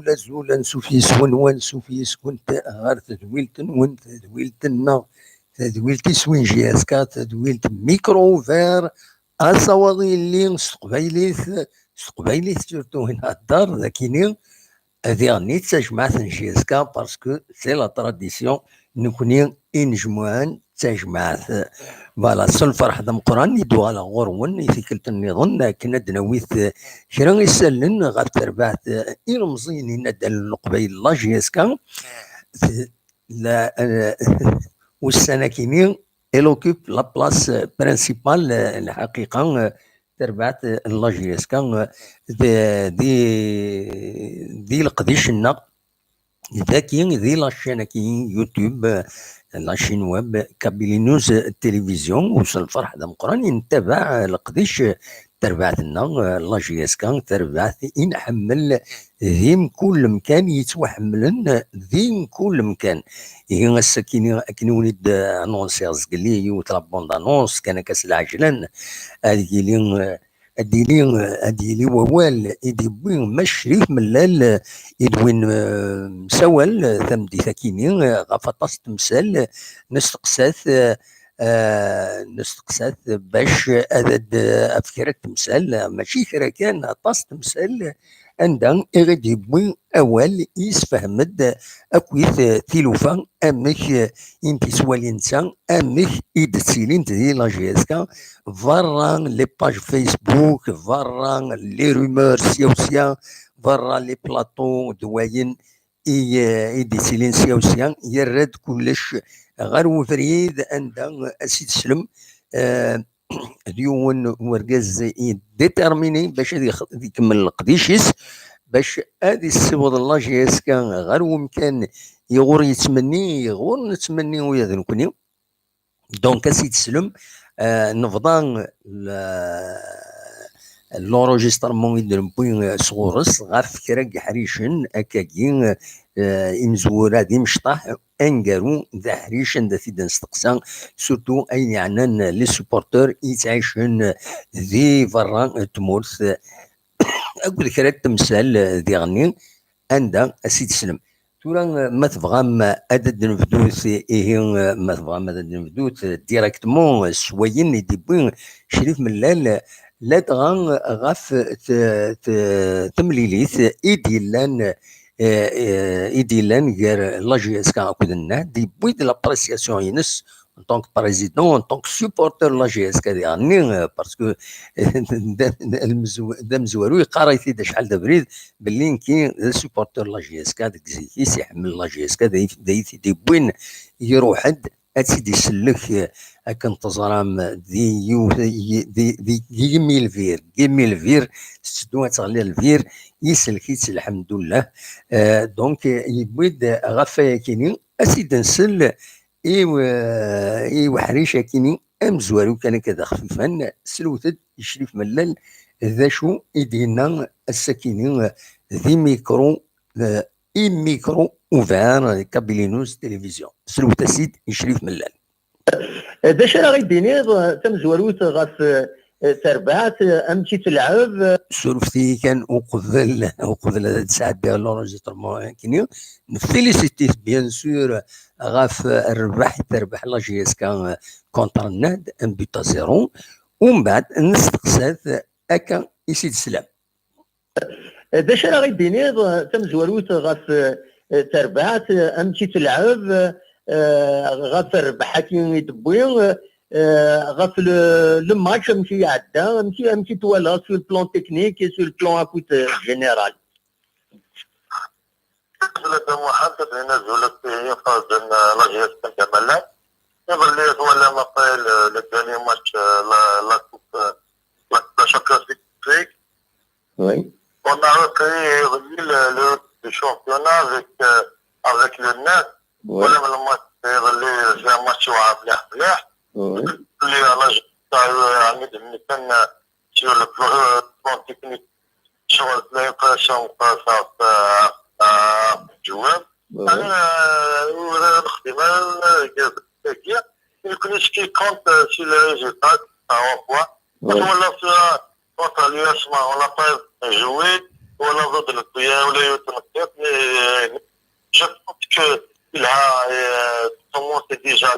ولا زولا سوفيس ونوان سوفيس كنت غير تدويلت نون تدويلت النا تدويلت سوين جياسكا تدويلت ميكرو فير الصواضي اللي استقبايليت سورتو هنا الدار ذاكيني هذه غني تجمعت جياسكا باسكو سي لا تراديسيون نكوني انجموعان تجمعت فوالا سول فرح دم قران يدو على غورون يثيكلت النظام كنا دنويت كرا يسالن غير تربعت يرمزين ندل قبيل لا جياسكا لا والسنه كيني الوكيب لا بلاص برينسيبال الحقيقه تربعت لا جياسكا دي القديش ذاكي ذي لاشين كي يوتيوب لاشين ويب كابيلي نيوز التلفزيون وصل الفرح دم قران نتابع القديش تربعتنا لا جي اس كان تربعت نحمل ذيم كل مكان يتوحملن ذيم كل مكان هي السكينه كي ولد انونسيرز قال لي يوترا انونس كان كاس العجلان هذه لي اديلي ووال يدوين مشريف ملال يدوين مسوال ثمدي ثكيني غفطاس تمثال نستقساث نستقساث باش هذا افكار تمثال ماشي كرا كان طاس تمثال عندها غادي يبوي اوال يسفهمد اكويث تيلوفا امك انتي سوالي انسان امك يدسيلين دي لا جيسكا برا لي باج فيسبوك برا لي رومور سياسية برا لي بلاطو دواين يدسيلين سياسيا يرد كلش غير وفريد عندها اسيد سلم ديون ورقاز ديترميني باش يكمل القديشيس باش هذه السبوض الله جيسكا غير ومكان يغور يتمني يغور نتمني ويا نكوني دونك اسيد سلم نفضان لونجسترمون يدير بوين صغورس غير فكرة حريشن اكاكين امزورا دي مشطح انقارو ذا حريشن ذا تيدا نستقسا سورتو اين يعني لي سوبورتور يتعيشن ذي فران تمورث اقول لك راه التمثال ذي غني عندها اسيد سلم تورا ما تبغى ما ادد نفدوث ايه ما تبغى ما ادد نفدوث ديريكتمون سوين يديبوين شريف ملال لا تغان غاف تمليليث ايديلان غير لا جي اس كا كودنا دي بويد لابريسياسيون ينس en tant que président, en tant que supporter de la GSK يعني باسكو دمزوارو يقرا يفيد شحال دبريد باللي كاين سوبورتر لا جي اس كا ديك زيكيس يحمل لا جي اس كا دي بوين يروح حد اسيدي يسلك هكا انتظرام دي يميل فير ستدو تغلي الفير يسلكيت الحمد لله دونك يبويد غفايا كيني اسيد نسل ايوا حريشه كيني امزوارو كان كذا خفيفا سلوتد يشريف ملال ذا شو يدينا السكينين ذي ميكرو اي ميكرو اوفير كابيلينوس تلفزيون سلوت سيد يشريف ملال باش راه غيديني تمزوروت غاف تربعات امشي تلعب سولفتي كان وقبل تساعد بها لونجسترمون كيني نفيليسيتي بيان سور غاف تربح لا جي اس كان كونتر الناد ان بيتا زيرو ومن بعد نستقسات هكا يسيد السلام باش راه غيديني تمزوروت غاف تربعات امشي تلعب غاف ربح كي يدبوي غاف لو ماتش مشي عدا مشي توالا سو البلان تكنيك سو البلان اكوت جينيرال ثلاثة محدد هنا زولت هي فاز لا جي اس كمالا يظل ولا مقال للثاني ماتش لا كوب لا شامبيونز ليغ Oui. On a recréé le championnat avec le NAS. Voilà le match c'est un match مليح اللي على عميد اللي كان sur le plan technique شغل l'impression جواب انا الاختبار كيف يمكن كي كونت سي لو ريزولتا ان فوا ولا contre l'US, on n'a pas joué. ولا ضد الضياء ولا يتنقط. Je pense qu'il a commencé déjà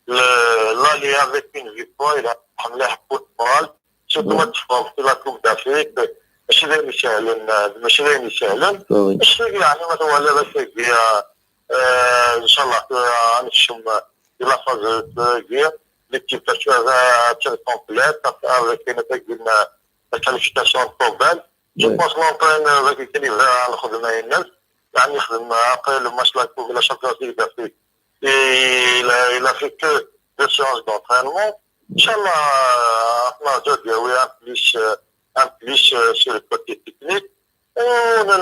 l'aller avec une victoire. Il a حمله حقوق المورال surtout ماتش في لا كوب دافريك ماشي دايما سهلا ماشي يعني ما هو لا باس ان شاء الله غنشم الى فاز l'équipe très complète avec la qualification globale. Je pense l'entraîneur avec lequel il va ناخذ معايا الناس يعني يخدم après le match la coupe la championnat d'Afrique. Et il a fait que 2 séances d'entraînement. Inch'Allah, oui, un plus sur le côté technique. On a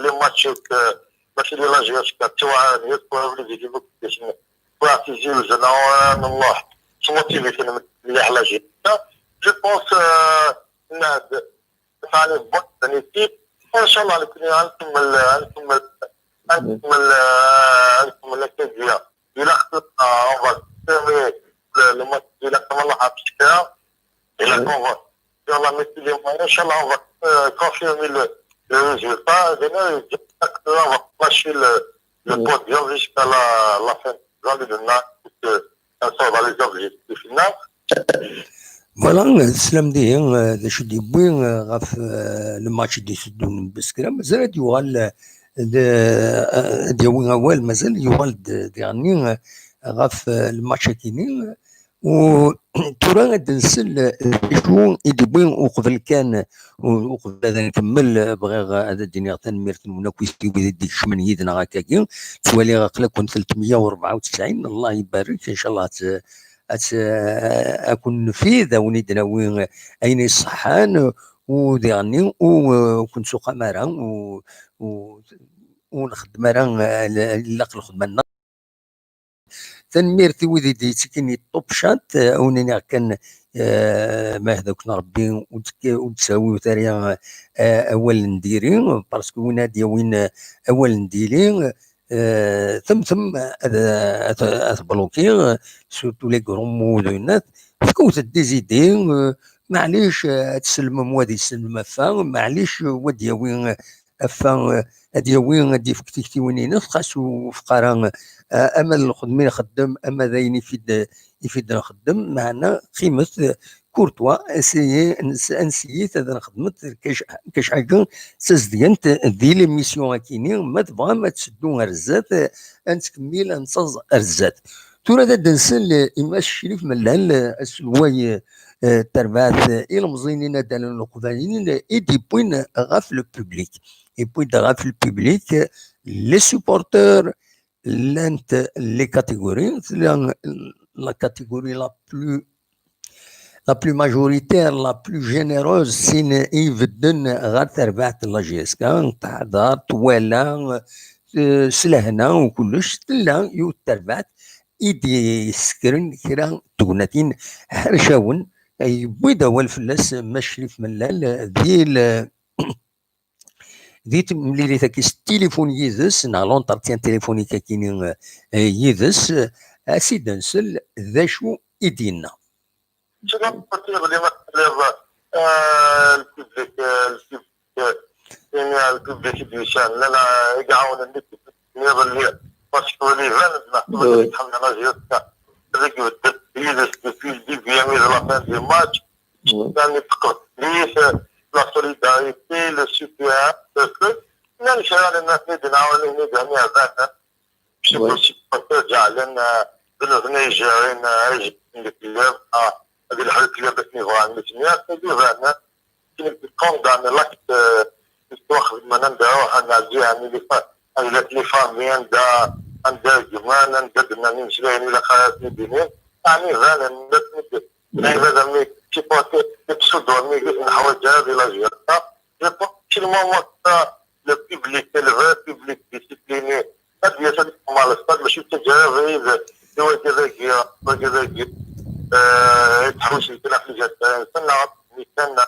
les matchs que la GSK, tu vois, pour attiser le jeune, Allah, se motiver la GSK. Je pense que c'est une bonne équipe. Inch'Allah, نكمل التجزئة. إلى on va fermer le match directement à Psika. Et là, on va faire la méthode des moyens. Inch'Allah, on va confirmer le résultat. Et on va passer le podium jusqu'à la fin de l'année pour qu'on soit dans les objectifs finaux. فوالا تسلم ديه ذا دي بوين غاف الماتش دي سدون بسكرا مازال يوغال ديوين اول مازال يوغال ديغني غاف الماتش كيني و تورا غادي نسل شو يدي بوين وقبل كان وقبل هذا نكمل بغي هذا الدنيا تنمير تنونا كويستي ديك شمن يدنا هكاكي توالي غاقلا كنت 394 الله يبارك ان شاء الله اكون في ذا ونيدنا وين اين الصحان وديغني وكنت سوق مرا ونخدم مرا لاق الخدمه تنمير ويدي دي تكني طوب شات ونينا كان ما هذاك نربي وتساوي ثاني اول نديري باسكو وين هادي وين اول نديري ثم بلوكي سورتو لي كرون مودونات فكوت ديزيدي معليش تسلم موادي تسلم افا معليش ودي وين افا هادي وين هادي فكتي وين خاصو فقرا اما الخدمه نخدم اما ذاين يفيد نخدم معنا قيمه كورتوا انسيت هذا نخدمت كاش حاجه تزدينت دي لي ميسيون كاينين ما تبغى ما تسدو رزات نتكمل نصز رزات تورا دا نسل اما الشريف ملال السلواي تربات الى مزينين دال القبالين ايدي بوين غاف لو بوبليك اي بوين غاف لو بوبليك لي سوبورتور لانت لي كاتيجوري la catégorie la plus majoritaire, la plus généreuse, c'est يفدن غير تربعة لا جيسكا تحضر توالى سلهنا وكلش تلا يو تربعت يدي يسكرن كرا تقناتين حرشاون بيضا والفلاس مشرف ملال ديت ملي تاكيس التليفون يدس نا لونترتيان تليفونيكا كاينين يدس اسيد نسل ذا شو يدينا شنو الترتيب اللي البوبليك ديشان لنا يقعون النت اللي باسكو لي فان نحن حنا جيتنا هذيك يدس في دي بيامي لا فان دي ماتش ثاني فقط ليش لا سوليداريتي لو سوتيان باسكو نمشي على الناس ندعوا جميع ذاتنا باش ترجع لنا بالغنيجرين عايش الكلاب هذه الحاله الكلاب باش نبغى نسميها هذه فانا كوندان لاكت تواخذ من ندعو حنا يعني لي فامي عندها جمان عندنا نمشي يعني الى خيارات دينين يعني فانا هذا مي تي بوتي تبسطوا مي نحاول هذه لا جيرتا جو بونس المومون لو بوبليك لو فري بوبليك ديسيبليني هذه هي مال الصاد ماشي تجارب وكذا تحوش الكلام في جهة سنة نستنى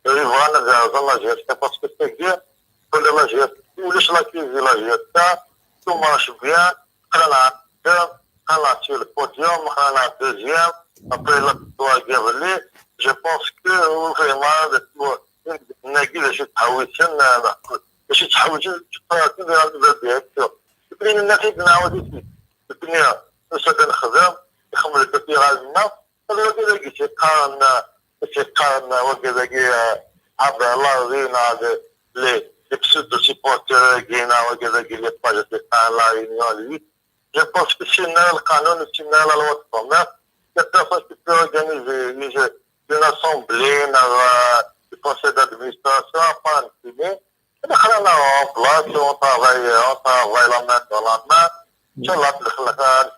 ريفانا زي الله جهة باسكو تكذا كل الله جهة وليش لا كيزي لا جهة ثم شبيان خلنا sur le podium خلنا deuxième après la victoire Gabriel je pense que vraiment ناقي باش تحوسن باش تحوسن تقاتل بها لكن الناس نعاود الدنيا باش نخدم يخمم الكثير لنا هذا كذا تيقارن وكذا عبد الله زينا لي بسودو سيبورتر كينا وكذا لي باج تاع لا ريونيون جو بونس كو سينا القانون سينا لا لوا تطمع كتاخذ organiser une assemblée dans le conseil d'administration pas imprimé. On en place, on travaille la main dans la main. Inch'Allah,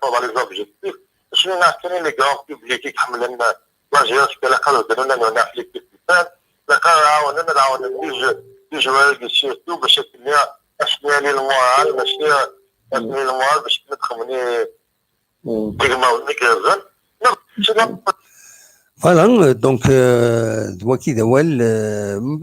dans les objectifs. Je suis national les grands publics qui حملنا la gestion que la قالوا لنا نحن في الاكتفاء لقى عاوننا يجوا surtout باش كنا اسمي لي الموال ماشي اسمي الموال باش ندخلني ديما ونكرزن فوالا دونك دوا كي دوال من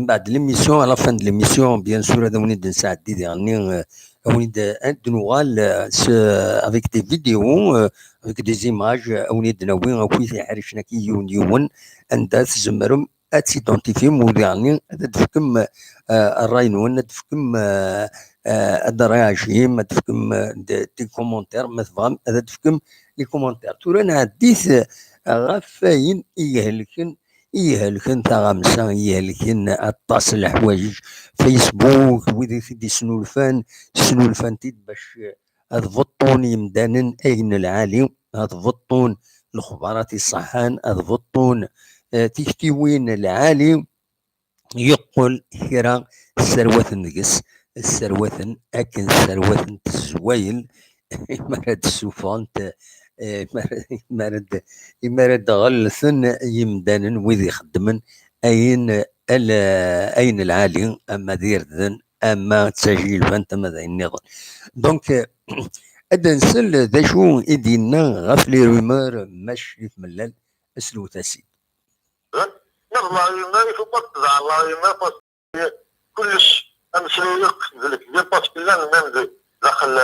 بعد ليميسيون على فان دو ليميسيون بيان سور هذا ونيد نساعد يعني ونيد دو نوغال افيك دي فيديو افيك دي زيماج ونيد نوين وكي في حرشنا كي يون انت تزمرم اتيدونتيفيم يعني هذا تفكم الراينون تفكم الدراجيم تفكم دي كومونتير مثلا هذا تفكم لي كومونتير تورا عديت غفاين يهلكن تاع غمسة يهلكن اطاس الحوايج فيسبوك وذي دي سنولفان تيد باش اضبطون يمدانن اين العالي اضبطون الخبرات الصحان اضبطون تكتيوين العالي يقول كرا الثروة نقص الثروة أكن ثروة الزويل مرد السوفانت مرد غلثن يمدانن وذي يخدمن أين العالي أما دير ذن أما تسجيل فانت ماذا النظام دونك أدنسل ذا شو إدينا غفلي رومار ماشي في ملال أسلو تاسي الله ما يفوت الله ما كلش امسلوك ذلك ديال باسكو لا ميم داخل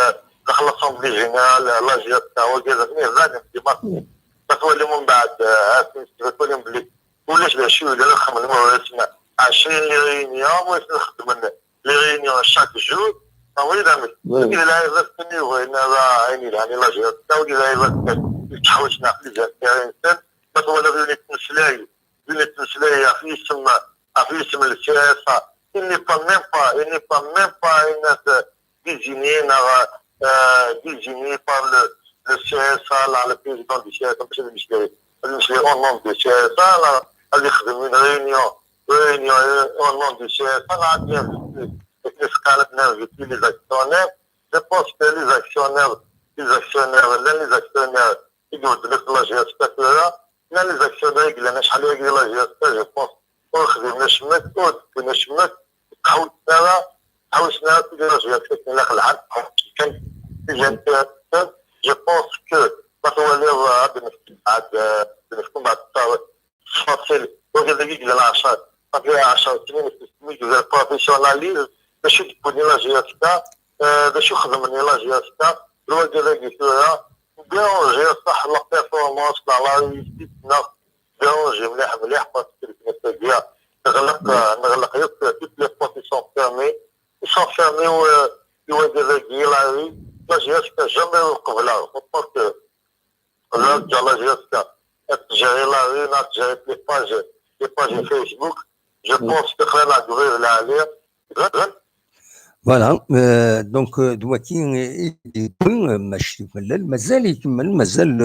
لاسومبلي جينيرال لا جي تاع وكذا غادي ديما تولي من بعد تولي بلي ولاش باش ولا نخدم ولا 20 ريونيون واش نخدم لي ريونيون شاك جور وي دامك اذا لا يغسني وين عيني يعني لا جي تاع وكذا يتحوشنا في الجزائر تولي غير نتمسلاي في اسم السياسة il n'est pas même pas désigné par le CSA, le président du CSA, au nom du CSA, il y une réunion au nom du CSA, les actionnaires. Je pense que les actionnaires, ils doivent être la GSP là, les actionnaires, ils n'ont pas la GSP, je pense. ونشمت حوسنا في درجة لك العرض كان جو بونس كو تطولوا بنفكم بعد تفاصيل وكذا يجي العشر قبل 10 سنين في البروفيسيوناليزم باش تبني لا جياستا باش يخدمني لا جياستا وكذا قلت ديرونجي صح لا بيرفورمانس تاع لا ريوسيت ديرونجي مليح باسكو نغلق توت لي بوت sont fermés ويدير لا ري لا جياستا جامي وقبلها باسكو لا لا جياستا تجاري لا ري لا تجاري لي باج فيسبوك جو بونس كو خلينا ندويو عليه فوالا دونك دلوقتي ماشي ملل مازال يكمل مازال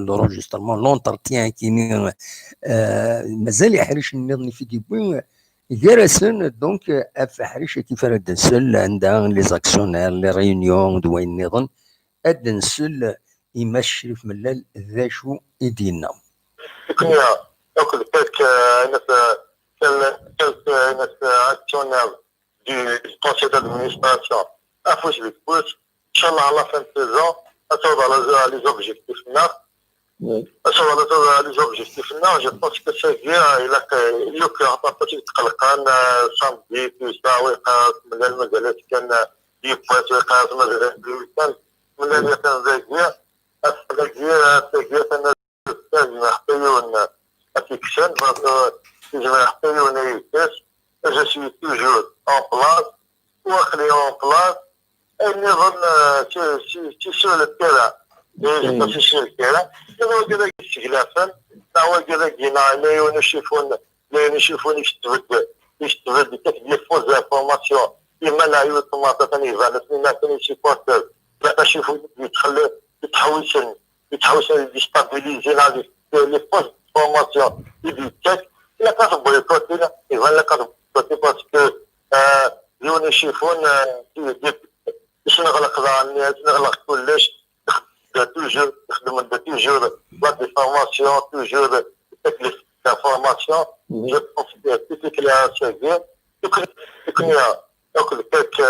لونجسترمون لونترتيان كاينين مازال يحرش النظام في دي بوين جالسين دونك افحرش كيف راه دنسل عندها لي زاكسيونير لي ريونيون دوا النظام ادنسل يمشي في ملل ذا شو يدينا كنا ناكل ناس اكسيونير du conseil d'administration à Fouchevik Pouch. Inch'Allah, à la fin de saison, à travers les objectifs là. À travers les objectifs là, je pense que c'est bien. Il y a un petit calcan, samedi, tout ça, oui, quand le magasin كان يبغى يقاس مثلا كان من اللي كان زاكية أنا حتى حتى أتيكشن يجمع حتى يونيتاس. Je suis toujours en place, واخلي en place. النظام sur le terrain. Je suis sur le terrain. هو كذا استغلافا، هو كذا كينا لا يشوفون يشتغل تكدير فوز انفورماسيون إما لا يوتوماتا ثاني فالس ما ثاني سيبورتر لا تشوفوا يتحوسن ديستابيليزي لي فوز انفورماسيون يديتك لا كتبغي كوتي لا يفان لا كتبغي باسكو يون يشوفون باش نغلق الناس نغلق كلش توجور نخدم توجور لا ديفورماسيون توجور تكليف d'information, je pense que tout est clair chez eux. Donc, quelques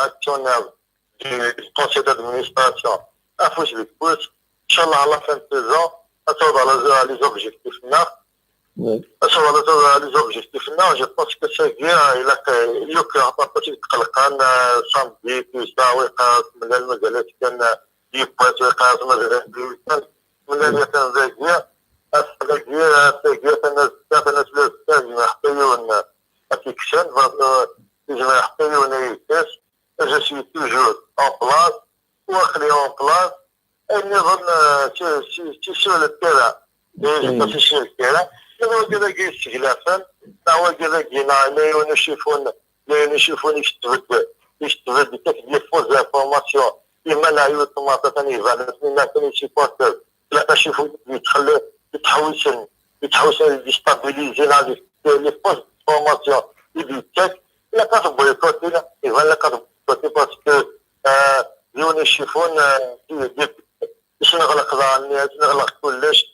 actionnaires du conseil d'administration, à fouche de pouce, Inch'Allah, à la fin de saison, à travers les objectifs neufs. À travers les objectifs neufs, je pense que chez eux, il y a un petit calcan, samedi, tout ça, oui, quand le modèle, كان يبقى كان مثلا من الذي يتنزل تنزل يجمع حتى أكيكشن يجمع حتى يونيتاس. Je suis toujours en place, واخلي en place. النظام sur le terrain. Je suis sur le terrain. هو كذا استغلافا، هو كذا كينا لا يشوفون يشتغل تكدير فوز انفورماسيون إما لا يوتوماتا ثاني فالس ما ثاني سيبورتر لا تشوفوا يتحوسن ديستابيليزي لي فوز انفورماسيون يديتك لا كتبغي كوتي لا يفان لا كتبغي باسكو يون يشوفون باش نغلق الناس نغلق كلش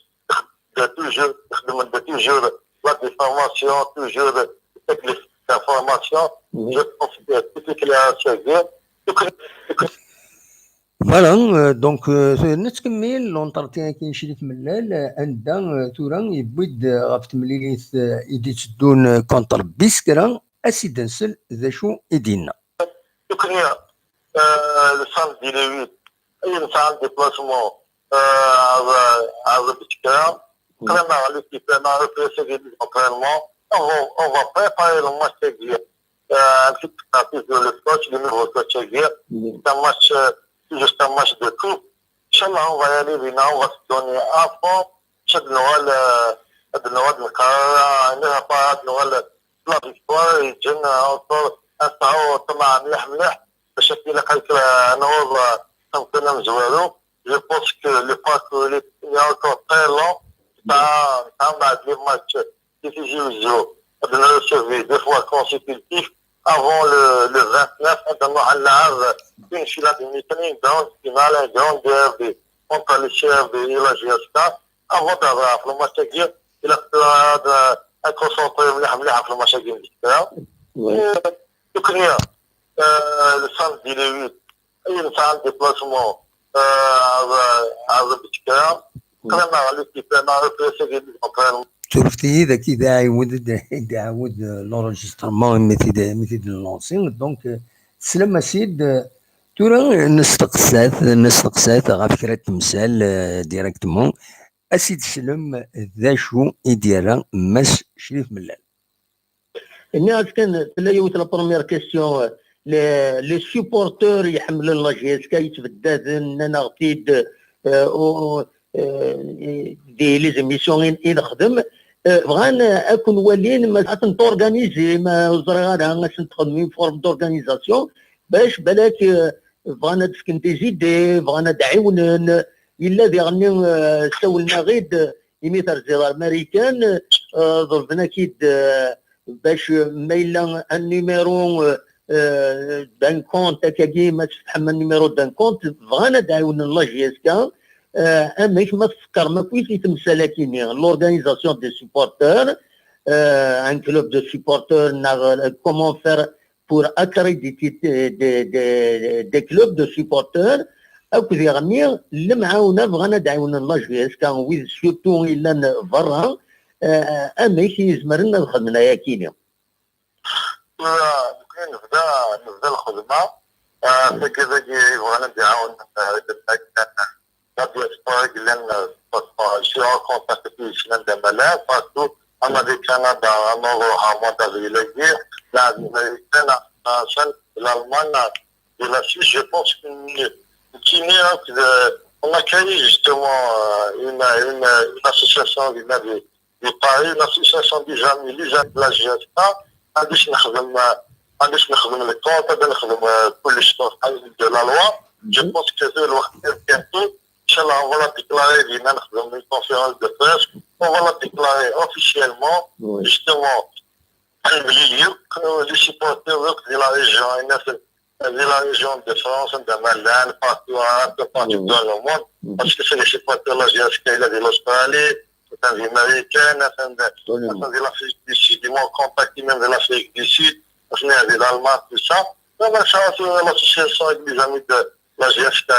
توجور نخدم توجور لا ديفورماسيون توجور تكليف d'information. Je pense que tout est clair chez eux. فوالا دونك نتكمل لونترتيان كاين شريف ملال عندها تورا يبيد غاف تمليليت ايدي تدون كونتر بيسكرا اسيد نسل ذا شو ايدينا شكرا لو سان دي لي 8 اي نسان ديبلاسمون على بيسكرا كلنا على كيفنا ريفريسي دي انترينمون on va préparer le match hier un petit peu de le coach le nouveau coach hier un match juste un match de coupe. Inch'Allah, on va y aller, on va se donner à fond. Chaque Noël, le Carrara, il n'y a pas de Noël, la victoire, et j'ai encore un temps, طمع مليح بشكل لقيت نوض كنا مزوالو. Je pense que le parcours est encore très long. بعد les matchs difficiles, on a recevé 2 fois consécutifs. Avant le 29, on a une finale de une grande finale, un grand derby contre les chefs et la GSK. Avant d'avoir le match à Guy, il a pu concentrer le match à Guy. Le centre du 8, il y a un déplacement à Rubikar. Quand même, l'équipe a représenté l'entraînement. شفتي ذاك اذا عاود لونجسترمون مثل لونسين دونك سلام سيد تورا نستقسات غا فكره تمثال ديريكتومون اسيد سلم ذا شو يديرها مس شريف ملال. الناس كان تلاقي لا بروميير كيسيون لي سيبورتور يحملوا لا جي اس كي يتبدل انا غتيد دي لي زيميسيون نخدم بغانا اكون ولين ما تورغانيزي ما وزرغانا باش نخدم فورم دورغانيزاسيون باش بالك بغانا تسكن دي زيدي بغانا دعيونن الا دي غني سولنا غيد يمثل زي الامريكان ضربنا كيد باش ما الا النيميرو دان كونت هكاكي ما تفتح النيميرو دان كونت بغانا دعيونن لا جي اس كا اما ما تفكر ما كويس يتمثل كيني لورغانيزاسيون دي سيبورتور ان كلوب دو سيبورتور كومون فير بور اكريديتي دي كلوب دو سيبورتور اكو ذي غني اللي معاونا بغانا دعونا لا جي اس كان ويز سورتو الا برا اما يزمرنا نخدمنا يا كيني نبدا الخدمه فكذا بغانا ندعاون la diaspora, je suis en contact avec les Chinois de malades, partout, en Amérique, Canada, en Europe, en Asie, l'Américaine, la France, l'Allemagne, et la Suisse, je pense qu'une on a créé justement une association de Paris, une association des amis de la GSA, عنديش نخدم الكونت غادي نخدم كل شيء de la loi. Je pense que c'est le bientôt. Inch'Allah, on va la déclarer, une conférence de presse, on va la déclarer officiellement, justement, les supporters de la région de France, de Malane, partout dans le monde, parce que c'est les supporters de la GSK, de l'Australie, des Américains, de l'Afrique du Sud, ils m'ont contacté même de l'Afrique du Sud, de l'Allemagne, tout ça. Donc, ça, c'est l'association avec les amis de la GSK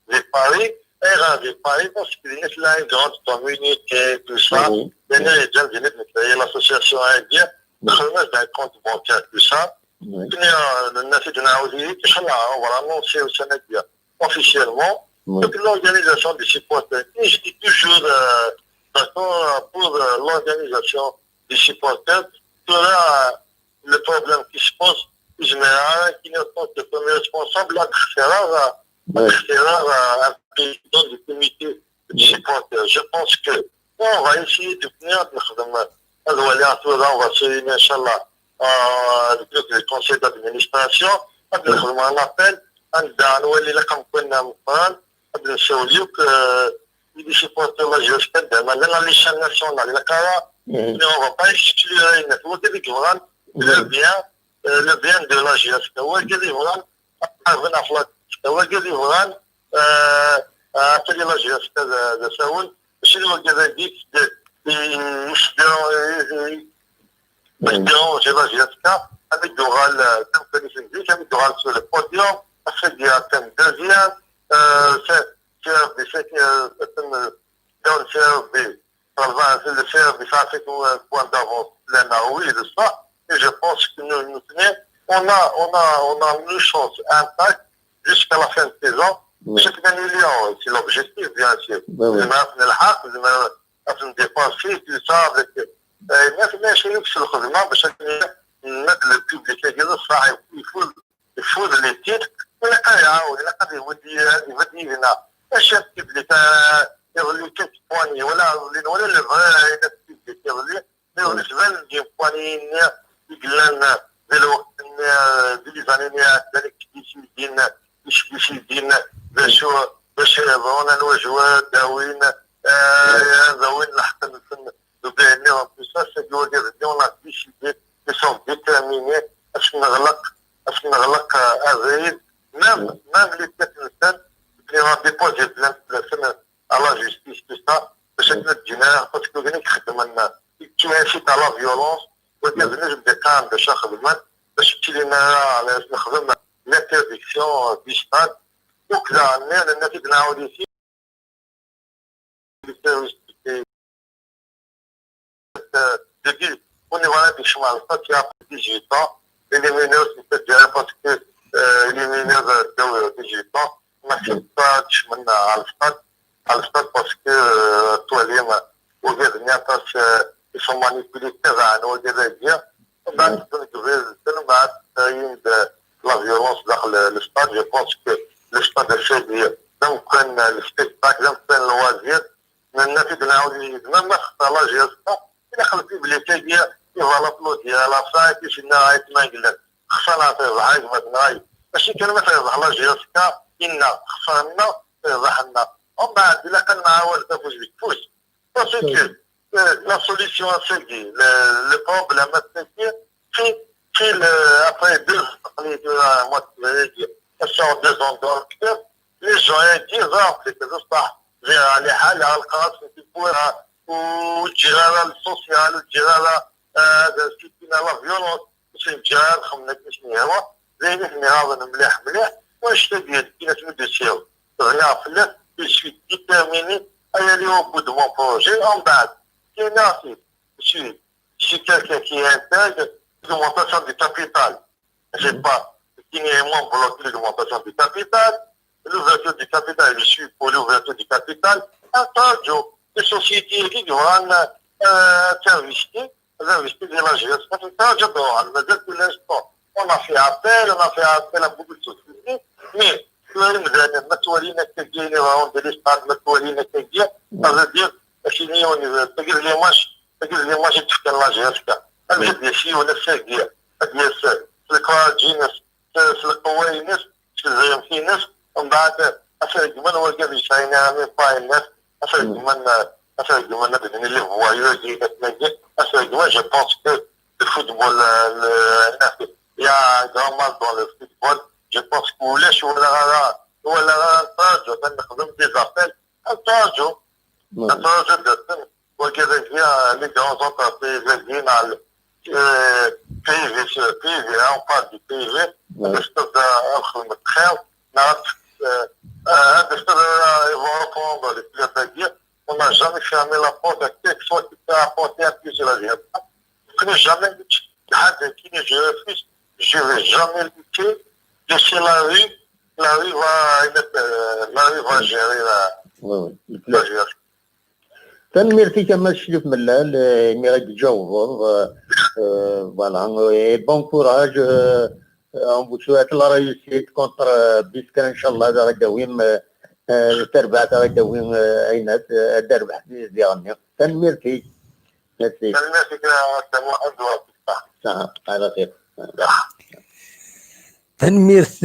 de Paris, et de Paris, parce qu'il y a une grande communauté, tout ça. Les gens viennent de créer l'association indienne, de remettre un compte bancaire, tout ça. On va l'annoncer au Sénégal officiellement. Donc, l'organisation des supporters, je dis toujours d'accord pour l'organisation des supporters, sera le problème qui se pose, général, qui ne sont que comme responsable, un président du comité des supporters. Je pense que on va essayer de venir, on va se réunir, Inch'Allah, le conseil d'administration, on va un appel, les supporters de la GSK, la liste nationale, mais on ne va pas exclure le bien de la GSK. La GSK de Saoul, je la GSK, avec Doral, avec Doral sur le podium, avec Diatem deuxième, CRB, le CRB, ça fait un point d'avance, l'Anaoui et tout ça, et je pense que nous tenons, on a une chance intacte jusqu'à la fin de saison, chaque million, c'est l'objectif, bien sûr. Vous avez dépasser tout ça avec, mais chez nous, c'est le gouvernement, mettre le public, il faut les titres, ولا قد يودي لنا اش البليك يغلي كيبواني ولا الفرا يغلي شبان ديال بواني يقلنا الوقت ديال زانينيات ذلك كيشي ديالنا باش يبغونا نواجهوا داوين لحق نبينيهم في سا سيقول ديال اون كيشي دي سون ديتيرميني باش نغلق ازايد même les techniciens qui ont déposé plainte à la justice, tout ça, c'est notre dîner, parce que tu incites à la violence, parce que je me déclare de chaque moment, parce que tu as l'interdiction du stade, donc là, on a ici, on est voilà du chemin, ça qui a 18 ans, et les mineurs, c'est déjà parce que éliminer de 18 ans, ما خدتش من على الستاد باسكو التواليم وغير نياتاش يسون مانيبيلي تبعا وغير بعد بعد عند لا فيولونس داخل الستاد جو بونس كو الستاد الشعبي لم كان السبيكتاكل لم كان الوزير من النافذ نعاود ما خطا لا جيستا الى خلطي بلي تاجي يفالطلو ديالها صاحبي شنا عيط ما يقلك خسرنا في العيد مثلا ماشي كلمه يوضح لا جيسكا إنا خسرنا يوضحنا ومن بعد إلا كان نعاود تفوز بكفوز باسكو لا سوليسيون سيدي لو بروبليم التاكي في après 2 mois de sort 2 ans d'octobre les gens disent c'est que صح على حال على القراص في الكوره والجيرانه السوسيال والجيرانه سيتينا لا فيولونس باش الجيران خمنا شنو هو زين هذا مليح واش تدير كي تمد السيو غير فلات شي ديتيرميني اي اليوم بود مون بروجي ومن بعد كي ناسي شي كالكان كي انتاج l'augmentation du capital. Je sais pas, qui est moins pour l'augmentation du capital, l'ouverture du capital, je suis pour l'ouverture du capital. Attends, les sociétés qui doivent investir dans la gestion. Pour l'instant, on a fait appel à beaucoup de sociétés, mais ça veut dire فيني تقدر لي ماش تفكر لا جهتك الجد شي ولا ساقيه الناس الكواجينس القوينس زي في ناس ومن بعد افرق من وقف يشاينا من باي الناس افرق من بدنا اللي هو يجي تنجي افرق من جو بونس كو الفوتبول الناس يا غامال دون الفوتبول جو بونس كو ولا طاجو تنخدم دي زابيل طاجو أتواجد وكذا فيها les grandes entreprises viennent à PIV, on parle du PIV, باش الخدمة تخاو نعرف ils vont reprendre les pilotes. On n'a jamais fermé la porte à quelque chose qui peut apporter un plus sur la vie. Je n'ai jamais dit, je ne vais jamais lutter, laisser la rue va gérer la gestion. تنميرتي كما تشرف ملال مي غادي تجاوبوا فوالا بون كوراج اون بو سويت لا ريوسيت كونتر بيسكا ان شاء الله هذا غداويم التربعه غداويم عينات الدربح ديالنا تنميرتي ميرسي صح على خير تنميرت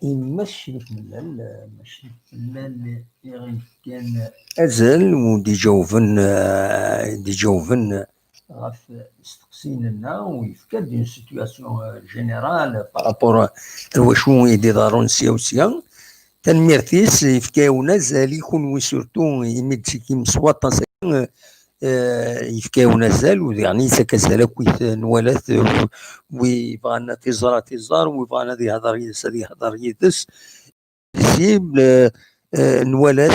يمشي في الليل كان أزل ودي جوفن غاف استقسين لنا ويفكر دي سيتواسيون جينيرال بارابور وشو يدي دارون سياسيا تنميرتيس يفكاونا زال يكون وسورتو يمد كيم سواطا يفكاونا زال يعني سكازال كويت نوالات ويبغانا تزار ويبغانا دي هضر يدس سيبل نوالات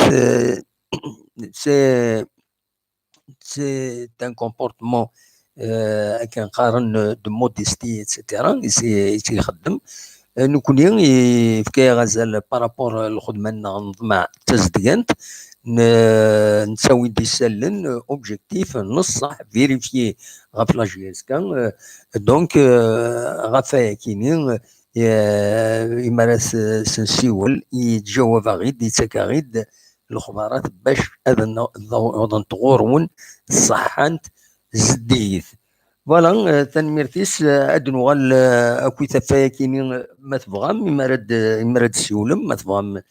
c'est un comportement كنقارن دو موديستي اتسيتيرا يخدم نكون يفكا غزال بارابور الخدمه نظمع تزديانت نساوي دي سلن اوبجيكتيف نصح فيريفيي غاف لا جي اس كان دونك غافا كاينين يمارس سنسيول يتجاوب غيد يتكاغيد الخبارات باش هذا نطغورون صحانت زديث فوالا تنميرتيس ادنو غال اكوي تفايا كاينين ما تبغام يمرد السيولم ما تبغام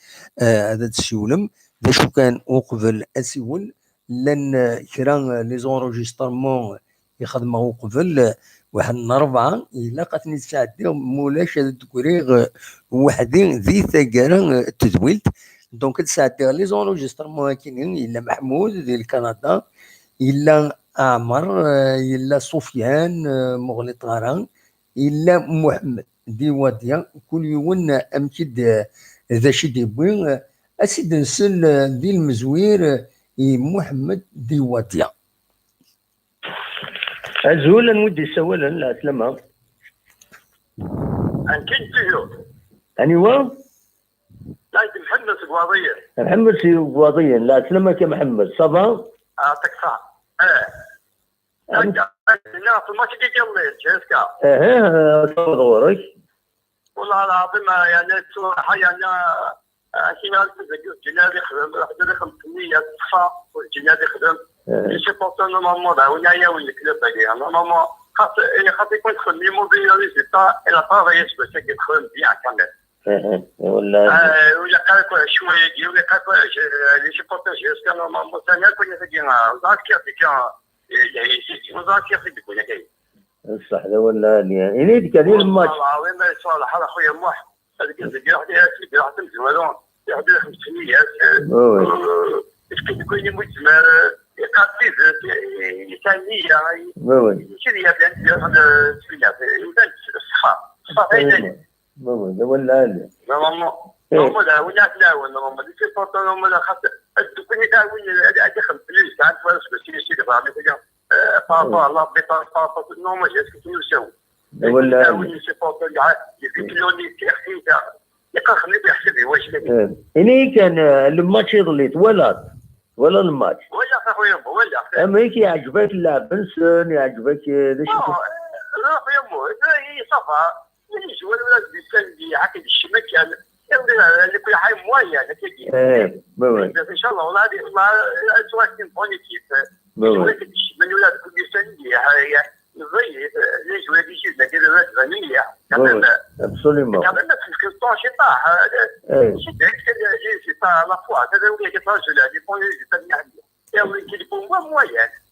هذا السيولم باش كان وقبل اسيول لان كرا لي زونجسترمون يخدموا قبل واحد الربعه الا قاتني تساعدي مولاش هذا التكريغ وحدين ذي ثقاله التدويلت دونك تساعدي لي زونجسترمون كاينين الا محمود ديال كندا الا عمر الا سفيان مغلط غران الا محمد دي واديا كل يوم امكد ذا شي ديبوين اسيد نسل دي المزوير محمد دي واديا أزول نودي سوالا لا سلامة كنت أنيوا لا محمد سقواضية محمد سقواضية لا سلامة يا محمد صبا أعطيك صح لا في الماتش ديال الليل جهزك دورك والله العظيم يعني صراحة يعني كيما الجناد يخدم واحد رقم 500 صفا والجناد يخدم لي سيبورتور نورمالمون دعونايا والكلوب ديالنا نورمالمون خاطر يكون تخدم لي موفي ريزولتا الا طافايس باش تخدم بيان كامل ولا قالك شويه ديال ولا قالك لي سيبورتور جيسكا نورمالمون ثاني كنا تاكينا ذاكر صح هذا ولا يعني ديك هذه الماتش العظيم صالح هذا خويا موح هذيك الزكاه واحد تمزوالون واحد 500 كيف يكون مجمر يقاتل ثانيه شنو هي بان هذا سفينه يبان الصفا هذا ولا نورمال ولا تلاون نورمال كي فوتو نورمال خاطر تكون تاوي هذا خمس فلوس عاد فاش شي فهمت كذا بابا الله بابا نورمال جات كتساوي ولا تاوي سي فوتو يفيكلوني تاخيتا يقا خليني يحسب واش كاين. يعني كان الماتش يضلي ولا الماتش ولا اخويا ولا اما هيك يعجبك اللاعب بنسون يعجبك ذا شي لا اخويا مو هي صفا يعني جوال ولا بيسان دي هكا الشمكان اللي كل حاجه مويه هكا ان شاء الله والله هذه والله تواسين بونيتيف من ولاد كل بيسان دي هي زي ليش ولاد يجي كذا ولاد غنيه كمان ابسوليومون كمان في القطاع شي طاح شي كذا شي طاح لا فوا كذا ولا يتراجل هذه بونيتيف تاع يا ولد تليفون مويه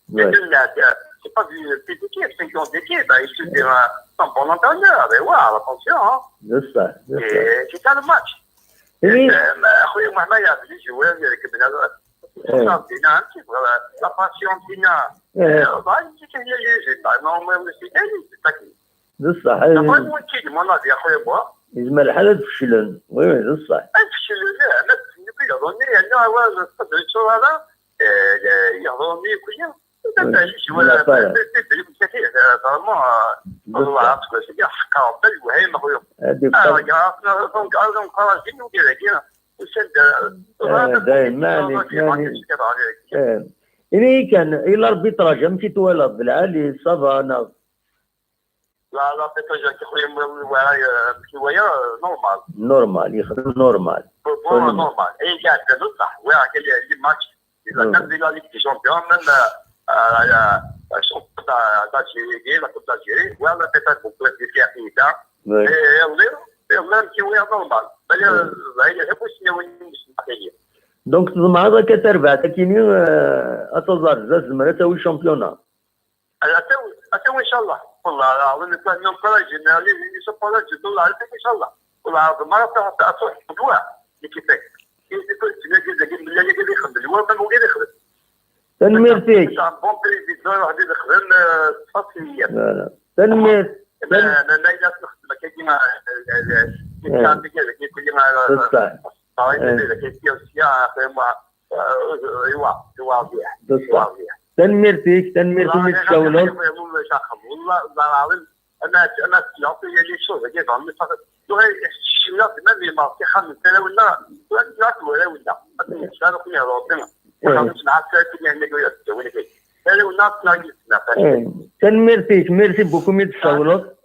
c'est pas du petit équipe, c'est une grande équipe. Il se dira un bon entraîneur. Et voilà, attention. C'est ça. C'est ça le match. أخوي مهما يعمل الجوال ديالك من هذا فينا لا باسيون فينا كاين هي نورمال بصح نبغي نكيد مناض يا خويا بوا يزمل الحالة تفشلن وي بصح تفشلن لا ما تفشلن يظني أنه هو الصدر هذا يظني كلها ولا تدري كثير فريمون والله عرفت واش كاع حقا بل وهي خويا دونك خرجين ودير كاين وسد دائما يعني كان الى الاربيتراج مشيت ولا بالعالي صافا لا الاربيتراج خويا شويه نورمال يخدم نورمال اي قاعد بصح واه كاين لي ماتش اذا كان لا ليغ دي شامبيون من la Coupe d'Algérie, ولا peut-être pour classifier حيدا يلا نمشيو نورمال هي بوش نوين دونك تضمع هذا كتربع كاينين اتظهر زاز مرات او الشامبيونات اتو ان شاء الله والله العظيم نقول جنالي اللي سبحان الله ان شاء الله والله ما راح اصح دوا كيفاش كيف تجي بالله اللي يخدم هو ما قاعد يخدم تنمير فيك بون بريزيدون واحد يخدم تصفيات لا تنمير لا نخدم كيما كان كذا كل ما صح تنمير فيك الشولة والله العظيم انا يعطي لي شغل كيف عملت فقط الشملات ما لي ما في خمس سنه ولا شنو فيها ربنا تنمير فيك ميرسي بوكو ميت الشولة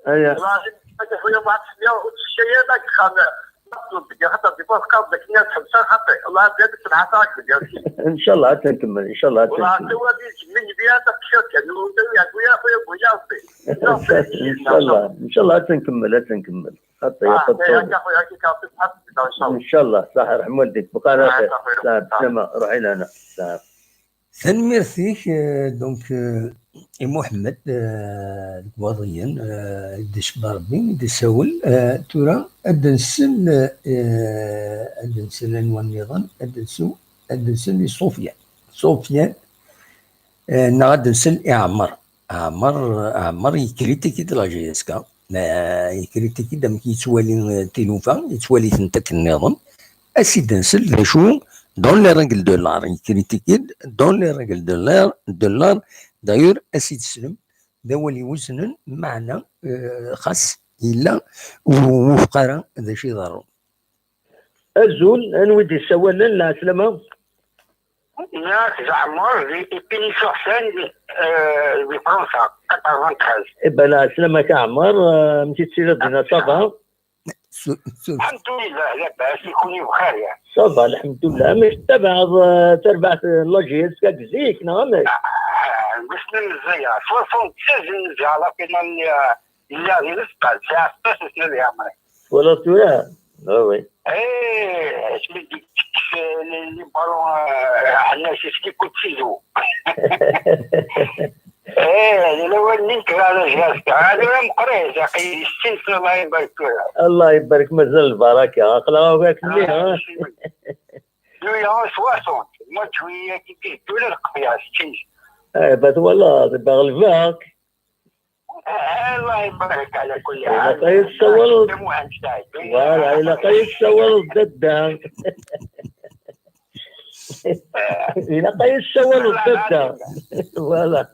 ان شاء الله تنكمل ان شاء الله ان شاء الله تنكمل حتى ان شاء الله صح رحم والديك بقى على خير سلام روحي لنا سلام تنمير فيك دونك محمد الوضيين ديش بربي دي سول ترى ادنسل عنوان النظام ادنسل صوفيان نغدنسل اعمر يكريتيكي دلاجيسكا يكريتيكي دام كيتوالي تيلوفا يتوالي تنتك النظام اسيدنسل ذا شو دون لي ريغل دو لار يكريتيكي دون لي ريغل دو لار دايور اسيد سلم ذا هو اللي وزن معنى خاص الا وفقرا هذا شي ضروري الزول انودي سوالا لا سلامه يا زعمر يبيني شخصان دي فرنسا 93 بلا سلامك عمر مشيت سير دينا صافا الحمد لله لاباس يكوني بخير يعني صافا الحمد لله مش تربعت لاجيز كاكزيك نعم باش نمزيا 76 نزي على فينا اللي نسقى ساعه 16 سنه يا عمري ولا تورا وي ايه اش بديك اللي بارون حنا شي كنت فيزو ايه الاول ننكر على جهازك هذا مقريز يا اخي 60 سنه الله يبارك فيها الله يبارك مازال البركه اقلاو باك ليه ها دويا 60 ما شويه كي تقول القياس 60 بس والله بغلبك الله يبارك على كل حال إلا يتصور فوالا إلا يتصور ضد إلا يتصور ضد فوالا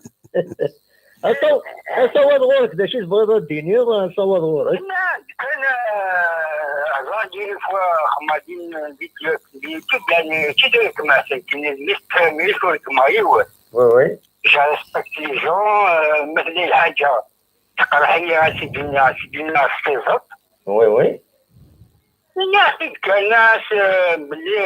أصور غورك دا شي تبغي الديني أصور غورك كان راجل une fois خمادين بيوتيوب يعني كده كما سنتين مش كما ايوه وي je respecte les gens مثل الحاجة تقرا هي سيدنا استيزات وي الناس كان ناس بلي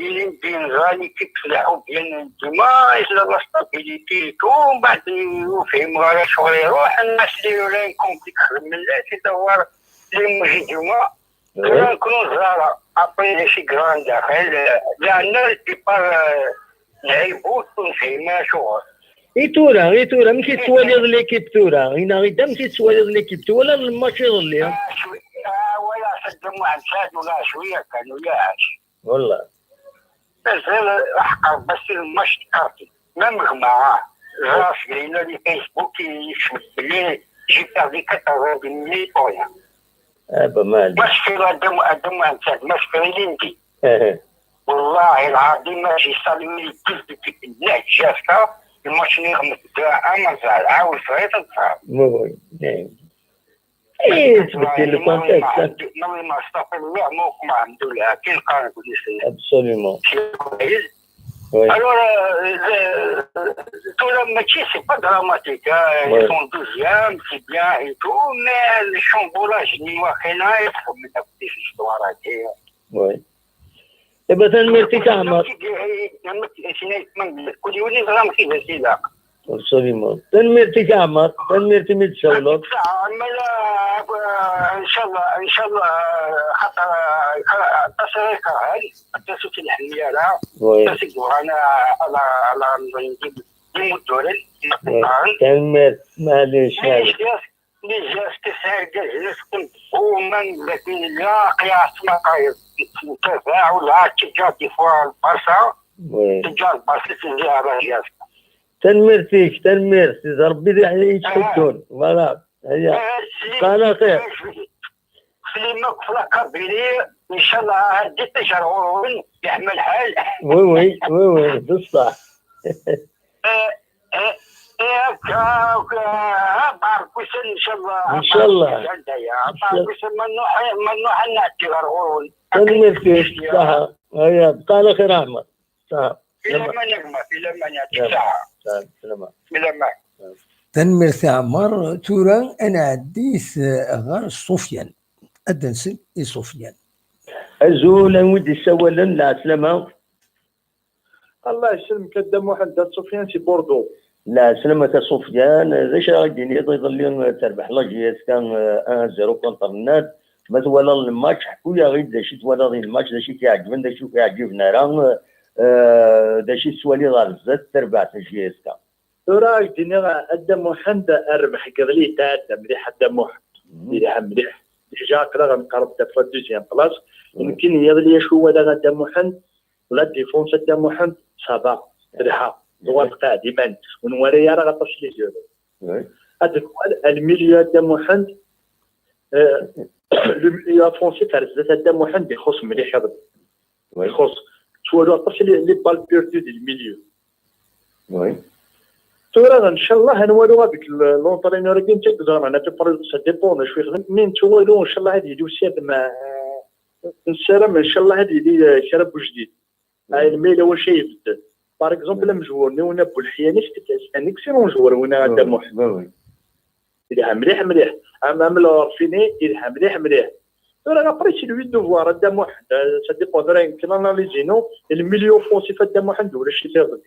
يلين بين غالي كيتفلحوا بين ديما إلا لاستابيليتي ومن بعد يفهم غير شغل يروح الناس اللي ولا يكون من لا تدور اللي مجي ديما كنا نكونوا صغار ابري لي شي كران داخل لأن البيبار لعيبو تنفهم شغل تورا مشي تواليض ليكيب تورا هنا غير مشي تواليض ليكيب ولا الماتش يظلي ولا صدموا عن ساد ولا شويه كانوا ياش والله بس احقر بس الماتش كارتي ما مجمعه راس لينا لي فيسبوك يشوف بلي جبت هذيك 80 مليون ابا مال مش في قدم عن ساد مش في لينتي والله العظيم ماشي صالمي تثبت لا جافكا الماتش نغمت اما زعل عاود صغير تظهر نعم تبدل الكونتكست نوي ما استغفر الله موقع ما عنده لها كي القانون الاسلامي ابسوليومون alors tout le métier c'est pas dramatique ils sont 12e c'est bien et tout mais le chamboulage ni وخنا يدخل من تفتيش الشوارع وي مثلا مرتي تعمر كل يولي غرام كيف سيداك ابسوليومون تنمرتي تعمر تنمرتي متشولك ان شاء الله خاطر تصريح هذه التسويق الحميه لا تسويق انا على نجيب المدورين تنمر معليش لي جاست تساعد ومن لكن لا قياس مقاييس تفاعل لا تجاه دفاع البرصه تجاه البرصه تجاه الرجال تنمرتيك ربي يشكرون فوالا هي قال خير سليمك فلا كبيري ان شاء الله هديت شرعون يحمل حال وي بصح بارك ان شاء الله ممنوع نعتبر غرون تنمرتيك صح هي قال خير احمد صح إلى ما نعطيك ساعة تنمرتي عمر تورا انا عديت غير سفيان ادنسل سفيان ازولا ودي سوالا لا سلامة الله يسلمك الدم واحد سفيان في بوردو لا سلامة سفيان ليش غادي يظل تربح لاجيس كان 1-0 كونتر الناد ما توالى الماتش حكويا غير داشي توالى الماتش داشي كيعجبنا داشي كيعجبنا راه داشي سوالي غير زاد تربع تجي اسكا ترى دينا الدم واحد اربح كذلي تاع مليح الدم واحد مليح ديجا كلا غنقرب دابا دوزيام بلاص يمكن يغلي شو ولا الدم واحد ولا ديفونس الدم واحد صافا ريحه دوار قادما ونوري راه غطش لي جوج هذاك الميليو الدم واحد الميليو فونسي فرزت الدم واحد يخص مليح هذا يخص تولوا طفش لي بال بيرتو دي الميليو وي تورا ان شاء الله هنولوا بك لونطرينور كي تقدر انا تبرز سا ديبون شوي خدم من تولوا ان شاء الله هذه يديو سيد مع السلام ان شاء الله هذه يدي شرب جديد هاي الميل اول شيء يبدا باغ اكزومبل مجور نو نبو الحيانيش ان اكسيلون جوار وانا هذا محمد اذا مليح عمل فيني اذا مليح ترى ابري سي لوي دوفوار الدم واحد سا ديبون يمكن اناليزينو الميليو فونسي في الدم واحد ولا شي تيرد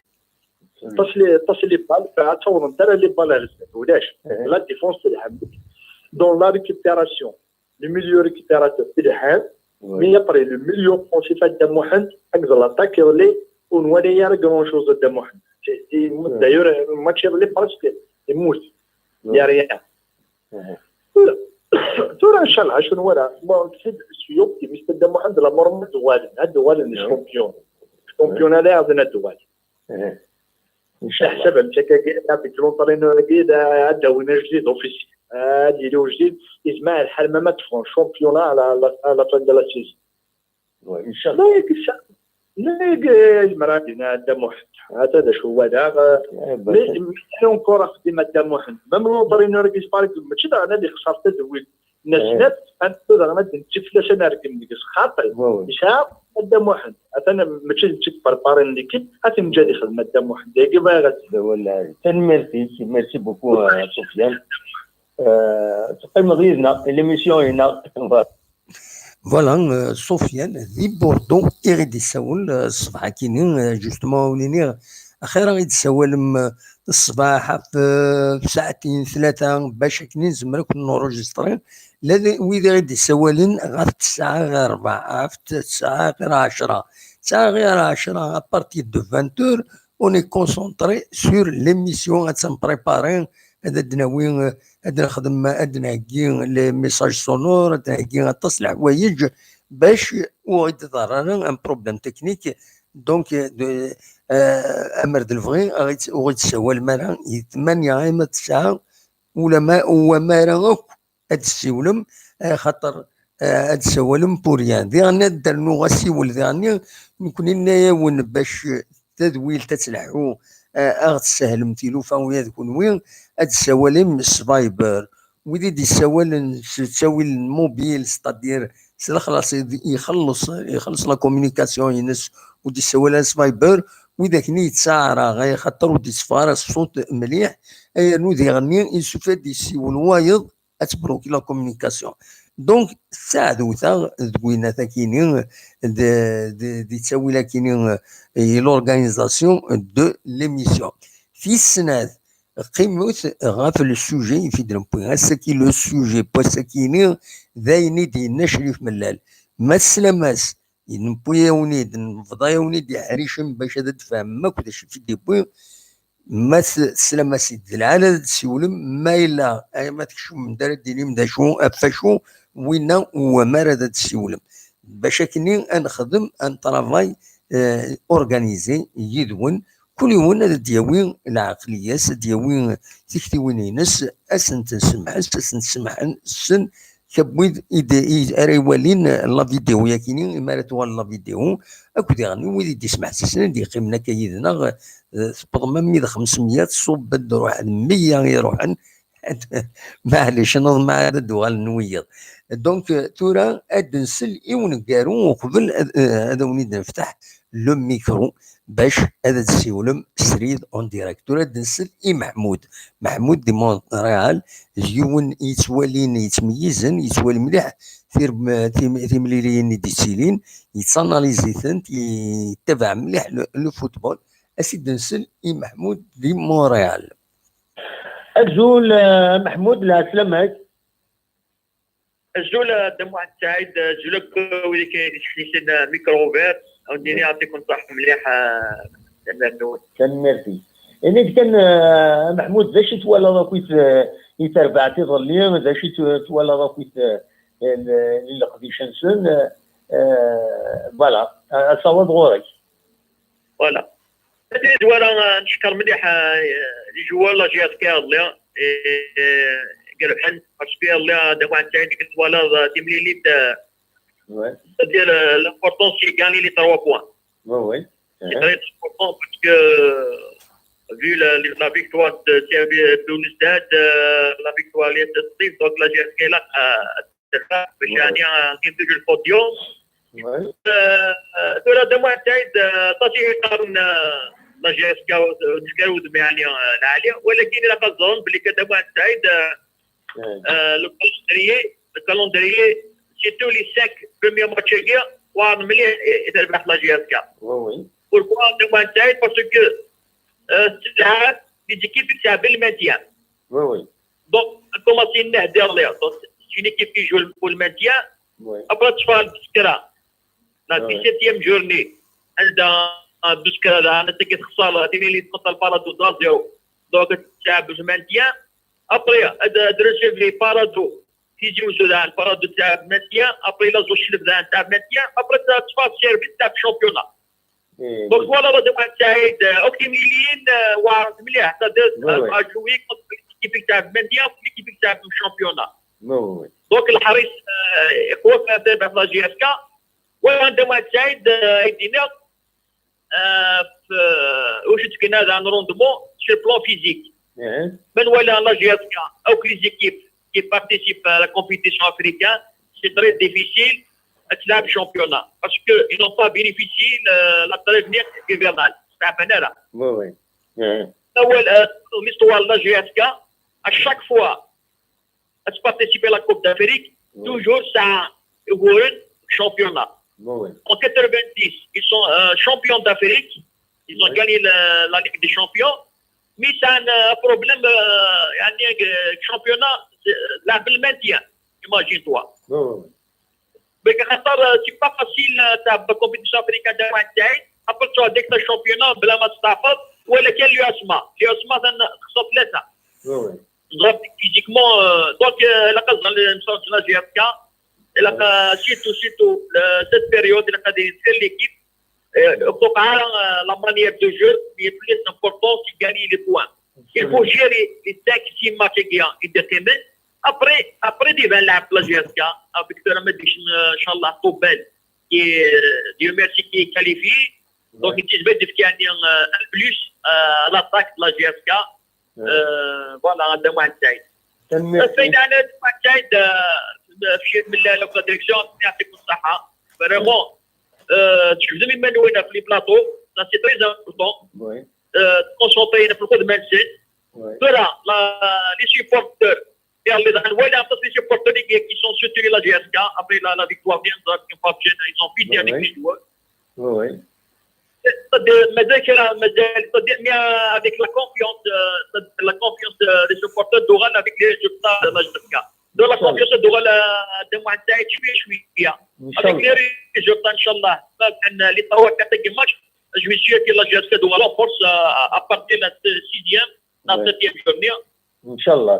تصل لي بال فتصور انت لي بال ولاش لا ديفونس تاعهم دون لا ريكوبيراسيون لي ميليو ريكوبيراتور تاعهم مي ابري لو ميليو فونسي في الدم واحد اكزل اتاكي لي ونولي يا غران شوز الدم واحد دايور الماتش اللي براسك يموت يا ريان ترى ان شاء الله شنو ولا تحب السيوب كي مستدام واحد لا مرمى دوال الشامبيون هذا عندنا دوال حسب الشكاكي في لونطرينور كي هذا وين جديد اوفيسي هادي لو جديد يسمع الحال ما تفون شامبيون على فان دو لا سيزون ان شاء الله لا المراتنا الدم واحد هذا شو هذا مليون كره خدمه الدم واحد ميم لونطرينور كي سبارك ماشي انا اللي خسرت دويل الناس انت زعما تفلاش انا ركن ديك خاطر يشاء قدام واحد انا ماشي بربارين ليكيب غادي خدمه قدام واحد ديك باغا ولا ميرسي بوكو سفيان تقيم غيرنا ليميسيون هنا فوالا سفيان ذي بوردو يغيد يسول الصباح كاينين جوستومون وليني اخيرا غيد يسول الصباح في ساعتين ثلاثه باش كنين زمرا كنا نورجسترين وإذا غيد يسولين غير الساعه غير 4 في الساعه غير 10 الساعه غير 10 ابارتي دو 20 اوني كونسونطري سور ليميسيون غاتنبريباري هذا دناوين هذا نخدم هذا نهكي لي ميساج سونور هذا نهكي غطاس الحوايج باش وغيد ضرر ان بروبليم تكنيك دونك امر دلفغي غيد يسوى المرا 8 غير 9 ولا ما وما هاد السيولم خاطر هاد السوالم بوريان ديغني درنو غاسيول ديغني نكون نايون باش تدويل تتلحو تسهل متيلو فاويا تكون وين هاد السوالم سفايبر ويدي دي السوالم تساوي الموبيل ستادير خلاص يخلص لا كومونيكاسيون ينس ودي السوالم سفايبر وإذا كني يتسارع غير خاطر ودي صفار الصوت مليح نو ديغني يسوفا دي سيول وايض اتبروكي لا كومونيكاسيون دونك ساعدو ثا دوينا ثا كاينين دي تساوي لا كاينين لورغانيزاسيون دو ليميسيون في السنة قيموت غافل السوجي في درمبوين هساكي لو سوجي بوساكيني ذايني دي نشري في ملال ما السلاماس نبويا ونيد نفضايا ونيد يحريشم باش هذا تفهم ما كداش في دي بوين ما السلامة سيد العالم تسولم ما إلا ما تكشو من دار ديني من داشو أفاشو وينا ومارد تسولم باش كني نخدم ان طرافاي اورغانيزي يدون كل يوم دياوين العقلية دياوين تكتوين ينس أسن تسمح سن كبويد اري والين لا فيديو ياكيني مارت لا فيديو اكو ديغني ويدي تسمع سن دي قيمنا كيدنا تبض مية 500 صوب بد روح 100 يروحن معليش نظم مع هذا الدوال نويض دونك تورا ادنسل ايون كارو وقبل هذا ونيد نفتح لو ميكرو باش هذا السيولم سريد اون ديريكت تورا دنسل اي محمود دي مونريال يون يتوالين يتميزن يتوالي مليح في مليلين دي سيلين يتساناليزي ثنت يتبع مليح لو فوتبول اسيد دنسل اي محمود دي مونريال الزول محمود لا سلامك الزول دم واحد سعيد زولك ويلي كاين يسخنيسن ميكروفير او ديني يعطيكم صحه مليحه كان ميرسي يعني كان محمود زاش تولى راكويت يتربعتي ظلي زاش تولى راكويت القديشنسون فوالا صواب غورك فوالا هذه زوالا نشكر مليح لي جوال لا جي اس كي الله قالوا حن باسكو الله دابا واحد ساعه ديك الطواله تيملي لي ديال لامبورطونس كي غاني لي 3 بوان وي سي تري امبورطون باسكو vu la victoire de Belouizdad, la victoire de Steve, donc la GSK là, باش يعني نجيب في البوديوم. دولة دموع سعيد تصحيح قانون لا GSK تكرود يعني العالية ولكن إلا قصدون بلي كدموع سعيد الكالندريي سيتو لي 5 بروميير ماتش وعن مليح يتربح لا GSK. Pourquoi دموع سعيد باسكو السلعات لي زيكيب تاع بالمانتيان. دونك كوماسي نهدي عليها دونك une équipe qui joue pour le maintien. Après, tu fais le Biskra. La 17e journée, عندها Biskra, عندها كي تخسر هذه اللي تحط البارادو دازيو. دونك تلعب المانتيان. Après, درسيف لي بارادو كيجيو زودا البارادو تاع المانتيان. Après, لا زوج شلبان تاع المانتيان. Après, تفاص سيرفيس تاع الشامبيونا. دونك فوالا راه سعيد اوبتيميليين واعرف مليح تقدر اجوي كيفك تاع المانتيان وكيفك تاع الشامبيونا. دونك الحريص يقوى في تابع لا جي اس كا وعندما سعيد يدينا واش تكنا هذا روندمون سي بلون فيزيك من ولا لا جي اس كا او كلي زيكيب qui participent à la compétition africaine, c'est très difficile de le championnat parce qu'ils n'ont pas bénéficié de la trêve hivernale. C'est un panel. Oui. L'histoire de la GSK, à chaque fois que tu participes à la Coupe d'Afrique, toujours ça a un championnat. En 90, ils sont champions d'Afrique. Ils ont gagné la Ligue des Champions. Mais c'est un problème, un championnat, le maintien, imagine-toi. Mais c'est pas facile de compétition africaine de maintien. Après, tu as dès que le championnat, بلا ما تستعفض ولا كان اليوسما خصو ثلاثة. ضرب فيزيكمون دونك إلا قصدنا نصوص لا جي اف كا إلا سيتو cette période إلا قادر يدير ليكيب توقع la manière de jeu qui est plus important c'est gagner les points. Il faut gérer les 5-6 matchs qui déterminent. Après des 20 laps la GSK avec Ramadish Inch'Allah Toubel qui est Dieu merci qui est qualifié. Donc il dit qu'il y a un plus à l'attaque de la GSK. Voilà de Manchai. فإذا أنا Manchai من la production يعطيكم الصحة. Vraiment tu veux même nous dans les plateaux, ça c'est très important. Concentrer sur le coup de mindset. Voilà les supporters. Les supporters qui sont soutenus la GSK après la victoire ils ont fini avec les joueurs. Avec la confiance des supporters d'Oran avec les résultats de la GSK. De la confiance d'Oran de Manchai, je avec les résultats, Inch'Allah, les 3-4 matchs, je suis sûr que la GSK doit renforce à partir de la 6e, dans la 7e journée. Inch'Allah.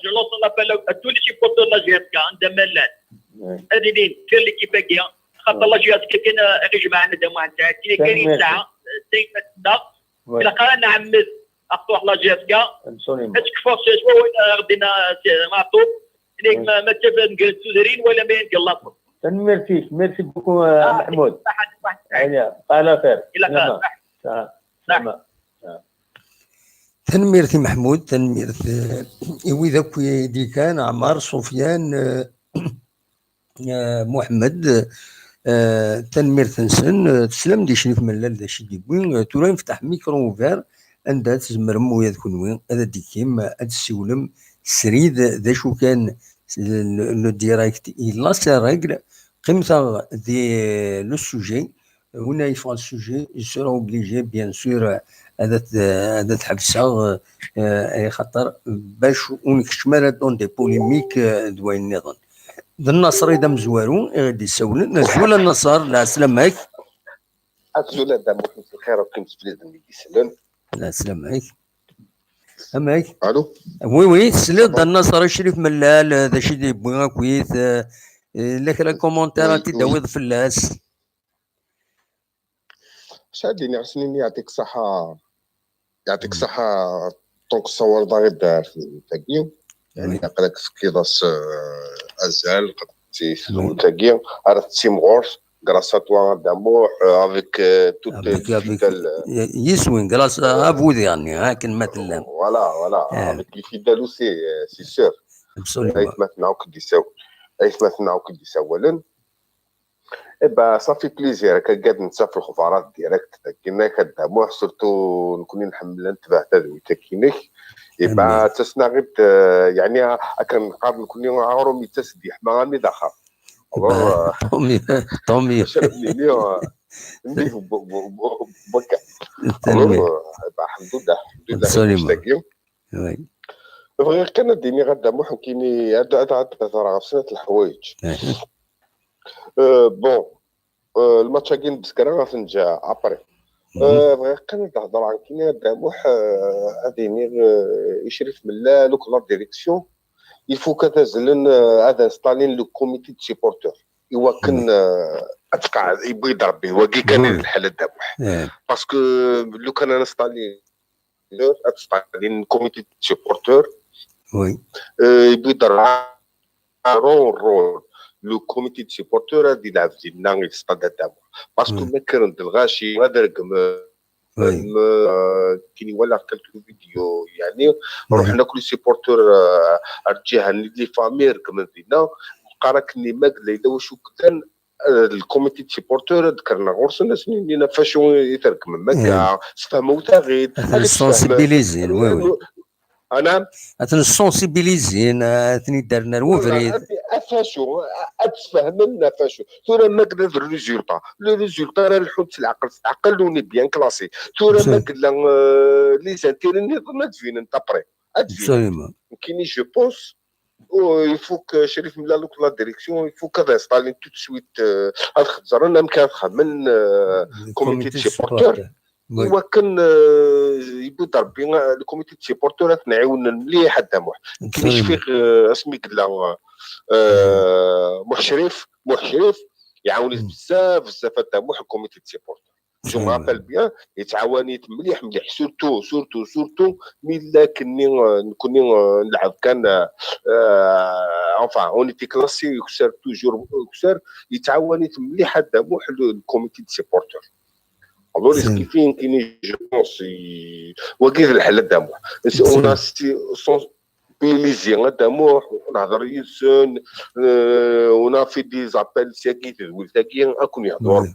Je lance un appel à tous les supporters de la GSK عندما الآن قادرين في l'équipe كيا خاطر لا GSK كاين ريج معنا دابا عندها كاين ساعه ساعه الى قال نعمد اخطوح لا GSK هذيك فرصه شويه ردينا معطوب ليك ما تبان نجلسوا دايرين ولا ما ينقلطوا ميرسي بوكو محمود على خير تنميرتي محمود تنميرت إذا كوي كان عمار سفيان محمد تنميرت تنسن تسلم دي شريف ملال دا شي ديبوين تورا نفتح ميكرو فير عندها تزمر مويا تكون هذا ديكيم هاد السولم سريد دا شو كان لو ديراكت إلا سا ريغل قيمتا دي لو سوجي هنا يفعل السوجي يسرا اوبليجي بيان سور هذا تحبسها خاطر باش ونكشمر دون دي بوليميك دوين النظام النصر اذا مزوارو غادي يسولن نزول النصر لا سلامك أزول دام في الخير وقيمة بلاد اللي يسلم لا سلامك امك الو وي سلام النصر الشريف ملال هذا شي اللي بغا كويس لك لا كومونتير تداوض فلاس شاديني عسنيني يعطيك الصحة طونك الصور ضاغد في التاكيو يعني قالك كيداس أزال قدتي التاكيو عرفت تيم غورس grâce à toi d'amour avec toute يسوين grâce à vous يعني ها كلمة الله voilà avec les fidèles aussi c'est sûr absolument أيت ما تنعوك دي سوالن إبا صافي بليزير كقاد نتسافر الخبارات ديريكت كينا كداموح سورتو نكوني نحمل انتباه تاذوي تاكينيك إبا تسنا غير يعني أكن قابل نكوني عارو ميتسدي حما غامي داخل طومي شربني نديه بكا الحمد لله مشتاقين غير كان ديني غدا محن كيني عاد ترى في سنة الحوايج بون الماتش كاين بسكرا غنجا ابري غير كان تهضر عن كيني داموح هاديني يشرف من لوك لا ديريكسيون يفو كتازلن هذا انستالين لو كوميتي دو سيبورتور ايوا كان اتقع يبغي يضرب به وكي كان الحاله داموح باسكو لو كان انستالين كوميتي دو سيبورتور وي يبغي يضرب رول لو كوميتي دو سيبورتور هادي يلعب ديالنا يستاد دابا باسكو ما كان الغاشي هذا رقم كاين ولا كالكو فيديو يعني رحنا كل سيبورتور الجهه لي فامي ركمنا بقى راك نيماك ليلى واش كان الكوميتي سيبورتور ذكرنا غورسنا سنين فاشو يترك من مكه فهموا تاغيد سونسيبيليزين وي انا سونسيبيليزين ثني درنا الوفريد فاشو اتفهمنا فاشو ثورا ما قلنا الريزولتا لو ريزولتا راه الحوت العقل وني بيان كلاسي ثورا ما قلنا لي زانتيري ما تفين انت بري ابسوليومون كاينين جو بونس il faut que شريف من لا ديريكسيون il faut que انستالي تو سويت هاد خزر انا مكان خمن كوميتي سيبورتور وكان يبدا ربي الكوميتي سيبورتور تنعاون مليح الدموع كاين فيه اسمي قلا محشرف يعاوني بزاف الدموع الكوميتي سيبورتور جو مابال بيان يتعاونيت مليح سورتو ملي كني نلعب كان انفان اون ايتي كلاسي يكسر توجور يكسر يتعاونيت مليح الدموع الكوميتي سيبورتور الوغ كيفين كاين جو بونس وكيف الحل الدموع اون بيليزي الدموع نهضر يسون ونا في دي زابيل ساكي تدويل تاكي اكون يهضر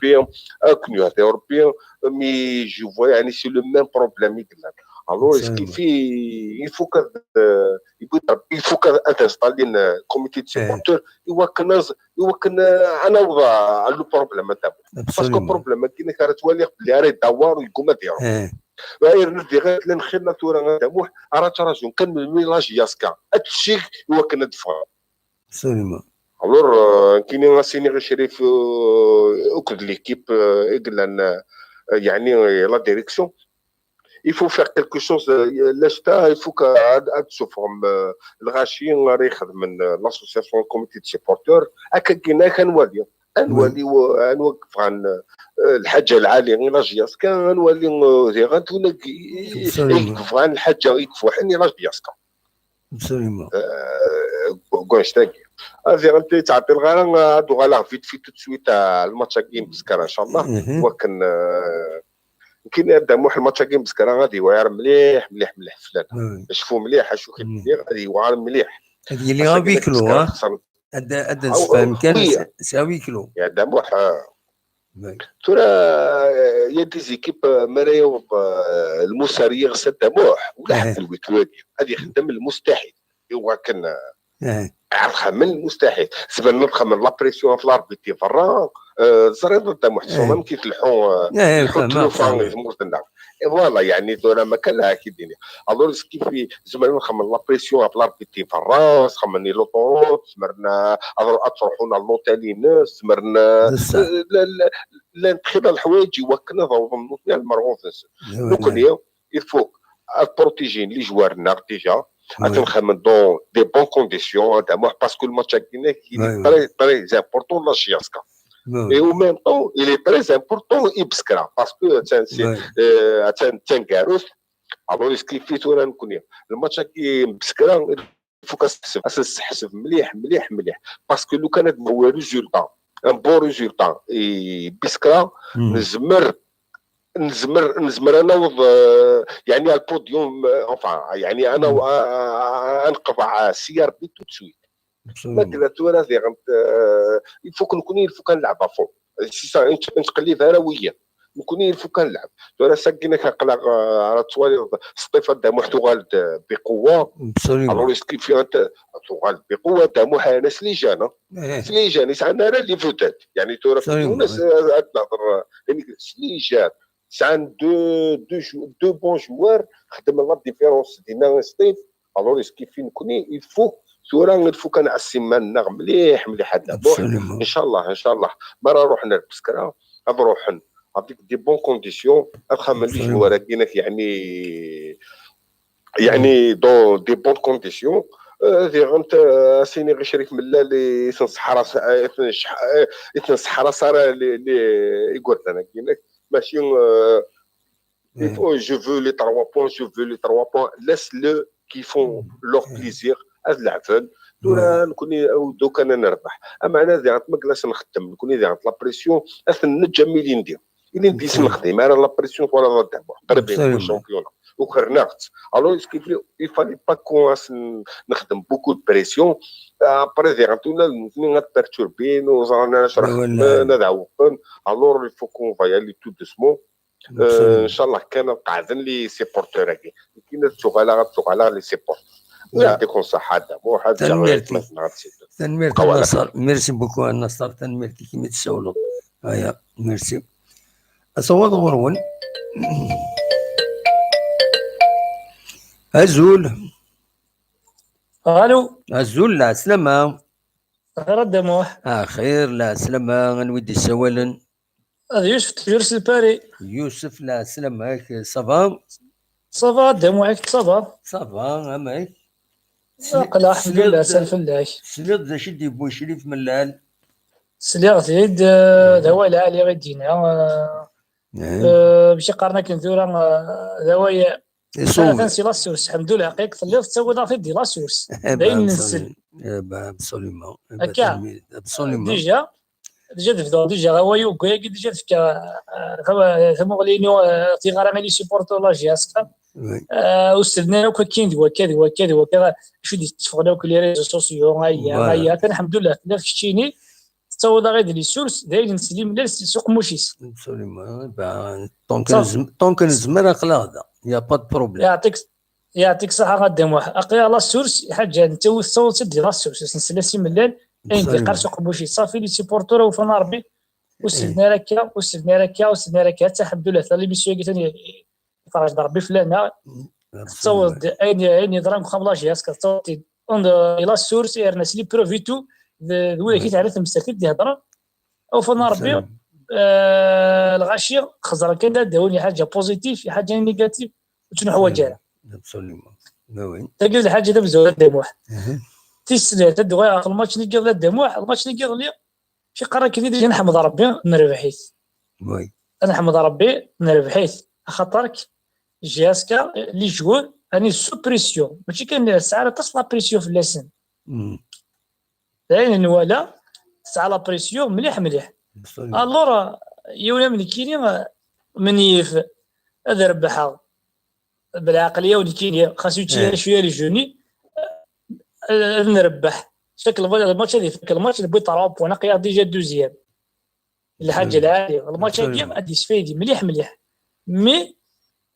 بيان مي جو فوا يعني سي لو ميم بروبليم يقول الوغ كيفي يفوك انستالين كوميتي سيبورتور يوكن انا وضع لو بروبليم تاعو باسكو بروبليم كاين راه توالي بلي راه يدور ويقوم ديرو غير ندي غير نخير تورا دموح راه تراجون كان من ميلاج ياسكا هادشي يوكن ندفع ابسوليومون الوغ كاينين سيني غير شريف اوكد ليكيب يقول يعني لا ديريكسيون il faut faire quelque chose لاشتا il faut que تشوفهم الغاشيين راه يخدم من لاسوسياسيون كوميتي دي سيبورتور هكا كاين كنولي نوقف عن الحاجه العاليه غير جياسكا نولي غنتونا يوقف عن الحاجه يكفوا حني لاج بياسكا ابسوليومون كواش تاكي هذه غنت تعطي الغرام هادو غالا فيت تسويت الماتش كاين بسكر ان شاء الله وكن كاين هذا موح الماتش كاين بسكر غادي واعر مليح فلان شوفوا مليح شوف غادي واعر مليح هذه اللي غادي ياكلوا هذا الفهم كان ساوي كيلو يا دموح ترى يا دي زيكيب مرايا المساريه غسل دموح ولا حتى الويكلودي هذه يخدم المستحيل هو كان خمن المستحيل سبب نبقى من لابريسيون في لاربيتي فرا زريض دموح سوما كيتلحون التلوفون مورتنا فوالا يعني ترى ما كان لها كيديني الوغ كيف زعما نخمن لابريسيون في لاربيتي فرا خمني لوطوروت سمرنا اطرحونا لوتالين سمرنا لا نتخيل الحوايج يوكلنا ضوضنا المرغوث نكون يفوق البروتيجين لي جوارنا ديجا نخمن دون دي بون كونديسيون هذا باسكو الماتش كاين تري امبورطون لا شياسكا et au même temps il est très important يبسكرا باسكو تنكاروس الوغ كيف تورا نكون الماتش كي بسكرا فوق تحسب مليح باسكو لو كانت هو ريزولتا ان بون ريزولتا بسكرا نزمر انا يعني البوديوم يعني انا انقطع سي ار بي تو سويت ما قلت له راه يفوك نكون نلعب فوق نتقلب انا وياه نكون يفوك نلعب راه ساكينا كنقلق على توالي سطيفه دموح تغالد بقوه الوغ كيف تغالد بقوه دموح ناس لي جانا يسعنا راه اللي فوتات يعني ترى الناس تنهضر يعني لي جات سان دو بون جوار خدم لا ديفيرونس ديالنا سطيف الوغ كيف نكون يفوك ثورا نفوك نعسم مالنا مليح هذا ان شاء الله ما راه روح نلبس كرا نروح افيك دي بون كونديسيون نخمم لي جوار كاينك يعني دون دي بون كونديسيون ذي غنت سيني غير شريف ملا اللي تنصح راسها اللي يقول انا كاينك ماشي je veux les 3 points laisse-le qui font leur plaisir هاد العفن نكون دوك انا نربح اما انا ما كلاش نخدم نكون لا بريسيون نجم ملي ندير اللي نديش نخدم انا لا بريسيون ولا لا دابا قريبين في الشامبيون وخرناقت الو اسكو يفالي با كونس نخدم بوكو دو بريسيون ابري ديغنتونا نزني غتبرتوربين وزرانا نشرح ندعوكن الور الفو كون فاي لي تو دوسمون ان شاء الله كان قاعدين لي سيبورتور كاين غتسوق لي سيبورتور يعطيكم الصحه دابا واحد تنميرتي النصر ميرسي بوكو النصر تنميرتي كيما تسولوا هيا ميرسي اصوات غرون هزول الو هزول لا سلامة غير الدموح خير لا سلامة غنودي سوالا هذا يوسف الباري يوسف لا سلامة صافا صافا دموعك صافا اماك قلا الحمد لله سالف الله سليط ذا شدي بو شريف ملال سليغ زيد دواء العالي غيدينا باش قارنا كنزورا دواء فانسي لا سورس الحمد لله حقيقة اللي تسوي في دي لا سورس باين نسل ابسوليومون ديجا تفضل ديجا غوايو كوي ديجا فكا ثم غلينيو تيغارا مالي سيبورتو لا جياسكا وسدنا كاين وكذا شو دي تفقدوا كل ريزو سوسيو هيا كان الحمد لله لا فشتيني تصاوض غير لي سورس داير نسلم لا سوق موشيس ابسوليومون طونك نزمر اقلا يا با دو بروبليم يعطيك الصحه غادم واحد اقيا لا سورس حاجه انت وصوت ديال لا سورس نسلاسي ملال اين ديقار سوق موشي صافي لي سيبورتور وفنا ربي وسدنا لك حتى الحمد لله ثاني ميسيو قلت لي فرج ربي فلانه تصوت اين درام خملا جياس كتصوتي اون لا سورس الناس لي بروفيتو ولا كي تعرف مساكن دي هضره او فنا ربي الغاشيه خزر كان داوني حاجه بوزيتيف حاجه نيجاتيف شنو حوايج ابسوليومون وين تلقى الحاجه دابا زوره الدموع تيسنه تدوي الماتش اللي قبل الدموع الماتش اللي قبل شي قرا كذا ديجا نحمد ربي نربحيت وي انا نحمد ربي نربحيت خاطرك جياسكا لي جوور راني سو بريسيون ماشي كان الساعه تصل بريسيون في اللسان باين ولا ساعه لا بريسيون مليح الور يولا من كيني منيف هذا ربحها بالعقليه ولكن خاصو شويه لي جوني نربح شكل الماتش هذه فك الماتش اللي بغيت 3 بوان قيا ديجا دوزيام الحاجه العاليه الماتش هذا غادي يسفيدي مليح مي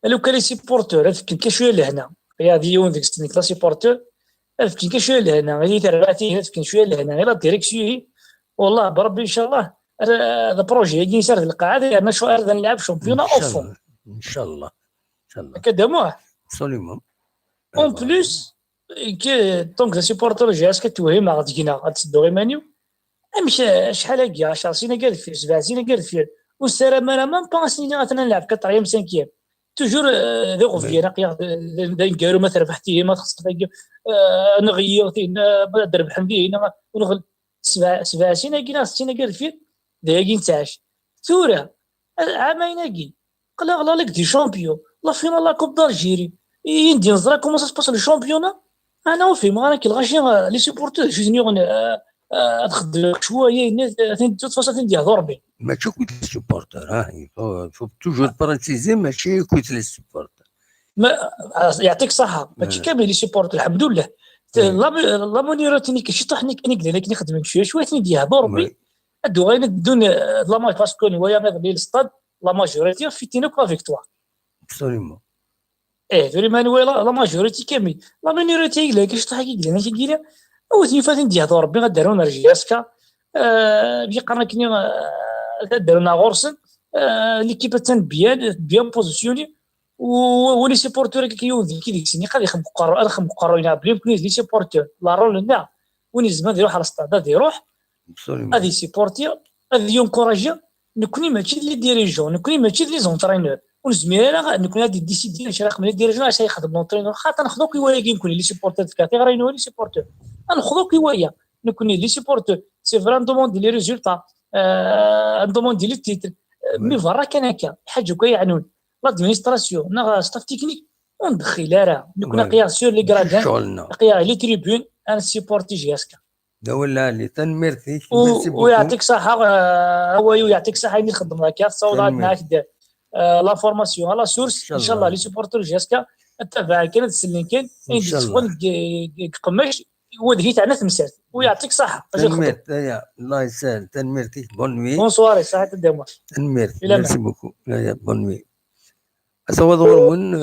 لو كان لي سيبورتور فك شويه لهنا رياضيون ديك ستنيك لا سيبورتور فك شويه لهنا غادي تربعتي فك شويه لهنا غير ديريكسيون والله بربي ان شاء الله هذا بروجي يجي يسار في القاعه انا شو اريد نلعب شامبيون اوفون ان شاء الله كدموه ابسوليومون اون بلوس كي دونك سيبورتور جاس كتوهم غادينا غتسدو غير مانيو مشى شحال هكا 10 سنين قال فيه 7 سنين قال فيه والسلام انا ما بانسيني غاتنا نلعب 4 5 توجور ذوق فينا قيا داير ما تربحتيه ما خصك نغيرتي دربح ندينا ونغل 7 سنين كنا 60 قال فيه دايقين تاعش ثوره عامين كي قلا لك دي شامبيون لا فينا لا كوب دالجيري يندي نزرا كومون سا سباس لو شامبيونا انا وفي ما كي الغاشي لي سيبورتور جوزني تخدم شويه ثاني تفاصيل ندير ضربي ماشي كنت لي سيبورتور فو توجور برانسيزي ماشي كنت لي سيبورتور يعطيك الصحه ماشي كامل لي سيبورتور الحمد لله لا مونيروتيني كيشطحني كنقدر لك نخدم شويه ندير ضربي ادو غير دون لا ماج باسكو ويا غير الاستاد لا ماجوريتي فيتينا كلا فيكتوار ابسوليومون دوري مانويل لا ماجوريتي كامل لا مينوريتي لا كيشطح كيقول وثني فاتن ديال ربي غدارونا رجياسكا بيقرنا كني دارونا غورسن ليكيب تاع بيان بوزيسيوني ولي سيبورتور كيوذي كي ديك السنه قال يخم قررنا بلي كني لي سيبورتور لا رول نا وني زمان يروح على الاستاد هذا يروح هذه سيبورتور هذه ينكوراجي نكوني ماشي لي ديريجون نكوني ماشي لي زونترينور ونزمينا نكون هادي ديسيدي اش راك من ديريجون اش يخدم لونترينور خاطر ناخذوك يوايا نكون لي سيبورتور كاتي غير لي سيبورتور ناخذوك يوايا نكون لي سيبورتور سي فران دوموند لي ريزولطا دوموند لي تيتر مي فرا كان هكا حاجه كيعنون لادمينستراسيون نا ستاف تكنيك وندخل راه نكون قيا سور لي كرادان قيا لي تريبون انا سيبورتي جياسكا ولا اللي تنميرتي ميرسي بوكو. ويعطيك صحه هو يعطيك صحه اللي خدم هكا تصاوب معاك لا فورماسيون لا سورس ان شاء الله لي سوبورتور جاسكا التابع كاين السلين كاين ان شاء الله قماش ودهي تاعنا تمسات ويعطيك صحه تنميرت يا الله يسهل تنميرتي بون نوي بون سواري صحه الدوام تنميرتي ميرسي بوكو يا بون نوي اصوات غرون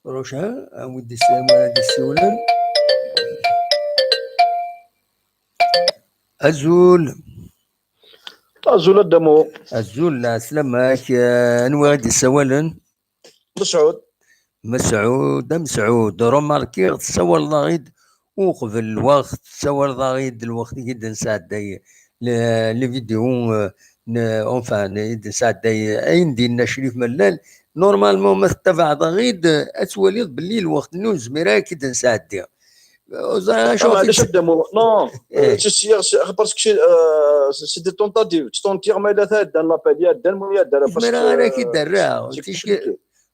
روشا ودي السلام السولان أزول الدمو أزول لا سلامك نواد السوالن مسعود روماركي تصور ضغيد وقبل الوقت تصور ضغيد الوقت جدا نساعد لي فيديو اونفان نساعد اين دينا شريف ملال نورمالمون ما تتبع ضغيد اتولي بالليل الوقت نوز مراكي نساعد معليش الدمو نو باسكو سي دي تونتاتيف تونتيغ ما الا ثاد لابيل يا دان يا دار باسكو راه كي دارها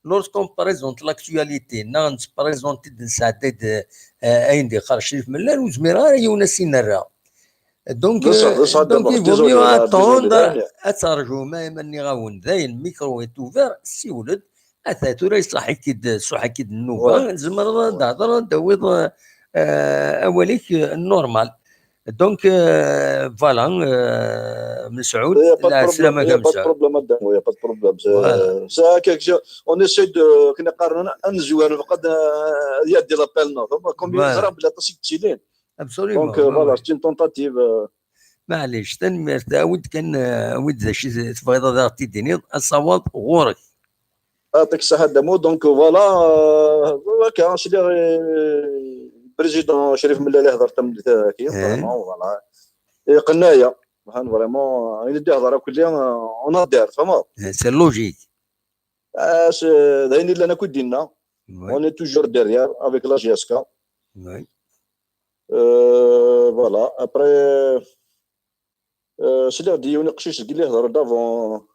لورسكون بريزونت لاكتواليتي نانت بريزونتي نساعد اين دي خرج شريف ملال وزميرا يونسينا الرا دونك يفو ميو اتوندر اترجو ما يمني غاون داين ميكرو يتوفر سي ولد اثاتو راه يصح كيد صح كيد النوفا زمر دهضر دويض اوليك النورمال دونك فوالا مسعود لا سلامة كاع مسعود بروبليم الدمو يا با بروبليم سا كيك اون اساي دو كنا قارنا انزوان فقد يدي لابيل فما كومبيان غرام بلا تصيك تشيلين ابسوليومون دونك فوالا سي تونتاتيف معليش تنمرت ود كان ود شي تبغي تديني الصواب غورك يعطيك الصحة الدمو دونك فوالا كان شي بريزيدون شريف ملالي هضر تم كي فريمون فوالا قنايه فريمون الا دي هضره كل يوم اون دار فما سي لوجيك داين اللي انا كنت دينا اون توجور ديريير افيك لا جي اس كا فوالا ابري سي دي ونقشيش قال لي هضر دافون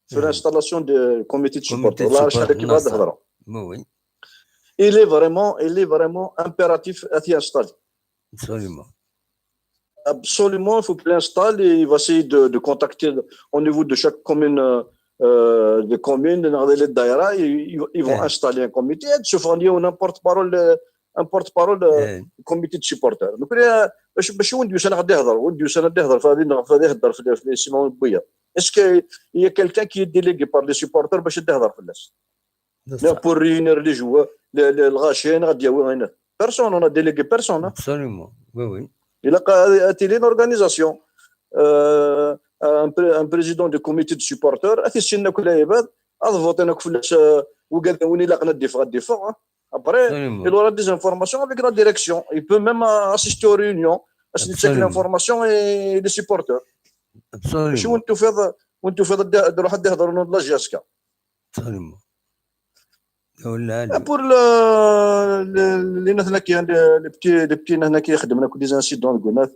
في الانستالاسيون دي كوميتي دو سيبورت والله شحال كيف هاد الهضره وي il est vraiment impératif à t'y installer. Absolument, il faut qu'il l'installe et il va essayer de contacter au niveau de chaque commune, des communes, ils vont installer un comité et se fournir un porte-parole comité de supporters. Donc, باش ودي سنه غادي يهضر فغادي يهضر في سيمون بويا. Est-ce qu'il y a quelqu'un qui est délégué par les supporters باش يهضر في الناس؟ pour réunir les joueurs الغاشين غادي ياوي هنا بيرسون انا ديليغي بيرسون ابسوليومون وي الا اتيلي اورغانيزاسيون ان بريزيدون دو كوميتي دو سوبورتور اتيسينا كل عباد اضفوتنا كفلاش وقال وني لاقنا الدفاع ابري il aura des informations avec la direction il peut même assister aux réunions باش نتشيك l'information et les supporters ابسوليومون شو وانتو فيض روح يهضروا لا جاسكا ابسوليومون بور اللي هنا كاين لي بتي هنا كيخدمنا كل دي انسيدون قلنا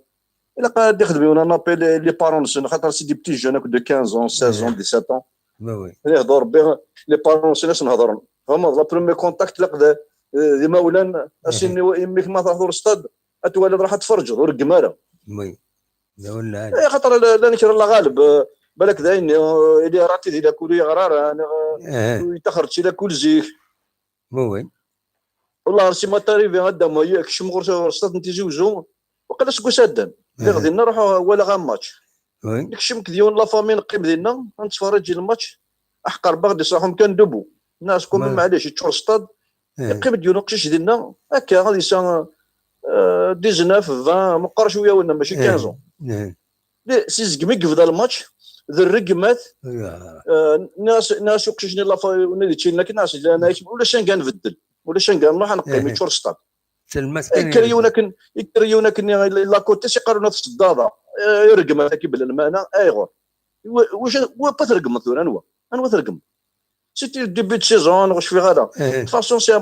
الا قاعد يخدموا انا نابيل لي بارونس خاطر سي دي بتي جون دو 15 16 17 وي يهضر به لي بارونس ناس نهضروا فما لا برومي كونتاكت لقدا ديما ولان اسيني وامك ما تحضر الاستاد اتولد راح تفرج ورقماله وي ولا خاطر لا نكر الله غالب بالك داين اللي راتي الى كل غرار يتخرج الى كل زيك وي والله رسي ما تاريفي غدا ما ياك شمغور رصات نتي زوجو وقال اسكو سادان اللي غادي نروحوا ولا غا ماتش ديك الشمك ديال لا فامي نقيم ديالنا نتفرج الماتش احقر باغي يصراحهم كان دبو الناس كون معليش يتشور ستاد يقيم ديال نقشيش ديالنا هكا غادي يسان 19 20 مقر شويه ولا ماشي 15 سي زكمي قفدا الماتش ذا الرقمات ناس يقششني لا فامي تشيلنا كناس ولا شان كان نبدل ولا شان كان نروح نقيم يتشور ستاد يكريونا كني لا كوتي سيقالونا في الصداده يرقم كي بالمانا ايغور واش با ترقم ثور انوا ترقم سيتي ديبي دو سيزون واش في غادا فاسون سي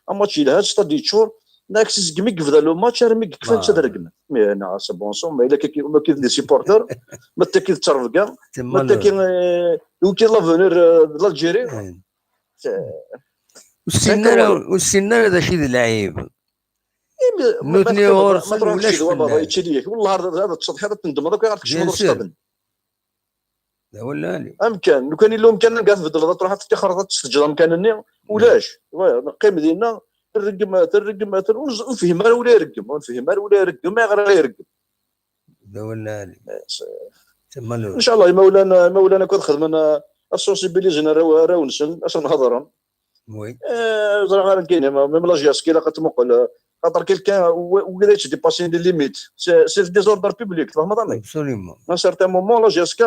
ماتش يلهاد ستاد يتشور ناكس زكمي كفدا لو ماتش رمي كيفاش ترقم مي انا سي بون سون ما الا كي دي سيبورتر ما تاكي تشرف كاع ما تاكي وكي لافونير دالجيري والسنه هذا شي اللعيب نوتني ما هورسون تروحش ولاش شي دواء فلاح. يتشري ليك والله هذا التشطيح هذا تندم داك يعرف شنو بيان سور. الصدن ولا لي امكان لو كان لهم كان نلقى في بدل تروح تفتخر تسجل امكانني ولاش نقيم ديالنا الرقم ونفهم ولا يرقم ولا يرقم ما غير يرقم ولا لي تما ان شاء الله مولانا كون خدمنا السونسيبيليزينا راه ونسن اش نهضروا وي زعما كاين ميم لا جياسكي لا كتمقل خاطر كيلكان وكذا ديباسي دي ليميت سي ديزوردر بوبليك فهمت ضني ابسوليومون à un certain moment la GSK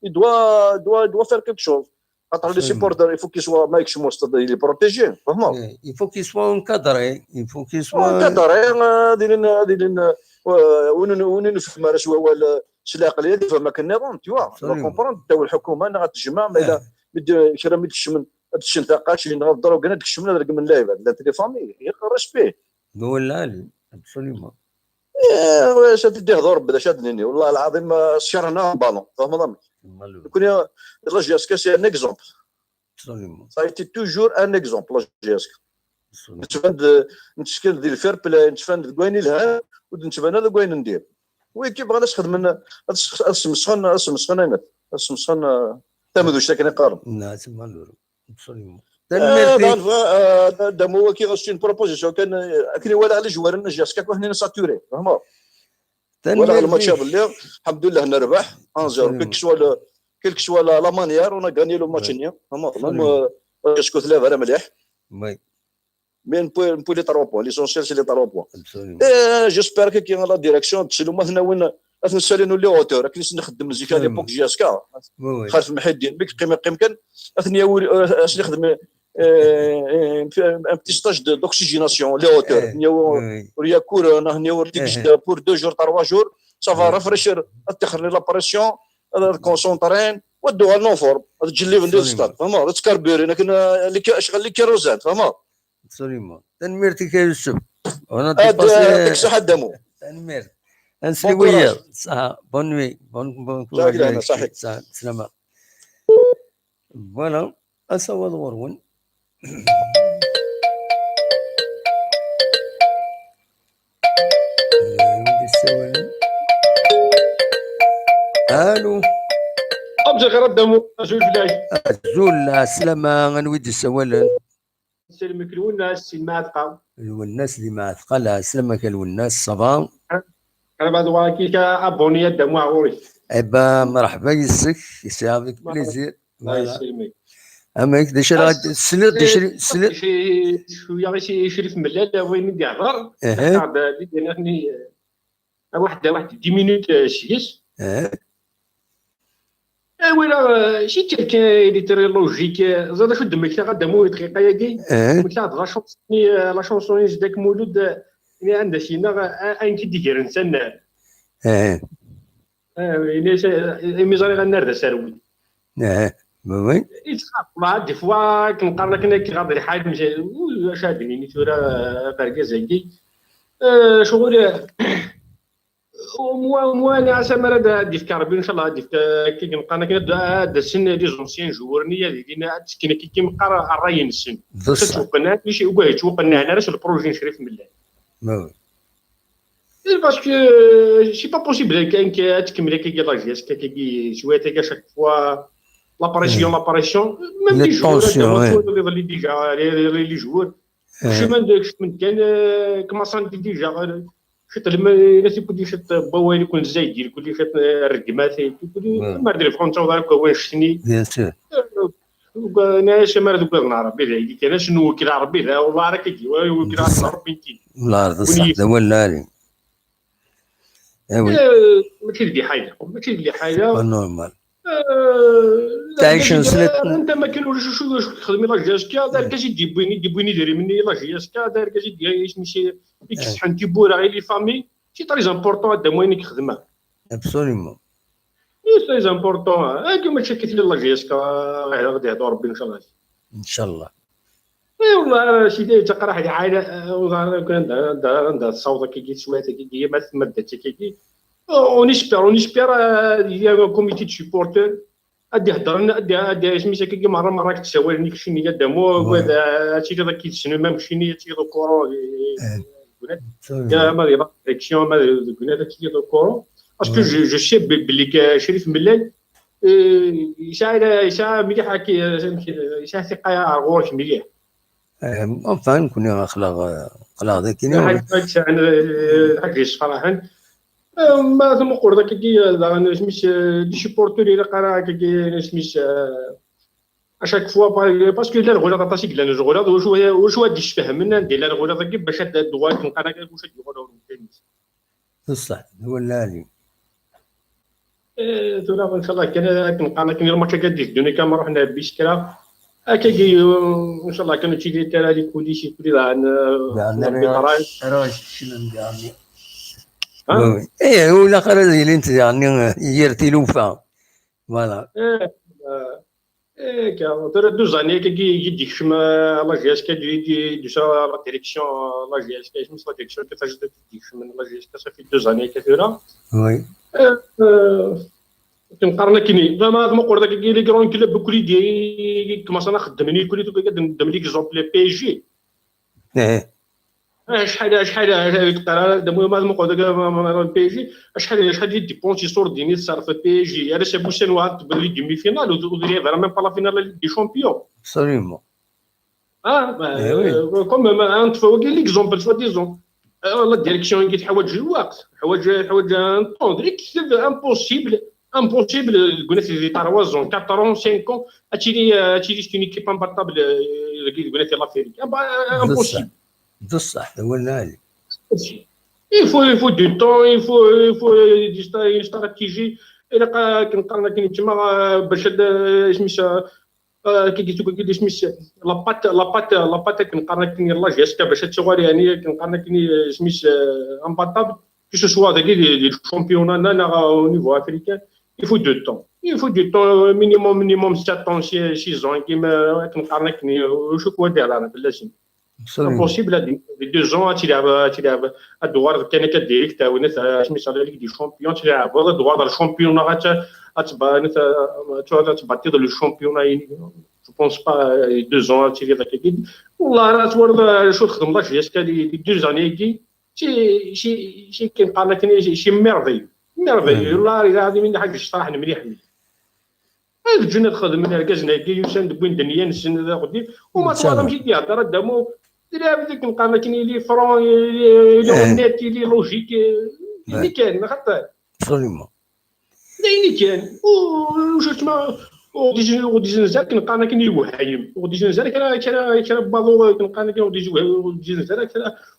il doit faire quelque chose خاطر لي سيبورتر il faut qu'il soit ما يكشموا il est protégé فهمت il faut qu'il soit encadré il faut qu'il soit كدار ديرين وين نفهم راه هو السلاق اللي فما كنا غون تي فوا كومبروند تا الحكومه انا غتجمع ما الا شرا ما تكشمن هادشي نتاقاش اللي نهضروا كنا تكشمنا راه من لاعب لا تي فامي يقرش به ولا لي ابسوليومون واش تدي هضر بدا شادني والله العظيم شرنا بالون فهمت كون لا جياسكا سي ان اكزومبل ابسوليومون ça a été toujours un exemple la GSK نتفند نتشكل ديال الفير بلاي نتفند كويني لها ونتفند هذا كوين ندير وي كي بغا نخدم السمسخن تمدوش لكن يقارن لا تما نورو ابسوليومون دامو كي غاش بروبوزيسيون كان ولا على جوارنا جاسكا كون ساتوري فهمت ولا الماتش باللي الحمد لله نربح 1-0 كيلك سوا لا مانيير ونا غاني لو ماتش نيا فهمت جاسكو 3 راه مليح وي مي نبو لي 3 بوان ليسونسيال سي لي 3 بوان ابسوليومون جيسبر كي لا ديريكسيون تسلو مثلا وين نسالينو لي اوتور كي نخدم مزيكا لي بوك جاسكا خالف محي الدين بك قيمه كان اثنيا اش نخدم ان بتي ستاج دوكسيجيناسيون لي اوتور وريا كور نهني ورديك بور 2 جور 3 جور سافا ريفريشير تخرج لا بريسيون كونسونطرين ودوها نوفورم تجلي ندير ستاد فهمت تكربيري لكن اللي شغل لي كيروزات فهمت ابسوليومون تنميرتك يا يوسف وانا هذاك صح دمو تنمير انسلي ويا صح بون نوي بون صحيح سلامة فوالا اسوا دورون الو ابجي غير دمو زول بلاي زول سلامة غنويد السوالن نسلمك الوناس اللي ما تقام الوناس اللي ما تقال سلامك الوناس صبا انا بعد واكي ابوني دمو عوري ابا مرحبا يسك سي افيك بليزير الله يسلمك اماك داش راه سلت شويه غير شريف ملال وين ندي عبر اللي واحد 10 مينوت شيس ولا شي كيلكان اللي تري لوجيك زاد شو دمك غادمو دقيقه ياكي قلت لا شونسوني لا شونسوني داك مولود اللي عندها شي ان كي دير انسان ميزاني غنرد ساروي وي يتخاف ما دي فوا كنقرا كنا كي غادي حايد مشى شادني نيتورا فركاز هكي شغل مو انا عسى مرا دي فكر ان شاء الله دي كي كنقرا كنا دا السن دي زونسيان جوورني اللي تسكن كي مقرا الراي السن توقنا شي وقع توقنا انا راش البروجي نشرف من الله باسكو سي با بوسيبل كان تكمل كي لا جيس كي شويه كي شاك فوا لاباريسيون ميم لي جوور اللي ديجا لي جوور شي من كان كما صان ديجا شفت الناس يقول شفت بوالي يكون زايد يقول شفت الرقمات يقول ما ادري فرونسا ولا وين شتني بيان سور انا شمال دوك العربي اللي كان شنو وكيل عربي لا والله راه كيجي وكيل عربي كي والله راه صح ولا لي ما تلقي حاجه نورمال تعيش سنة انت ما كانوش شو خدمي لا جاسكا دار كاجي ديبويني ديري مني لا جاسكا دار كاجي ديال ماشي يكسحن تيبورا غير لي فامي سي تري امبورطون هذا موين يخدمها ابسوليومون سي امبورطون كيما شكيت لي لا جاسكا غادي يهضر ربي ان شاء الله ان شاء الله اي والله شي داير تقرا حاجه عايده كان عندها الصوت كي شويه كي ما تمدت كي اون اسبير هي كوميتي دو سيبورتور ادي هضرنا ادي سميتها كي مره كتساوالني شي نيه دامو هذا هادشي اللي كيتسنى ما مشيني هادشي كورو يا ما يبقى ديريكسيون ما كنا كي دوكورو باسكو جو سي بلي شريف ملال يساعد مليح هكا يساعد ثقه غورك مليح فان كنا اخلاق ذاك حق صراحه ما ثم قرده كي سميت دي سيبورتور الى قرا كي سميت اشاك فوا باسكو لا الغوله طاسي كلا الغوله واش غادي تفهم لنا ندير لها الغوله كي باش هاد الدوار كنلقى انا واش هاد الغوله بصح هو اللي تونا ان شاء الله كنلقى انا كاين الماتش كادي الدنيا كما رحنا بشكرا هكا ان شاء الله كانوا تيجي ترى لي كوليشي كل راه شنو ندير ايه ولا خرج اللي انت يعني يرتي لوفا فوالا ترى دوز اني كي يديك شما لا جي اس كي دي سا لا ديريكسيون لا جي اس كي اسمها لا ديريكسيون كيفاش ديك شما لا جي اس كي صافي دوز اني كثيره وي كنقارن كيني ما نقول داك لي كرون كلوب بكل دي كما انا خدمني كل كنخدم ليك زومبل بي جي شحال ما نقول داك بي جي شحال ديبونسي صور ديني صرف بي جي انا سابوسان واحد تبان لي ديمي فينال ودري فريمون با لا فينال دي شامبيون ابسوليومون كوم انت فوق ليكزومبل سوا ديزون لا ديريكسيون كي تحوج الوقت حوايج ان طون دريك امبوسيبل قلنا في 3 زون 4 5 اتيلي ستون ايكيب امبارطابل قلنا في لافريك امبوسيبل بصح هو اللي il faut du temps il faut une stratégie الا كنقارن كاين تما باش سميتها كي سميت لاباط كنقارن كاين لا جيسكا باش تشغل يعني كنقارن كاين سميت امبارطابل كي سوا داك لي الشامبيونات au niveau africain il faut du temps minimum 7 ans 6 ans كيما كنقارن كاين شوف داير انا بلاتي امبوسيبل هادي 2 ans تلعب الدوار كان كديريكت وناس سميتها ليغ دي شامبيون تلعب الدوار الشامبيون تباتي لو شامبيون جو بونس با 2 ans تيلي داك كيد والله راه تورد شو خدم لا جيس كالي 2 زاني كي شي كنقارن كاين شي ميرفي والله هذه من حق الشطاح مليح هاد الجنة تخدم من الكازنا كي يوسان دوين دنيا نسن ذا غدي وما تواضع مشي يهضر دامو دابا ديك نلقى كاين لي فرون لي نيت لي لوجيك اللي كان ما خطا ابسوليومون اللي كان وشفت ما وديجي نزال كنلقى كاين الوهايم وديجي نزال كان باضو كنلقى كاين وديجي نزال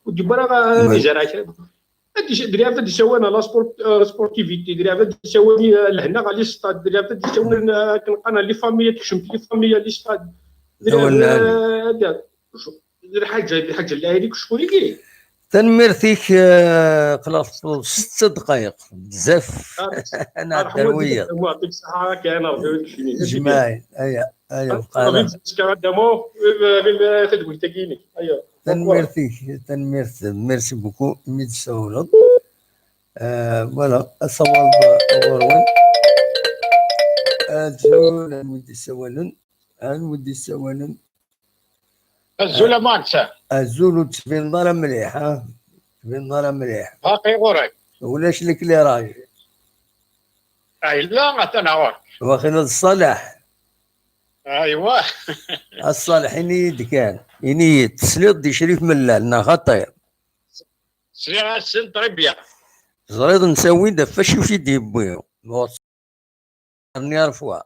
ودي برا نزال دري هذا سوانا لا سبورتيفيتي دري هذا سواني لهنا غادي ستاد دري هذا سواني كنلقى لي فاميليا كيشمت لي فاميليا لي ستاد دري حاجه اللي هذيك شكون اللي تنمرتيك خلاص 6 دقائق بزاف انا الدرويه يعطيك الصحه كاين ربي جماعي ايوا بقى دامو تدوي تاكيني ايوا ميرسي بوكو ميد سولد فوالا الصواب غروان الزول المدي سوالن الزول ماكسا الزول تبين ضرب مليح تبين ضرب مليح باقي غورك ولاش لك لي راجل اي لا تناور واخد الصالح ايوا الصالح ينيد كان ينيد تسليط دي شريف ملال خطير صغير السن تربيه زريض نسوي دفاش وشي ديبويو dernière fois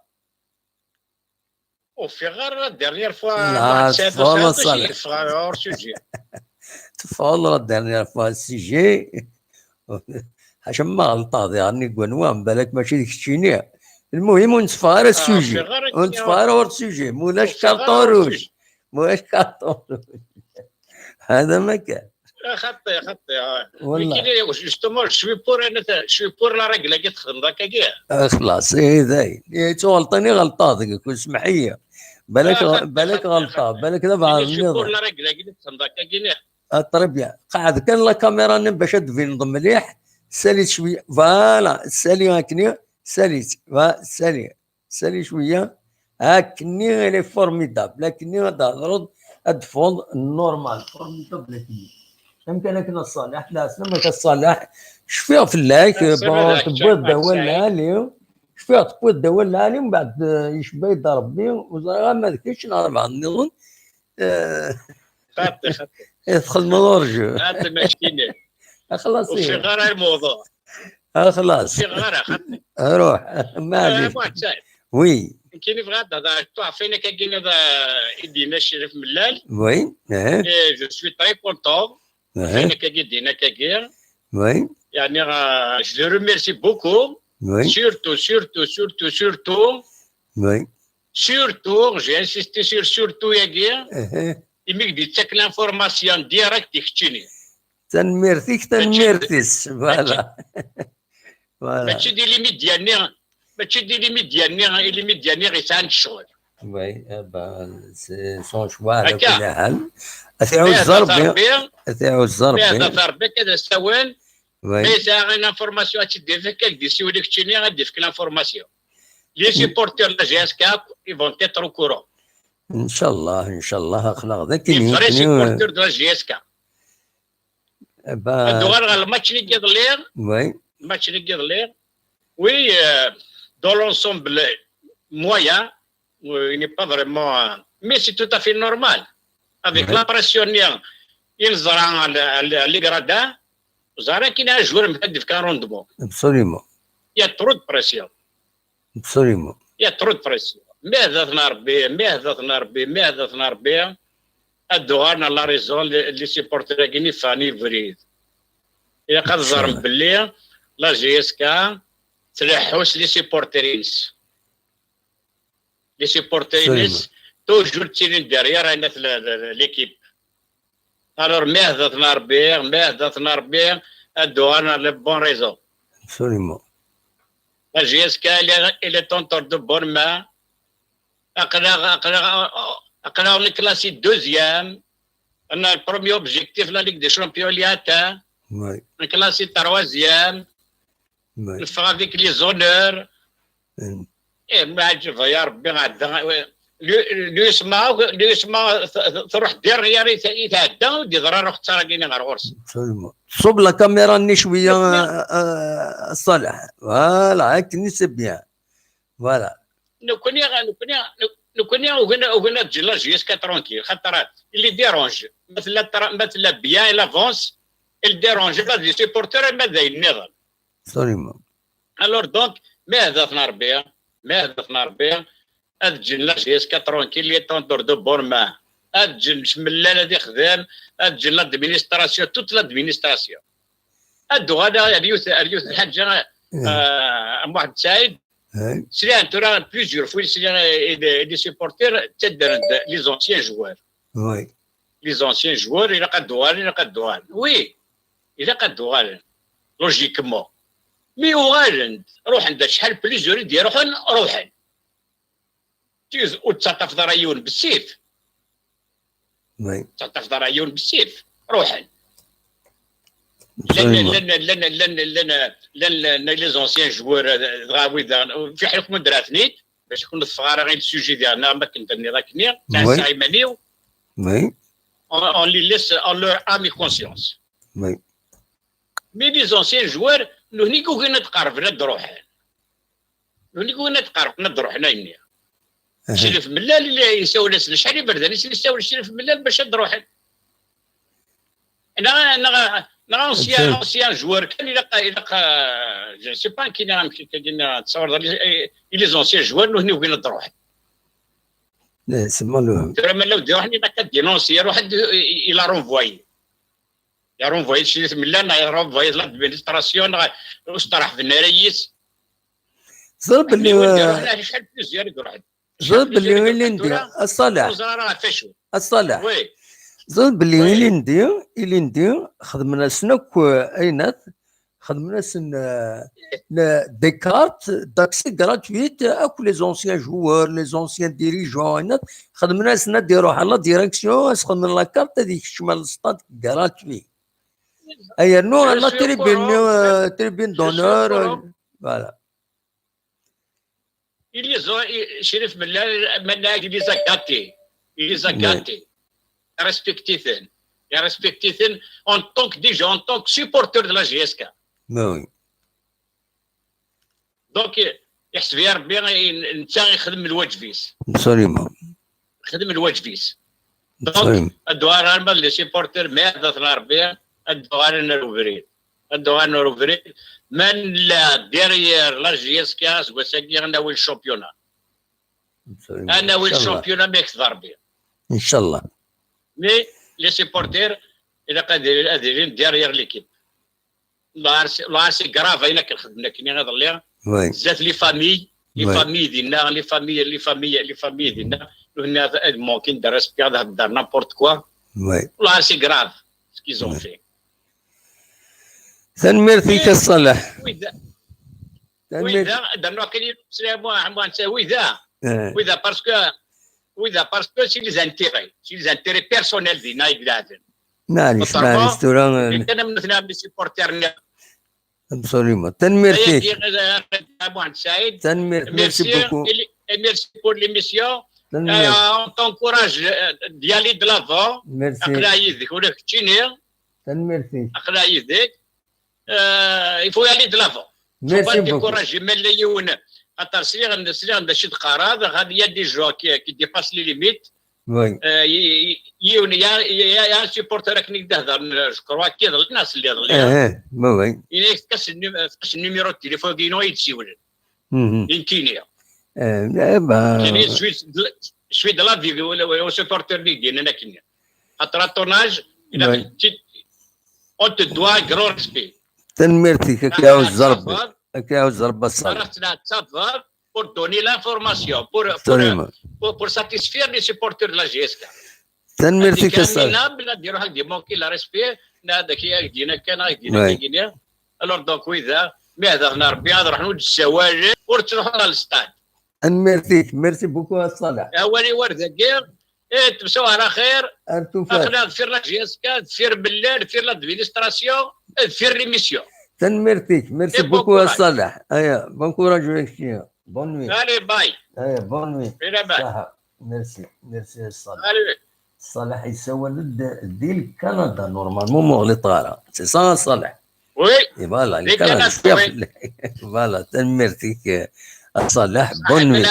وفي غير dernière fois تفضل صالح تفضل dernière fois السيجي عشان ما غلطات يعني قنوان بالك ماشي ديك الشينيع المهم ونتفارى السوجي ونتفارى ورا السوجي مولاش كارطون روج مولاش كارطون روج هذا ما كان خطي والله جوستومون شوي بور لا ريغلا كي تخدم ذاك كاع خلاص ذاي غلطاني غلطات كل سمحيه بالك غلطه بالك دابا عارفني بور لا ريغلا كي تخدم ذاك كاع التربيه قاعد كان لا كاميرا باش تفين مليح ساليت شويه فوالا سالي هاكني ساليت سالي شويه هاكني لي فورميدابل لكني هذا رد ادفون نورمال فورميدابل لكني يمكنك الصالح لا سلمك الصالح شفيع في الله تبوض دواء العالي شفيع تبوض دواء العالي ومن بعد يشبه يدار ربي وزرا ما ذكرش نهار مع النظام خاطي يدخل مورجو خاطي مشكينة خلاص وفي غير الموضوع خلاص في غير خاطي روح ما عليك وي كاين في غدا تعرفين كاين هذا يدينا الشريف ملال وي جو سوي تري كونتون فين كاين كاين وي يعني جو ريميرسي بوكو surtout وي surtout j'ai insisté sur surtout يا كيا يميك دي تاك لانفورماسيون ديريكت يختيني تنميرتيك تنميرتيس فوالا ماشي دي ليميت ديالني ماشي دي ليميت ديالني غير عند الشغل وي سي سون شوا على كل حال تعاود ضربي تعاود ضربي كذا سوال مي سا غير انفورماسيون تدير فيك دي سيوليك تشيني غادي فيك لانفورماسيون لي سيبورتور لا جي اس كاب يفون تيتر او كورون ان شاء الله اخلاق ذاك لي فري سيبورتور دو لا جي اس كاب دوغال الماتش اللي كيضلير وي الماتش اللي كيضلير وي dans l'ensemble moyen il n'est pas vraiment mais c'est tout à fait normal avec la pression ينزرع les gradins زعما كاين جوار مهدف كان روندمون ابسوليمون يا ترود بريسيون ابسوليمون يا ترود بريسيون ماذا ربي الدوغان لا ريزون اللي سيبورتي كيني فاني فريد يا قد ضرب باللي لا جي اس كا تلحوس لي سيبورترينس توجور تيرين ديريير انا ليكيب alors ماذا تنربي الدوغان لي بون ريزون absolument la GSK elle est en de bonne main on est classé deuxième on a le premier objectif la Ligue des Champions اللي atteint oui on est classé troisième oui avec les honneurs et ما عجب يا ربي غدا اللي يسمع تروح دير يتعدى ودي ضرر اخت راه كاينين غير غرس صوب لا كاميرا ني شويه صالح فوالا هاك نسب بيان فوالا نكوني وهنا تجي لا جي اس كا ترونكيل خاطر اللي ديرونج مثلا بيان لافونس اللي ديرونج بعض لي سيبورتور ماذا النظام سوليمون الور دونك ماذا تنربي تجي لا جي اس كا ترونكيل لي تونتور دو بون مان تجي مشملان هادي خدام تجي لادمينستراسيون توت لادمينستراسيون ادو غادا اليوث الحاجه واحد سعيد سي انت راه بليزيور فوا سي دي سيبورتير تدر لي زونسيان جوار وي لي زونسيان جوار الى قدوان وي الى قدوان لوجيكمون مي وغالند روح عند شحال بليزيور يديروحن روحن وتسطف ضرايون بالسيف وي تسطف ضرايون بالسيف روحن لن لي زونسيان جوار غاوي في حكم دراتنيت باش يكون الصغار غير السوجي ديالنا ما كندرني ذاك نير تاع سايمانيو وي on les laisse en leur âme et conscience وي مي لي زونسيان جوار نهنيكو كي نتقارب ندروحن نهنيكو نتقارب ندروحنا يمني شريف ملال اللي يساوي ناس شحال يبردان يساوي شريف ملال باش تروح انا اونسيان جوار كان الى جو سي با كاين تصور لي زونسيان جوار نهنيو كي نروح لا سما له ترى من لو ديروحني ما كدينونسي واحد الى رونفوي يا رونفوي شريف ملال يا رونفوي لادمينستراسيون واستراح في الناريس ضرب اللي شحال بليزيور يروح ضرب اللي ندير الصالح وي ضرب اللي ندير خدمنا سنوك اينات خدمنا سن ديكارت داكسي غراتويت اكو لي زونسيان جوار لي زونسيان ديريجون خدمنا سنا ديرو على ديريكسيون خدمنا لا كارت هذيك شمال السطاد غراتوي اي نو لا تريبين دونور فوالا شريف ملال منا إليزا غاتي respectifين يا ريسبكتيثن اون طونك ديجا اون طونك سيبورتور دو لا جي اس كا. وي دونك يحسب يا ربي انت يخدم الواجبيس. ابسوليومون. خدم الواجبيس. دونك الدوار هربا لي سيبورتور ماذا ثنا ربي الدوار نروفري. الدوار نروفري من لا ديريير لا جي اس كا سكوساكي انا وين الشامبيونا. انا وين الشامبيونا ما يكثر ربي. ان شاء الله. مي لي سيبورتير اذا قادرين ديريير ليكيب. لارسي كراف اين كنخدمنا كني غنضليها بزاف لي فامي ديالنا لي فامي ديالنا هنا ممكن درس كاع دار نابورت كوا لارسي كراف سكيزون في تنميرتي الصالح وإذا درنا كاين وإذا باسكو سي لي زانتيري بيرسونيل ديالنا يقعدين معليش تورا كان مثلا بلي سيبورتير ابسوليومون. تنميرتي ميرسي بوكو ميرسي بور ليميسيون اون تونكوراج ديالي دو لافون. اقرا يدك ولا كتشيني تنميرتي اقرا يدك يفو يالي دو لافون. ميرسي بوكو تنكوراج مليون خاطر سلي شد قرار غادي يا دي جو كي ديباس لي ليميت. وي يا سيبورتر راك نهضر جو كي الناس اللي ضليها وي كاش النيميرو التليفون كاينو يتسيول يمكنيا كاين شوي د لا في ولا سيبورتر اللي ديالنا كاين خاطر الطوناج الا اون تو دوا كرو ريسبي. تنميرتي كاعوز ضرب الصالح savoir pour donner l'information pour satisfaire les supporters de la GSK. تنميرتي كالصالح بلا ديروها دي مونكي لا ريسبي هذاك يدينا كاين الوغ دونك وإذا ماذا غنا ربي نروح نوج السواجل ورتروحوا للستاد. ميرسي بوكو الصالح. اولي ورده كير تمسوا على خير. اخنا دفير لا جي اس كا دفير بالله دفير لادمينستراسيون دفير لي ميسيون. ميرسي بوكو الصالح. ايا بون كوراج فيك. بون نوي. الي باي. ايا بون نوي. ميرسي الصالح. الصالح يسوى ديال كندا نورمالمون مغلط غالا سي سا صالح. وي فوالا كندا فوالا تنميرتيك الصالح. بون نوي.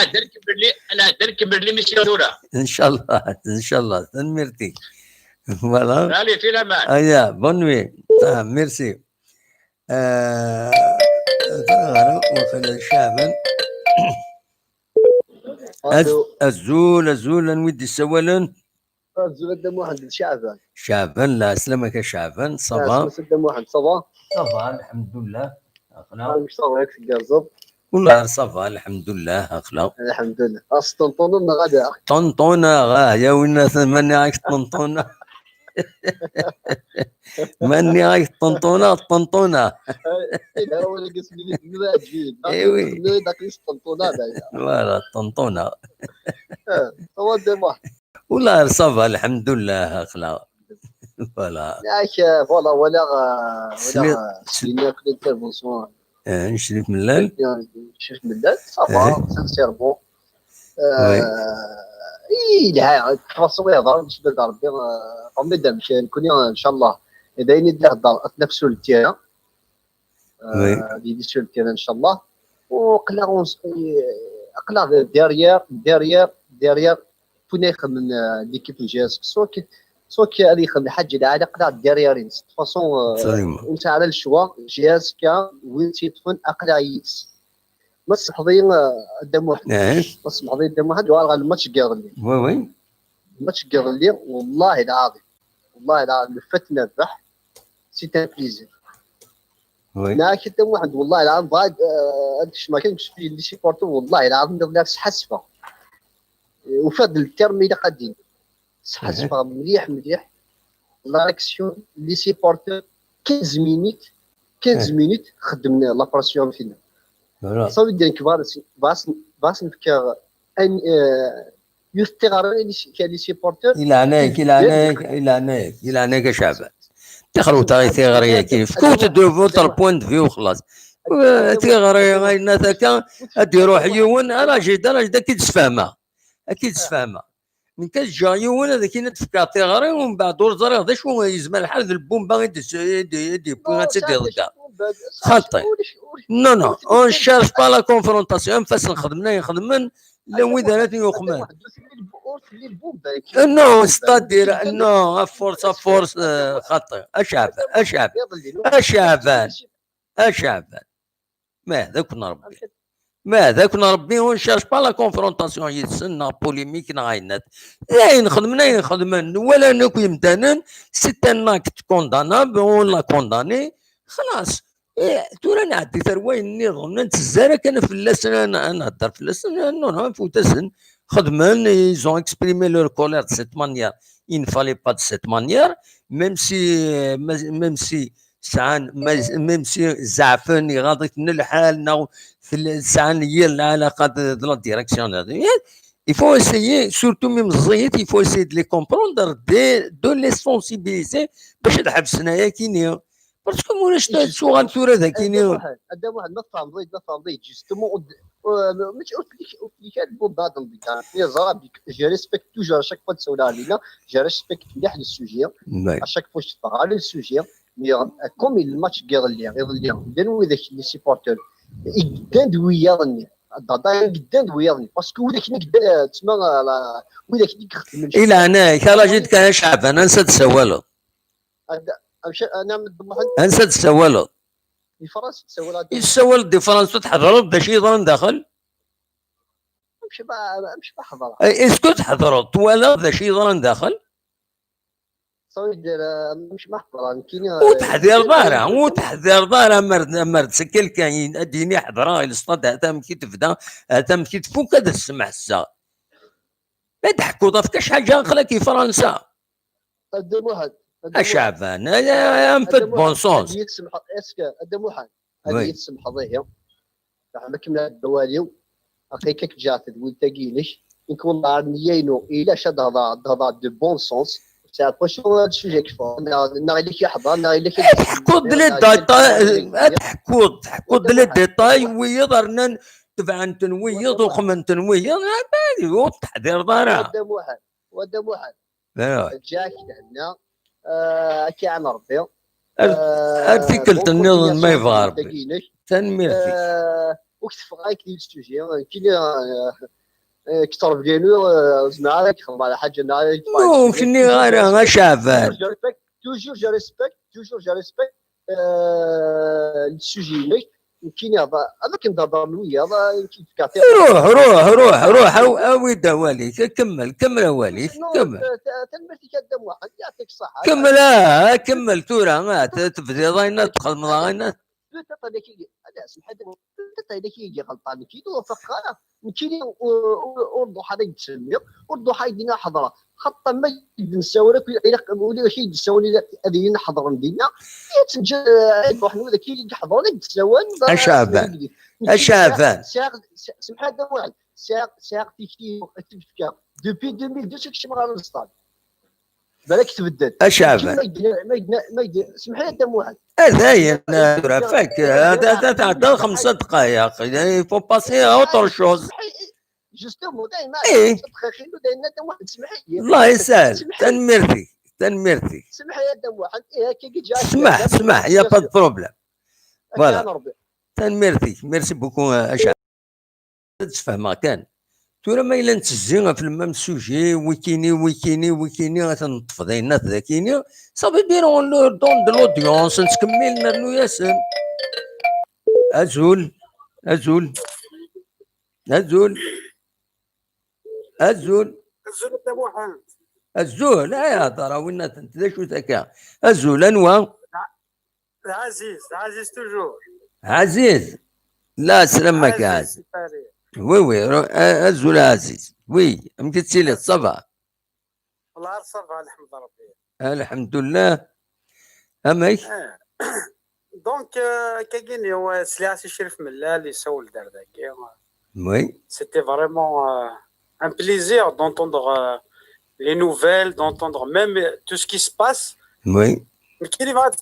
انا درك لي ميسيون دورا ان شاء الله تنميرتيك فوالا. الي في الامان. ايا بون نوي. ميرسي. وخلال شعبا الزول نودي السوالن الزول دم واحد شعبان. لا سلامك شعبان. صبا دم واحد صبا الحمد لله. اخلاق مش صبا ياك والله صبا الحمد لله. اخلاق الحمد لله. طنطونا غدا طنطونا غايا وين ثمانية عايش طنطونا ماني عايش طنطونا ايوا هو اللي قسم لي جديد. ايوي داك طنطونا هذايا فوالا طنطونا. هو دم واحد والله صافا الحمد لله. اخلاق فوالا ياك فوالا ولا سينا كل انترفونسيون نشرف من الليل صافا سانسيرمون لا خاصو يهضر باش بدا ربي قوم باش نكون ان شاء الله دايرين يهضر نفسو للتيران يديسو للتيران ان شاء الله. وقلا ديريير فين يخدم ليكيب الجهاز سوك اللي يخدم الحاج العالي قلا ديرييرين فاصون انت على الشوا جهاز كا وين تيدفن اقلا يس مسحضين قدام واحد مسحضين قدام واحد وغا الماتش كيغلي وي الماتش كيغلي والله العظيم فتنا الربح سي تان بليزير. وي لا قدام واحد والله العظيم بعد انت ما كاينش في لي سيبورتو والله العظيم بالعكس حسفه وفاد الترم الى قادين حسفه مليح لاكسيون لي سيبورتو 15 مينيت خدمنا لابراسيون فينا صافي ديال كبار باس نفكر ان يستغرب لي سيبورتور الى عناك شعبان تخرو تغير كيف كنت دو فوتر بوينت فيو خلاص تغير غير ذاك ادي روح يون انا جيت اكيد تفهمها من كتجايون هذاك نتفكاتي غاري ومن بعد ورزري هذا شو يزمل الحال البومبا يدي بوغا تسدي غدا خاطي نو اون شارج با لا كونفرونطاسيون فاس نخدمنا لا ويدارات يخمن نو ستادير نو فورس خاطي اشعبان ماذا كنا ربي ونشارج با لا كونفرونطاسيون يتسنى بوليميك نغاينات ينخدمن ولا نكو يمتنن سيت ان اكت كوندانابل ولا كونداني خلاص تورا نعدي ثروي النظام نتزارى كان فلاس انا نهضر فلاس نو فوتاسن خدمن يزون اكسبريمي لور كولير دو سيت مانيير il ne fallait pas de cette manière même si ساعان ميم سي زعفان يغاضيتنا الحال في ساعان هي العلاقه دو لا ديريكسيون هذه il faut essayer surtout même الزيت il faut essayer de les comprendre de les sensibiliser باش تحبس هنايا كينيا باسكو مولاش شغل ثورة ذا كينيا هذا واحد ما فهم ضيق جوستومون ماشي قلت لك البوب هذا يا زرابي جي ريسبكت توجور شاك فوا تسولها علينا جي ريسبكت مليح السوجي اشاك فوا تطلع على السوجي مي كوم الماتش غير دانو ذاك لي سيبورتور قدام دوياضني قدام دوياضني باسكو ولكن قدام تسمى ولكن يخدم الى هنا كلا جيت كان شعب انا نسى تسولو انا انسى تسولو الفرنسا تسولها يسول دي فرنسا تحضروا باش يضرن داخل مش بحضرها اسكو تحضروا ولا ذا شي يضرن داخل مش محضرة وتحذير ضارة مرد سكل كاين اديني حضرها الاستاد هذا مكي تفدا هذا مكي تفوك هذا السمع السا لا تحكوا ضاف كاش حاجه خلاكي فرنسا قدام واحد اشعبان يا مفد بون سونس يتسمح اسكا قدام واحد هذه يتسمح ضيها راح كمل الدواليو هكاك جات تقول تاكيلش يمكن والله نيينو الى شاد هذا دو بون سونس تحكوا دلي ديتاي ويضرنا تبع تنويض وخمن تنويض هذا هو التحضير ضارع قدام واحد جاك هنا كان ربي ارتيكل النظام ما يبغى ربي تنميرتي وكتف غايك لي السوجي كثر ديالو زعما خدم على حاجه نو فيني غير شعبان توجور جو ريسبكت السوجي كاين هذا كنهضر وياه هذا كيتكاتي روح اوي دواليك كمل اواليك كمل تنمرتي قدام واحد يعطيك الصحه كمل تورا تفدي ضاينا تدخل مضاينا هذاك غلطان كي فقاله كاين والضحى هذا يتسمى والضحى يدينا حضره خطا ما نساولك ولا شي يساوني هذه نحضر ندينا تنجا روح نقول لك اللي يحضر لك تساوان اشعبان سمح هذا واحد ساق تيكتي دوبي 2002 شي مره نصطاد بالك تبدل اشعبان ما يدير سمح لي هذا واحد هذايا فاك هذا تعدى 5 دقائق يعني فو باسي اوتر شوز جوستومون دايما دايما واحد سمح لي الله يسهل تنمرتي سمح لي هذا واحد كي جا اسمح يا با بروبليم فوالا تنمرتي ميرسي بوكو اشعب تفهمها كان تورا ما الا نتزينا في المام سوجي ويكيني غتنطفض الناس ذاكيني صافي ديرون لو دون دو لودونس نتكمل نرنو ياسين ازول الزول يا ترى وين انت شو تكا الزول انوا عزيز توجور عزيز لا سلامك يا عزيز وي الزول عزيز وي مكتسي لي الصباح والله صباح الحمد ربي الحمد لله امي دونك كاين هو سلاسي شريف ملا اللي سول دار ذاك وي سيتي فريمون un plaisir d'entendre les nouvelles, d'entendre même tout ce qui se passe. Oui. Mais qui va être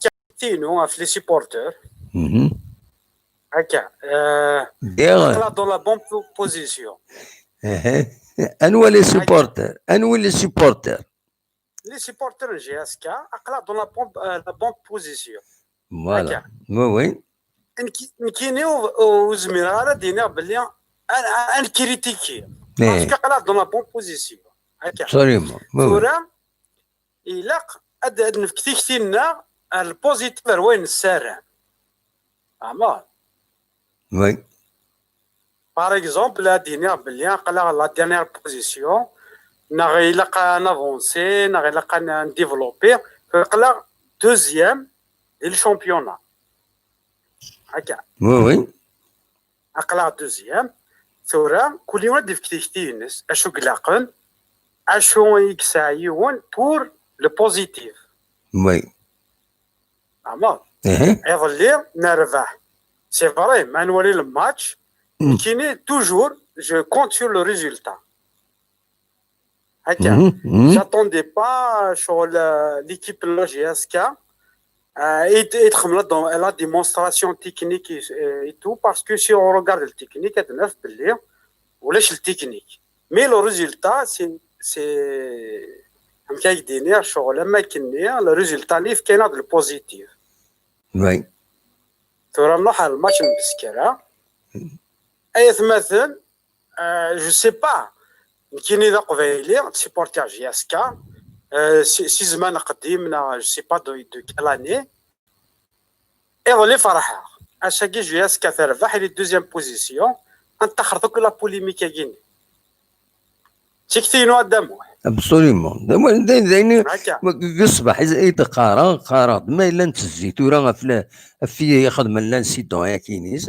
nous, les supporters. Dans la bonne position. انوا لي سوبورتر انوا لي سوبورتر لي سيبورتر جي اس كا اقلا دون لا بون بوزيسيون فوالا وي نكينيو وزميرة دينا بلي ان كريتيكي باسكو اقلا دون لا بون بوزيسيون هكا ابسوليومون ثورة إلاق أد نفكتيكتينا البوزيتيف وين السارع عمار وي باغ اكزومبل هادينا بلي قلا لا ديرنيير بوزيسيون ناغي إلاقا نافونسي ناغي إلاقا نديفلوبي قلا دوزيام ديال الشامبيونا هكا وي أقلا دوزيام ثورة كل يوم ديفكتيكتينس أشو قلاقن أشو يكسايون بور لو بوزيتيف وي عمار يظل نربح سي فري ما نولي الماتش كيني توجور جو كونت سور لو ريزولتا هكا جاتوندي با شغل ليكيب لا جي اس كا يدخل لا ديمونستراسيون تكنيك اي تو باسكو سي اون روغارد التكنيك تنعرف بلي ولاش التكنيك مي لو ريزولتا سي كاين دينير شغل ما كني لو ريزولتا اللي في كاين هذا البوزيتيف وي ترى نروح على الماتش المسكره اي مثلا جو سي با كاين ذا قبيلي سيبورتير جي اس كا سي زمان قديمنا جو سي با دو كالاني اي فرحه اشاكي جي اس كا تربح لي دوزيام بوزيسيون انتخر دوك لا بوليميك كاين تكتينو قدامه ابسوليومون دايني يصبح اذا قارا ما الا نتزيتو راه في يخدم لا سيتويان كاينين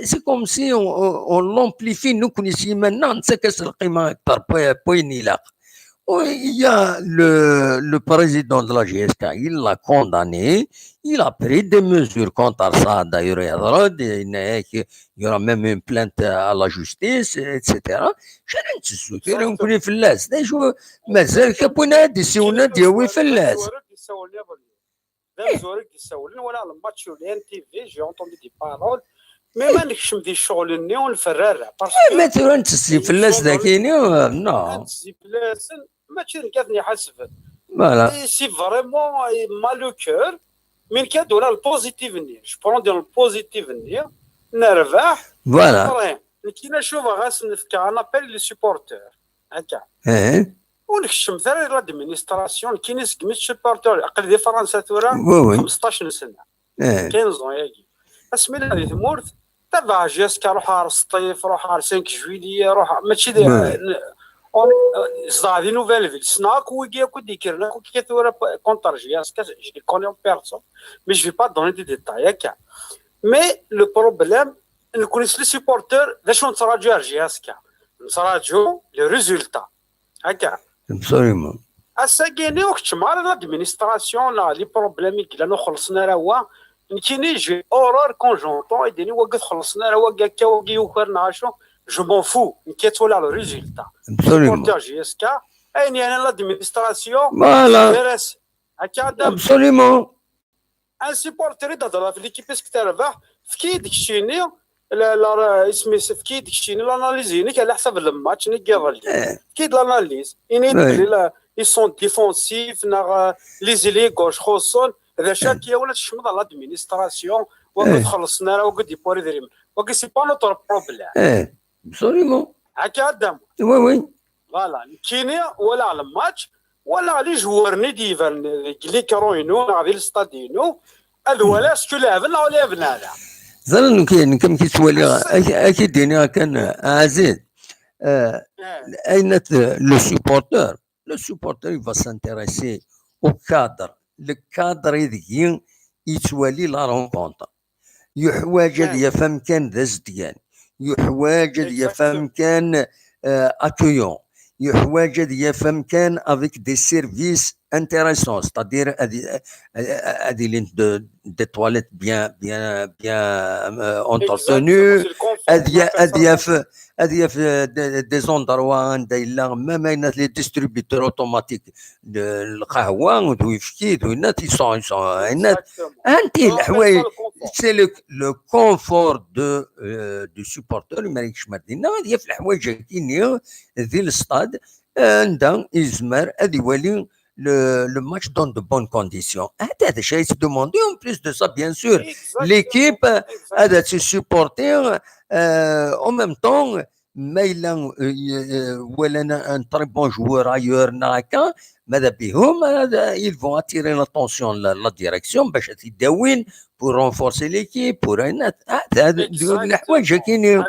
سي كوم سي اون لومبليفي نو كونيسيمنا نتسكس القيمه اكثر بوين يلاق Il y a le président de la GSK, il l'a condamné, il a pris des mesures contre ça. D'ailleurs, il y aura même une plainte à la justice, etc. Je ne sais pas si on est flas. Mais c'est qu'on a des sons de flas. J'ai entendu des paroles. Mais ما نكشم دي الشغل النيون الفرارة. ما ترى انت سي فلاس ذاكيني نو. سي فلاس ماشي نكاثني حسب. فوالا. سي فريمون مالو كور من كادو لا البوزيتيف نير. جو برون ديال البوزيتيف نير نربح. فوالا. كي نشوف غاس نفكر انا ابل لي سوبورتور هكا. ونكشم ثاني لادمينستراسيون كاين ناس كميت سوبورتور اقل دي فرنسا ثورا 15 سنة. 15 ياكي. اسمي هذه ثمورت تبع جيسكا روح على السطيف روح على 5 جويلية روح ماشي زاد دي نوفيل فيل سناك ويجي كودي كيرنا كي ثورا كونتر جيسكا جي كوني اون بيرسون مي جو في با دوني دي ديتاي هكا مي لو بروبليم نكون لي سيبورتور ذا شنو نتراجعو جيسكا نتراجعو لو ريزولتا هكا ابسوليومون الساكيني وقت مع لادمينستراسيون لا لي بروبليم كي خلصنا راه هو كيني جي اورور كونجونطون يديني وقت خلصنا راه هكا وكي وكرنا عاشو جو مون فو نكيت ولا لو ريزولتا ابسوليومون جي اس كا ايني انا لادمينستراسيون فوالا هكا ابسوليومون ان سيبورتير دابا في ليكيب اسك تربح فكي داكشيني لا اسمي فكي داكشيني لاناليزيني على حسب الماتش ني كيظل كي لاناليز اني ils sont défensifs les ailiers gauche خصون هذا شاكيه ولا تشمض لادمينستراسيون وقت خلصنا راه وقت يبوري دريم وقت سي با نوتر بروبليم ابسوليومون هكا دام وي فوالا كيني ولا على الماتش ولا على جوارني ديفان اللي كروينو غادي للستادينو ولا سكو لعبنا ولا لعبنا هذا ظل كاين كم كيتولي اكيد دينا كان عزيز اين le supporter il va s'intéresser au cadre le cadre يدين يتولي لا رونكونطر يحواج يفهم كان ذا زديان يحواج يفهم كان اكيون يحواج يفهم كان افيك دي سيرفيس intéressant, c'est-à-dire des toilettes bien entretenues, des endroits même les distributeurs automatiques القهوة ويفكيد والناس ils sont c'est le confort du supporter ما يمكنش مدينا هذه في الحوايج كاينين ذي الستاد عندها يزمر هذه يولي le match dans de bonnes conditions. هذا شيء se demander en plus de ça bien sûr l'équipe هذا se supporter en même temps مايلا ولا un très bon joueur ailleurs هكا ماذا بهم ils vont attirer l'attention la direction باش يداوين pour renforcer l'équipe pour هذا الحوايج كاينين.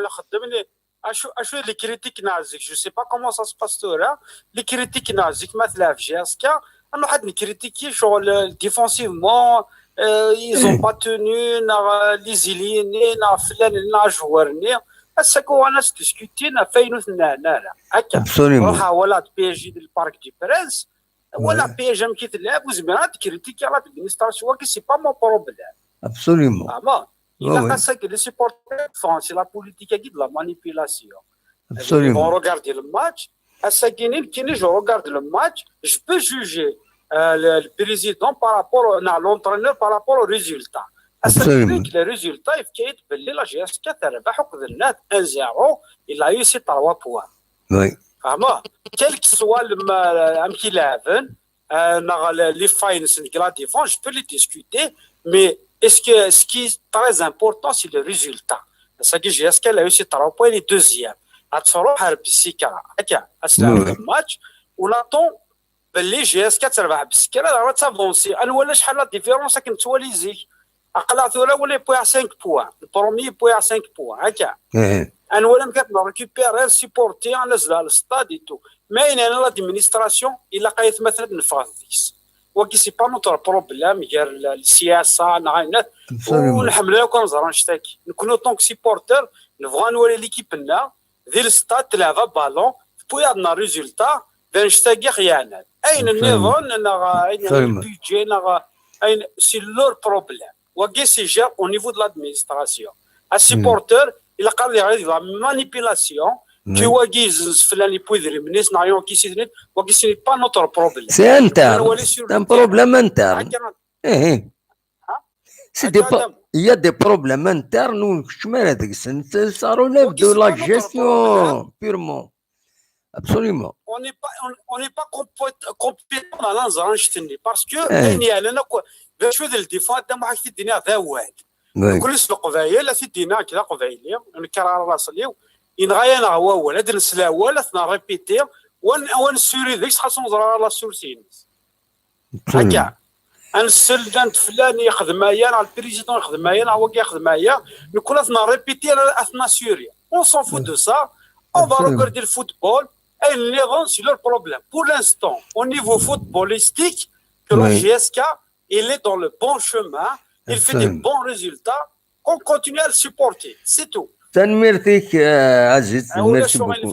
اشو اللي كريتيك نازك جو سي با كومون سا سباس تورا اللي كريتيك نازك مثلا في جاسكا انه حد نكريتيكي شغل ديفونسيفمون ايزون با توني نا لي زيليني نا فلان نا جوارني اسكو انا ديسكوتينا فاينو هنا هكا روحها ولا بي جي ديال البارك دي برنس ولا بي جي كي تلعب وزمرات كريتيكي على الادمينستراسيون كي سي با مون بروبليم ابسوليومون. Il a ça que les supporters font, c'est la politique qui de la manipulation. Absolument. Ils vont regarder le match. À ce qui je regarde le match, je peux juger le président par rapport à l'entraîneur par rapport au résultat. À ce que les résultats, il faut qu'il y ait la GSK, il a 1-0, il a eu ses 3 points. Oui. Quel que soit le les finals, la défense, je peux les discuter, mais ce qui est très important, c'est le résultat. C'est que GSK a eu ses 3 points, il est deuxième. Le match, on attend les GSK va s'avancer. La différence, c'est que les أقلعت point à 5 points. Le premier point à 5 points. أنا ولا مكتب récupérer supporter على الستاد et tout. Mais il y a l'administration, il a قايت مثلا نفاضيس. وكي سي با نوتر بروبليم غير السياسة نعاينات ونحملها وكنزرا نشتكي. نكونو طونك سيبورتر نبغى نوري ليكيبنا ديال الستاد تلعب بالون بوي عندنا ريزولتا باش نشتكي خيانات. أين النظام أين البيدجي أين سي لور بروبليم. وكي سي جير au niveau de l'administration. Un supporter il a قال la manipulation qui وكي فلان يبوذري من الناس نعيون كي سيدني وكي سي با نوتر بروبليم. C'est un problème interne. Il y a des problèmes internes où ça relève de la gestion purement. Absolument. On n'est pas compétent dans l'enjeu parce que باش هذا الدفاع تاع ما حكيت الدنيا ذا واحد كل سبق قبايل في الدينا كذا قبايلي نكرر راسلي ينغاينا هو ولا درسلا ولا ثنا ريبيتي وان سوري ذيك خاصو نزرع لا سورسين هكا انسل دانت فلان يخدم معايا على البريزيدون يخدم معايا هو كيخدم معايا نكون ثنا ريبيتي اثنا سوريا اون سون فوت دو سا اون فا ريغاردي الفوتبول اي لي غون سي لور بروبليم بور لانستون او نيفو فوتبوليستيك كو لا جي اس كا il est dans le bon chemin, il fait des bons résultats, qu'on continue à le supporter, c'est tout. تنميرتك عزيز ميرسي بوكو.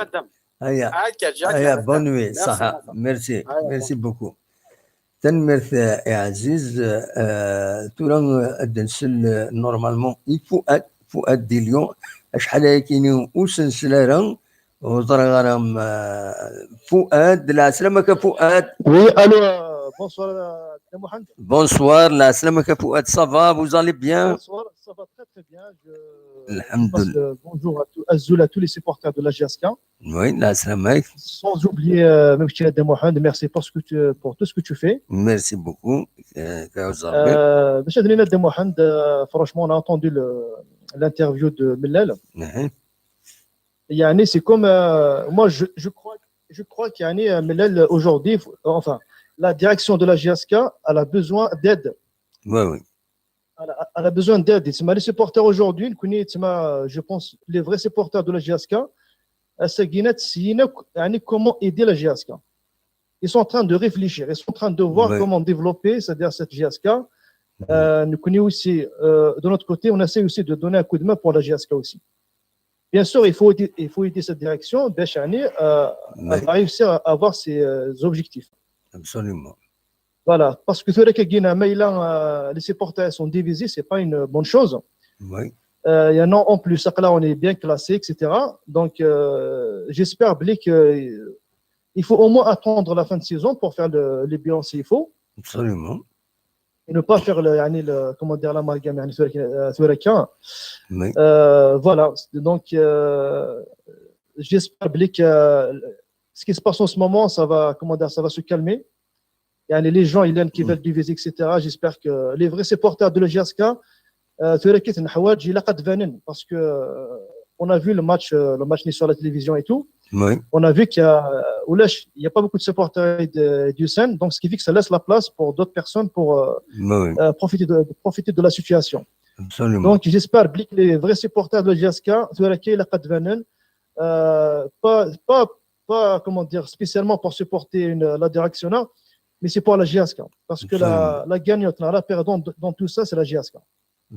هيا بون نوي صح ميرسي ميرسي بوكو. تنميرت يا عزيز تورا الدنسل نورمالمون فؤاد دي ليون شحال كاينين وسنسلارا وزرا غرام فؤاد العسلامة فؤاد. وي الو bonsoir Mohamed. Bonsoir, la salamaka Fouad, ça va, vous allez bien? Bonsoir, ça va très très bien. Bonjour à tous les supporters de la GSK. Oui, la salamaka. Sans oublier Mohamed, merci pour tout ce que tu fais. Merci beaucoup. Mohamed, franchement, on a entendu l'interview de Millel. C'est comme moi, je crois qu'il y a Millel aujourd'hui, enfin. La direction de la GSK elle a besoin d'aide. Oui. Elle a besoin d'aide. Les supporters aujourd'hui, je pense, les vrais supporters de la GSK, comment aider la GSK. Ils sont en train de réfléchir, ils sont en train de voir comment développer c'est-à-dire cette GSK. Nous connaissons aussi, de notre côté, on essaie aussi de donner un coup de main pour la GSK aussi. Bien sûr, il faut aider cette direction, à réussir à avoir ses objectifs. Absolument. Voilà, parce que c'est vrai que les supporters sont divisés, c'est pas une bonne chose. Oui. Il y en a en plus, là on est bien classé, etc. Donc j'espère qu'il faut au moins attendre la fin de saison pour faire les bilans s'il faut. Absolument. Et ne pas faire comment dire l'amalgame Oui. voilà, donc j'espère que ce qui se passe en ce moment, ça va se calmer. Les gens qui veulent diviser, etc. J'espère que les vrais supporters de la GSK parce que on a vu le match sur la télévision et tout. Oui. On a vu qu'il y a pas beaucoup de supporters du SEN, donc ce qui fait que ça laisse la place pour d'autres personnes pour profiter de la situation. Absolument. Donc j'espère que les vrais supporters de la GSK pas comment dire spécialement pour supporter la direction, mais c'est pour la GSK parce que la gagnante, la perdante dans tout ça, c'est la GSK.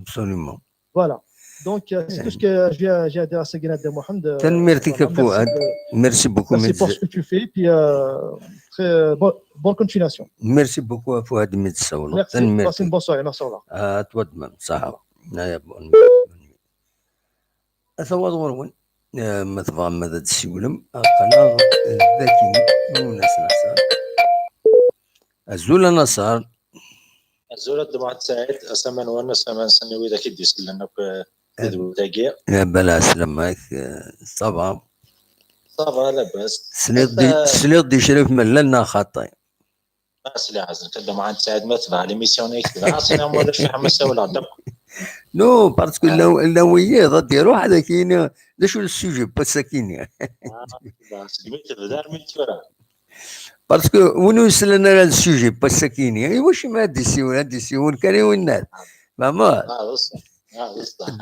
Absolument. Voilà. Donc, c'est tout ce que j'ai à dire à Saguinat de Mohamed. Merci beaucoup. Merci pour ce que tu fais. Puis, très bonne continuation. Merci beaucoup à Fouad Metsaoula. Merci. Passez une bonne soirée. Merci. Au revoir. À toi de même. Sahara. أثوات غرون مثلا ماذا تسولم قناة الذكي من ناس نصار الزول نصار الزول دمعت سعيد أسمن وانا سمن سنوي ذاك يديس لنا بدو دقيق يا بلا سلامك صبا لاباس سليط دي شريف من لنا خطاي سلي عزن كده معاد سعيد ما تبع ليميسيوني كده اصلا ولا شي حماسه ولا عندك نو باسكو اللويه ضد يروح هذا كاين شو السوجي با ساكين باسكو وين وصلنا لهذا السوجي با ساكين واش ما ديسيون كان والناس ماما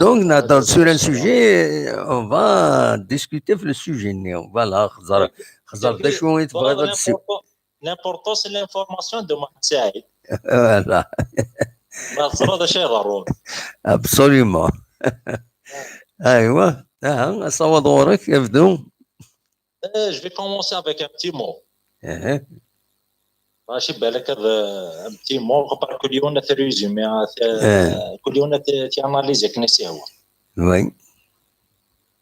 دونك نهضر سور ان سوجي اون فا ديسكوتي في السوجي نيو فوالا خزر دا شو يتبغى تسيب l'important c'est l'information de Mohamed Saïd. Voilà. Absolument. أيوة. أصوّد غورك يبدو. Je vais commencer avec un petit mot. ماشي بالك un petit mot parce que اليوم تريزومي كل يوم تاناليزي كنسي هو. Oui.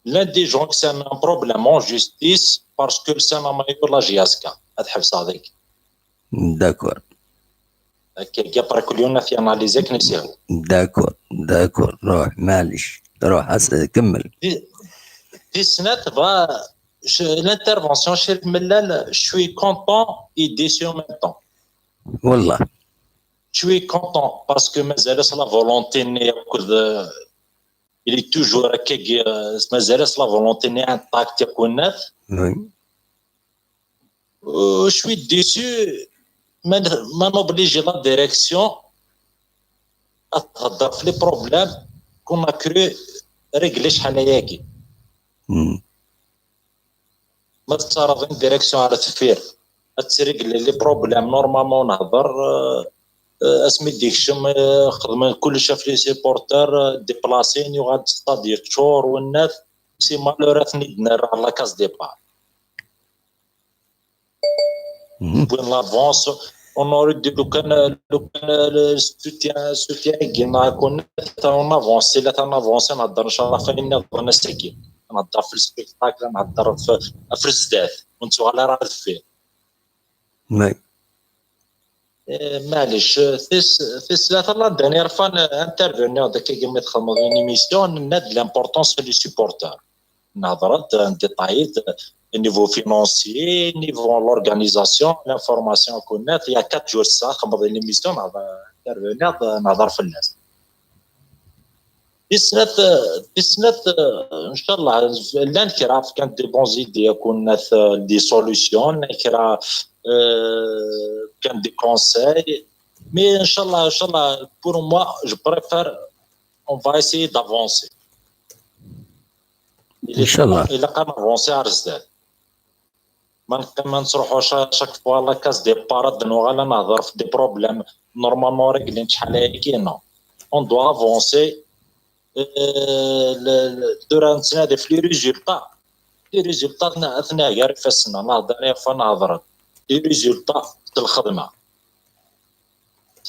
L'un des gens qui a un problème en justice parce que c'est un maillot de la GSK. أتحبس هذيك. D'accord. كي كل يوم في أناليزي كنسي هو. D'accord. روح معليش. روح كمل. في السنة l'intervention chez Mellal, je suis content et déçu en même temps. والله. Je suis content parce que مازال la volonté il est toujours مازال la volonté intacte يكون الناس. Oui. Je suis déçu ما n'oblige la direction à تهضر في les problèmes qu'on a cru régler شحال هياكي. ما تصرف ديريكسيون على تفير تسرق لي بروبليم نورمالمون نهضر اسمي ديكشم خدمه كلشي في لي سيبورتور ديبلاسين يغاد ستادير تشور والناس سي مالوراتني دنا لا كاس ديبار بوين لافونس اون اوريدي لو كان سوتيان كينا كون اون افونسي لا تنافونسي نهضر ان شاء الله فين نهضر نستكين نهضر في السبيكتاكل نهضر في الزداد وانتو على راه فيه معليش في الثلاثه لا دانيير فان انترفينيو داك كيما يدخل في ايميسيون ناد لامبورطونس في لي سيبورتور نهضرت ديطايت نيفو فينونسيي نيفو لورغانيزاسيون لانفورماسيون كونات يا 4 جور ساعه خمض ليميسيون انترفينيو نهضر في الناس السنة ان شاء الله لان كرا كانت دي بون زيدي يكون دي سوليوشن كرا كان دي كونساي مي ان شاء الله بور موا جو بريفير اون فا ايسيي دافونسي ان شاء الله الا كان افونسي على الزاد ما نصروحوش شاك فوا لا كاس دي باراد نوغالا نهضر في دي بروبليم نورمالمون ريغلين شحال هاكي نو اون دو افونسي الدورة نتنادى في لي ريزولطا اثناء كاع فاسنا نهضر فنهضر لي ريزولطا د الخدمة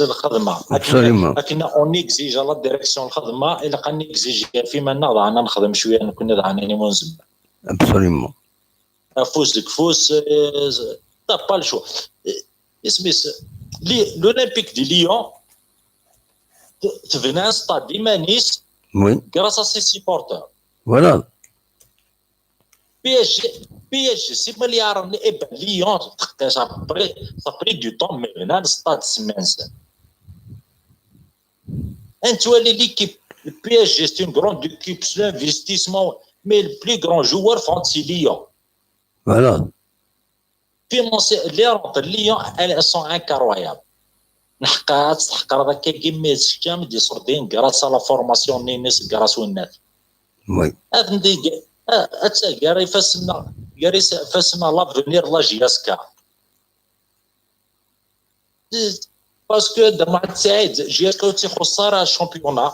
الخدمه Absolument. لكن اون اكزيج لا ديريكسيون الخدمه الا كان اكزيج فيما ضعنا نخدم شويه كنا ضعنا منزل Absolument. فوسك فوس تا با الشو اسميس l'Olympique de Lyon devenait un stade immense Oui. grâce à ses supporters. Voilà. PSG, c'est milliard et Lyon, ça a pris du temps, mais maintenant le stade c'est immense. Et tu vois l'équipe, le PSG c'est une grande équipe, c'est l'investissement, mais le plus grand joueur c'est Lyon. Voilà. Les rentes Lyon, elles sont incroyables. نحقات تحقر هذاك كيما السكام دي صردين grâce à la formation نينس grâce والناس. Oui. هذا ندي غاري فاسنا لافونير لا جياسكا. باسكو درنا سعيد جياسكا تيخسر شامبيونا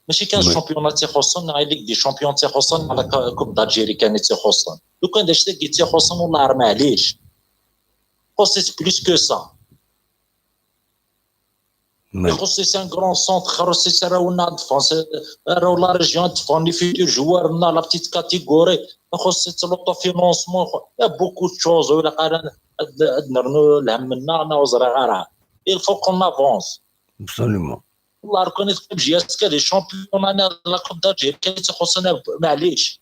ماشي كان شامبيونا تيخصنا غير ليك دي شامبيون تيخصنا على كوب دالجيري كانت تيخصنا. لو كان داش تيخصنا والله راه معليش. خصيت بلوس كو سا. C'est un grand centre, c'est la défense, la région défend les futurs joueurs, la petite catégorie, c'est l'autofinancement, il y a beaucoup de choses. Il faut qu'on avance. Absolument. الله reconnaît que JSK des championnats de la Coupe d'Algérie كانت تخصنا معليش.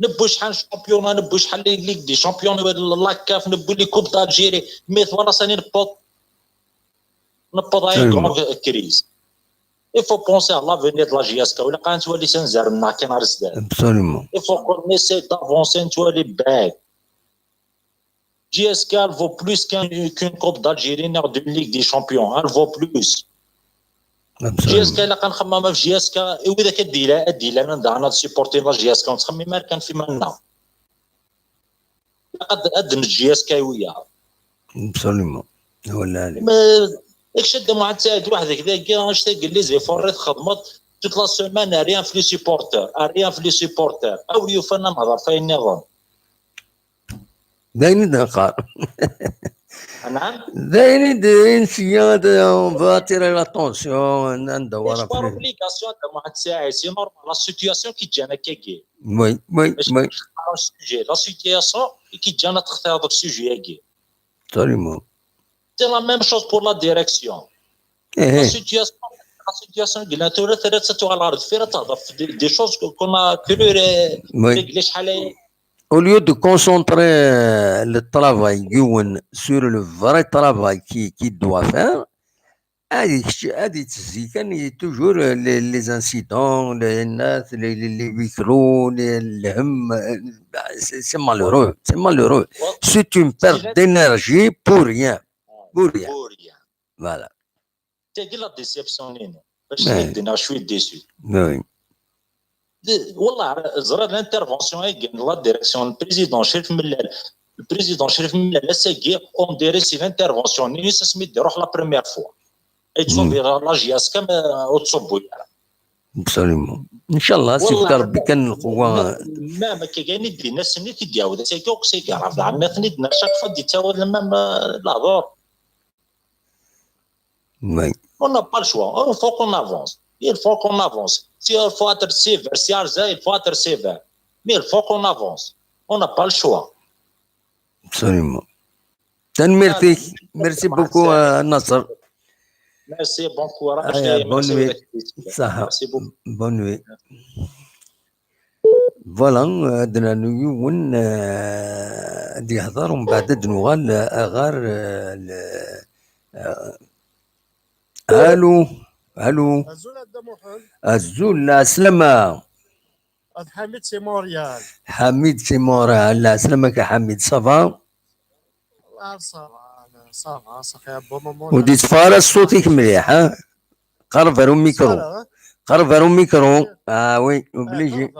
نبو شحال شامبيون نبو شحال ليغ دي شامبيون ولا كاف نبو لي كوب d'Algérie mais voilà ça n'est pas نبض غير كريز. Il faut penser à l'avenir de la JSK ولا كان تولي سنزرنا كي نهار زداد. Absolument. Il faut qu'on essaie d'avancer تولي باك. JSK elle vaut plus qu'une coupe d'Algérie d'une ligue des champions, elle vaut plus. JSK الا كنخمم في JSK واذا كدير من دعنا سيبورتي لا JSK ونتخمم كان في منا. قد ادن JSK وياها. Absolument. ولا شد مع تاعد واحد هكذا كاع اش تقول لي زي فوريت خدمت توت لا سيمان ريان في لي سيبورتر او يوفنا نهضر في النظام دايني دقار نعم دايني داين سياده اون فاتير لاتونسيون ندور في لوبليغاسيون تاع واحد الساعه سي نورمال لا سيتياسيون كي تجانا كي وي لا سيتياسيون كي تجانا تختار هذاك السوجي كي absolument. C'est la même chose pour la direction. La situation قلنا ثلاثة على الأرض فيها تهضر des choses qu'on a pu régler شحال. Au lieu de concentrer le travail sur le vrai travail qui doit faire, هذه تزي كان toujours les incidents, les micros, الهم. C'est malheureux. C'est une perte d'énergie pour rien. Bouria. Voilà. C'est la déception نينا باش ندينا شويه ديسو. Oui. والله زرا l'intervention قال لا ديريكسيون البريزيدون شريف ملال ساقي اون ديري سي l'intervention ني سميت يروح لا بريمير فوا يتصوب لا جياس كما وتصوبوا. Absolument. ان شاء الله سيدي ربي كان القوه ما كاين يدي الناس اللي تدياو ساقي وكسي عرف عندنا ثنيدنا شاك فدي تاود لما لا دور. Oui. On n'a pas le choix. Il faut qu'on avance. Il faut être sévère. Si il faut être sévère. Mais il faut qu'on avance. On n'a pas le choix. Absolument. Merci beaucoup, Nasser. Merci, bon courage. Bonne nuit. Merci beaucoup. Bonne nuit. Voilà, عندنا نيون اللي يهضر ومن بعد دنوغال غار الو الزول عسلامة. حميد سي موريال. حميد سي موريال. عسلامك يا حميد. صافا صافا يا بو مامون. ودي تفارس صوتك مليح. ها قرب فيرو ميكرو. وي اوبليجي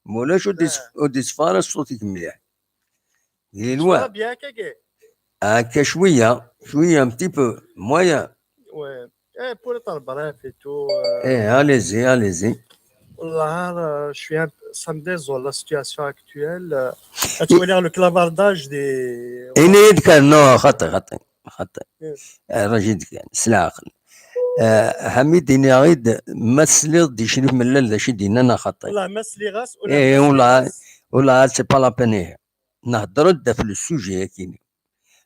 مولاش ودي تفارس صوتك مليح. ديري الوا هكا شويه un petit peu moyen. Ouais. Pour être bref et tout. Allez-y. Là, ça me désole la situation actuelle. Tu veux dire le clavardage des. Non, خطي. خطأ راجل كان سلاخل حميد إني غيد مسلي دي شريف ملل ذا شي دينا خطأ والله مسلي غاس إيه ولا سي با لا بانيه نهضر دا في السوجي كيني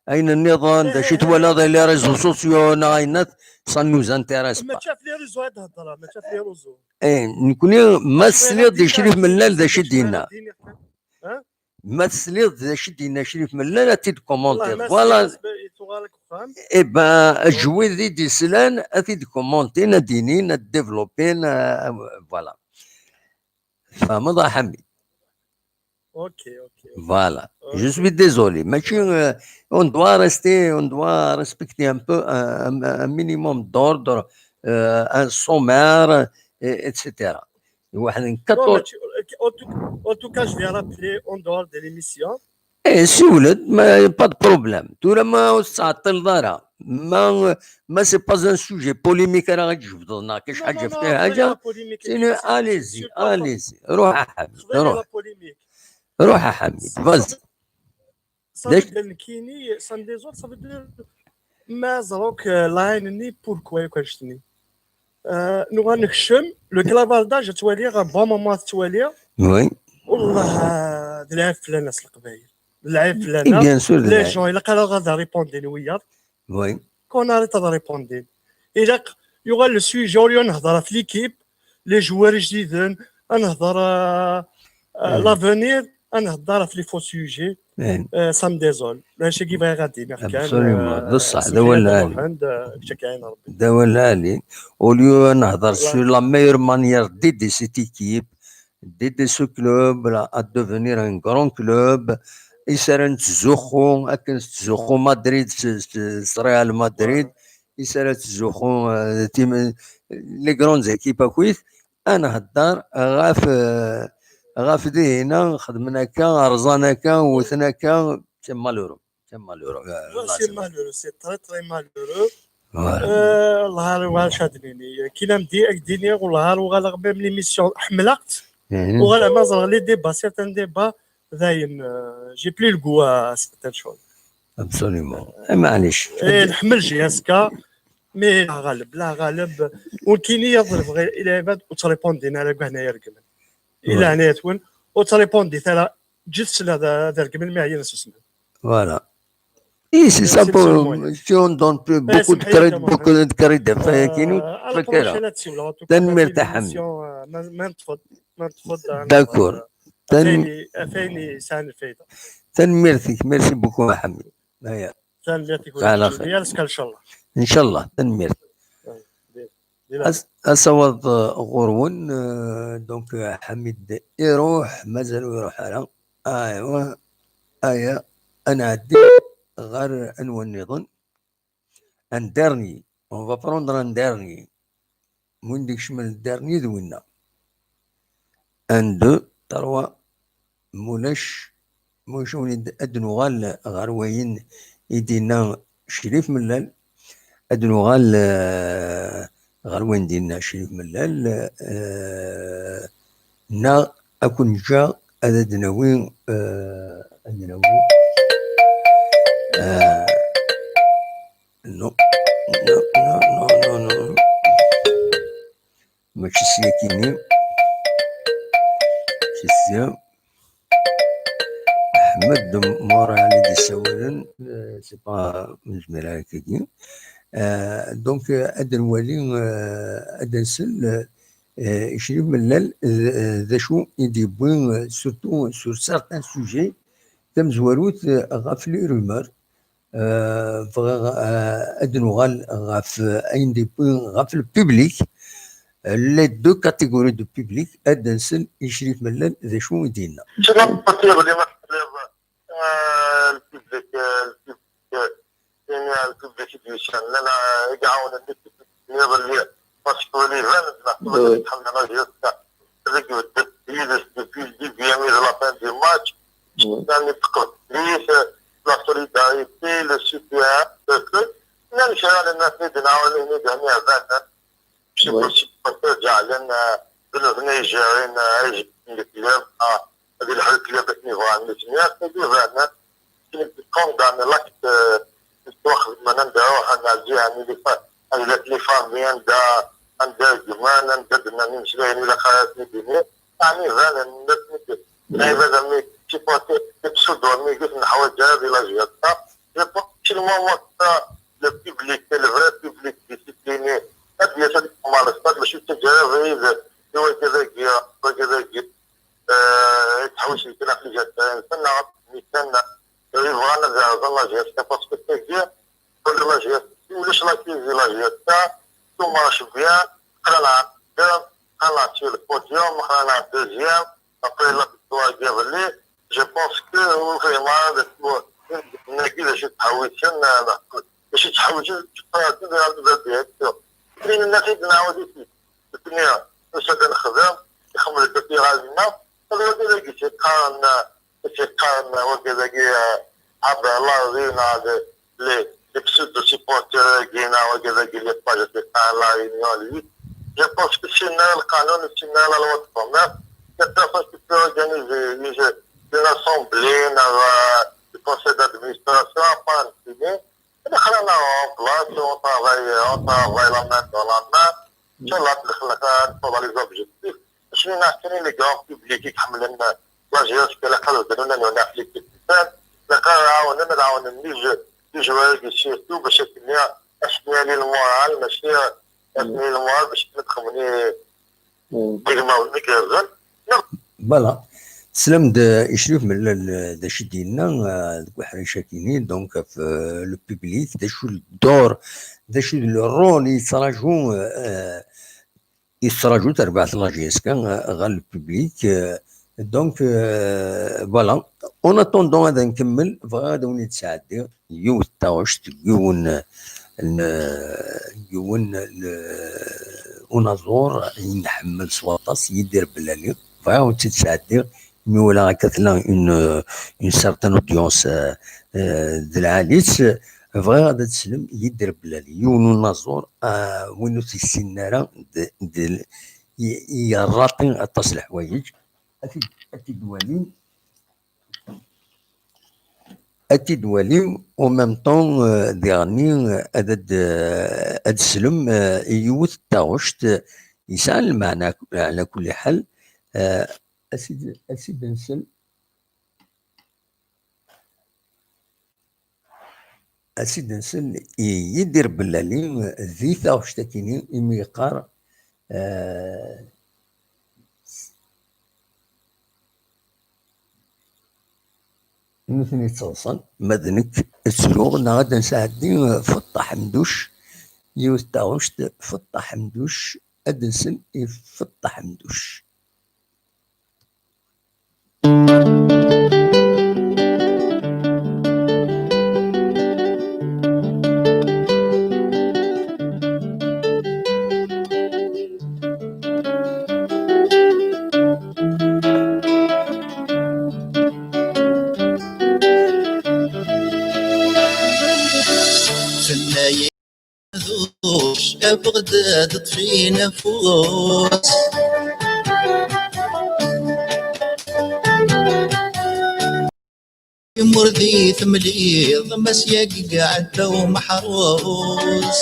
أين النظام دا شي تولا دا لي ريزو سوسيو ناينات سان نوز انتيريس ما تشاف لي ريزو هاد الهضره ما تشاف لي ريزو نكوني مسلي دي شريف ملل ذا شي دينا مسلي ذا شي دينا شريف ملل تيد كومونتير فوالا اي با جوي دي سلان اتيد كومونتينا دينينا ديفلوبين فوالا فمضى حميد اوكي Voilà, je suis désolé, mais on doit respecter un peu un minimum d'ordre, un sommaire, etc. En tout cas, je vais rappeler en dehors de l'émission. Si vous voulez, pas de problème. Tout le monde mais c'est pas un sujet polémique. Allez-y. روح يا حميد فاز صافي ديال كيني سان ديزول صافي ما زروك لاينني بوركوا كنشتني نو غنخشم لو كلافالداج توالي غا بون مومون توالي وي والله دلعب في الناس القبايل دلعب في لنا لي جون الا قالوا غادا ريبوندين وياك وي كون اريت ريبوندين الا يوغا لو سوجي نهضر في ليكيب لي جوار جديدين نهضر لافونير نهضر في لي فو سوجي سام ديزول ماشي كي باغي غادي كان بصح داولا لي اوليو نهضر سور لا ميور مانيير دي سيت ايكيب دي سو كلوب ا دوفينير ان غران كلوب يسرن تزوخو اكن تزوخو مدريد ريال مدريد يسرن تزوخو تيم لي غران زيكيب كويس انا هدار غافدي هنا خدمنا كان رزانا كان وثنا كان سي مالورو سي تري مالورو الله شادني كي نام ديني والله وغالا غبا من ليميسيون حملقت وغالا ما زال لي ديبا سيرتان ديبا داين جي بلي الكوا سيرتان شغل ابسوليومون معليش نحمل جياسكا مي لا غالب ولكن يضرب غير الى عباد وتريبوندينا على كاع هنايا رقم إلا هنا تون وتريبوندي ثلا جلس هذا القبل ما هي نفس فوالا اي سي سا بو سي اون دون بوكو دو كريد فاكينو فكرة تنمير حميد ما نتفض داكور فيني سان الفايدة تنميرتك ميرسي بوكو حميد هيا تنميرتك على خير ان شاء الله تنميرتك أصوات غرون دونك حميد يروح مازالو يروح على ايوا ايا انا عندي غير انوان نظن ان ديرني اون فا بروندر ان ديرني من ديك شمال ديرني دوينا ان دو تروا مولاش موشوني ادنو غال وين يدينا شريف ملال ادنو غير وين دينا شريف ملال نا اكون جا هذا دناوين نو ماشي سياكيني سيا احمد مورا على دي سوالن سي با مجمل هكاكي دونك ادن ولي ادن سل شريف ملال ذا شو يديبوين سورتو سور سارتان سوجي تم زواروت غاف لي رومور ادن وغال غاف اين ديبوين غاف البوبليك لي دو كاتيجوري دو بوبليك ادن سل شريف ملال ذا شو يدينا يعني البوبليك ديشان لنا يقعون الناس اللي باسكولي فان الحمد لله رجعوا التدريب depuis le la fin du match dans les complices la solidarité le soutien le truc نمشي على الناس نتناول هنا جميع ذاتنا مش ترجع لنا بالغنى جايين الكلاب هذه الحركه اللي بتني فان الناس ندير ذاتنا كنت تقوم l'acte واخد من عندها واحد يعني لي فامي عندها جمان عندها دناني مش لاقيين ولا خياتني بيني يعني فعلا يعني هذا مي تيبوتي تبسود ومي قلت نحوج هذه لاجياتها شي المومون لو بيبليك لو فري بيبليك ديسيبليني هذه هذيك ممارسات ماشي تجاوز وكذا تحوش يطلع في جهه نستنى نستنى يبغى نزعل لاجياتها باسكو تيجي كل لاجياتها وليش لا كيزي لاجياتها ثم شبيان خلنا خلنا sur le podium خلنا deuxième après la victoire Gavelli je pense que vraiment نقدر شي تحويشن باش تحويش تقدر كاين الناس نعاود الدنيا واش غادي نخدم يخمر التطبيق عندنا هذا كذا كيتقان وكذا عبد الله زينا لي بسودو سيبورتر كينا وكذا لي باج تاع لا ريونيون je pense que c'est le canon, c'est la loi de commerce. Cette fois, tu peux organiser une assemblée, le conseil d'administration, pas un signé. Et là, on est en place, on travaille la main dans la main. Inch'Allah, pour les objectifs. Je suis national, les grands publics qui ont la GS, que la carte de données, on a appliqué tout ça. La carte, on a mis les joueurs qui surtout, parce qu'il y a un moral, mais باش تخمني فوالا سلام دا يشرف من دا شي ديالنا واحد شاكينين دونك في لو بوبليك دا شو الدور دا شو الرول يتراجعوا تربعة لاجيسكا غير لو بوبليك دونك فوالا اون اتوندون هذا نكمل غادا ونتساعد يوم التاوش يون ونازور نحمل سواطاس يدير بلالي فاو تتساعد مي ولا كتلا اون سارتان اودينس دالعاليس فغا غادا تسلم يدير بلالي يون نازور وينو تيسينارا يراطي اطاس الحوايج أتدوالي و ميم طون ديغني هاد السلم يوث التاغشت يسعى المعنى على كل حال. أسيد نسل يدير بلالي ذي تاغشتكيني يميقار مثني تصوصن مدنك السلوغ غادا نساعدني فطا حمدوش يوستاوشت فطا حمدوش ادنسن فطا حمدوش بغداد تطفي نفوس يمر ذي ثمليض مسياق قاعد ومحروس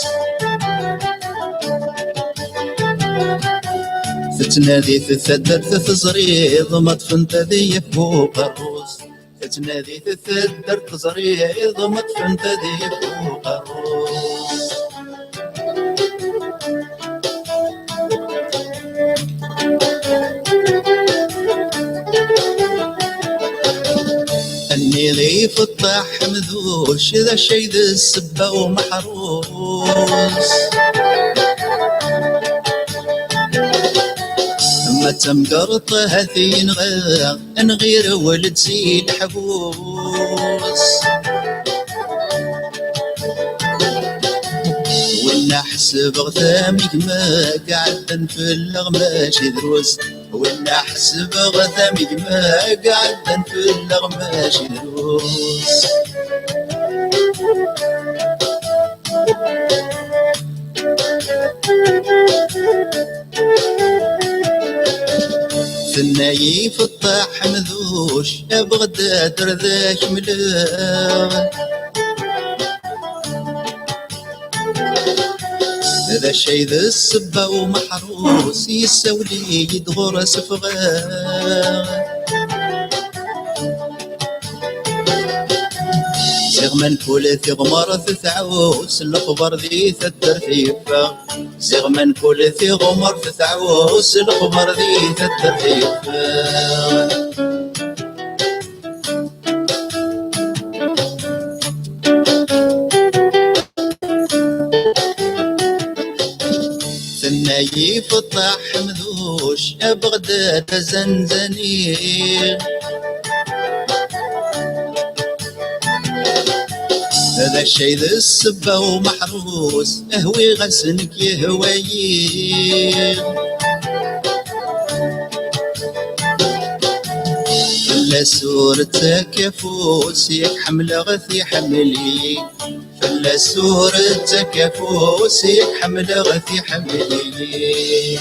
تتنادي تثدر تزريض ما تفنت ذي فوق الروس تتنادي تثدر تزريض ما تفنت ذي فوق الروس اللي فطح مذوش ذا الشي ذا السبة ومحروس ما تمقرط هذين غير ولد زين حبوس ولا حسب غثامك ما قعد في اللغماش دروس ولا حسب غثامك ما قعد في اللغماش دروس ثنايي فطاح مذوش بغداد ذاك ملاغ هذا الشي ذا السبة ومحروس يسولي يدغر سفغان زغمن كل ثغمر ثعوس الخبر ذي الترثيفة زغمن كل ثغمر ثعوس الخبر ذي الترثيفة ثنايف الطاح مذوش بغداد زنزانين هذا الشي ذا السبة ومحروس اهوي غسنك يهوايين فلا سورة كفوس يك حملة غثي حملي فلا سورة كفوس يك حملة غثي حملي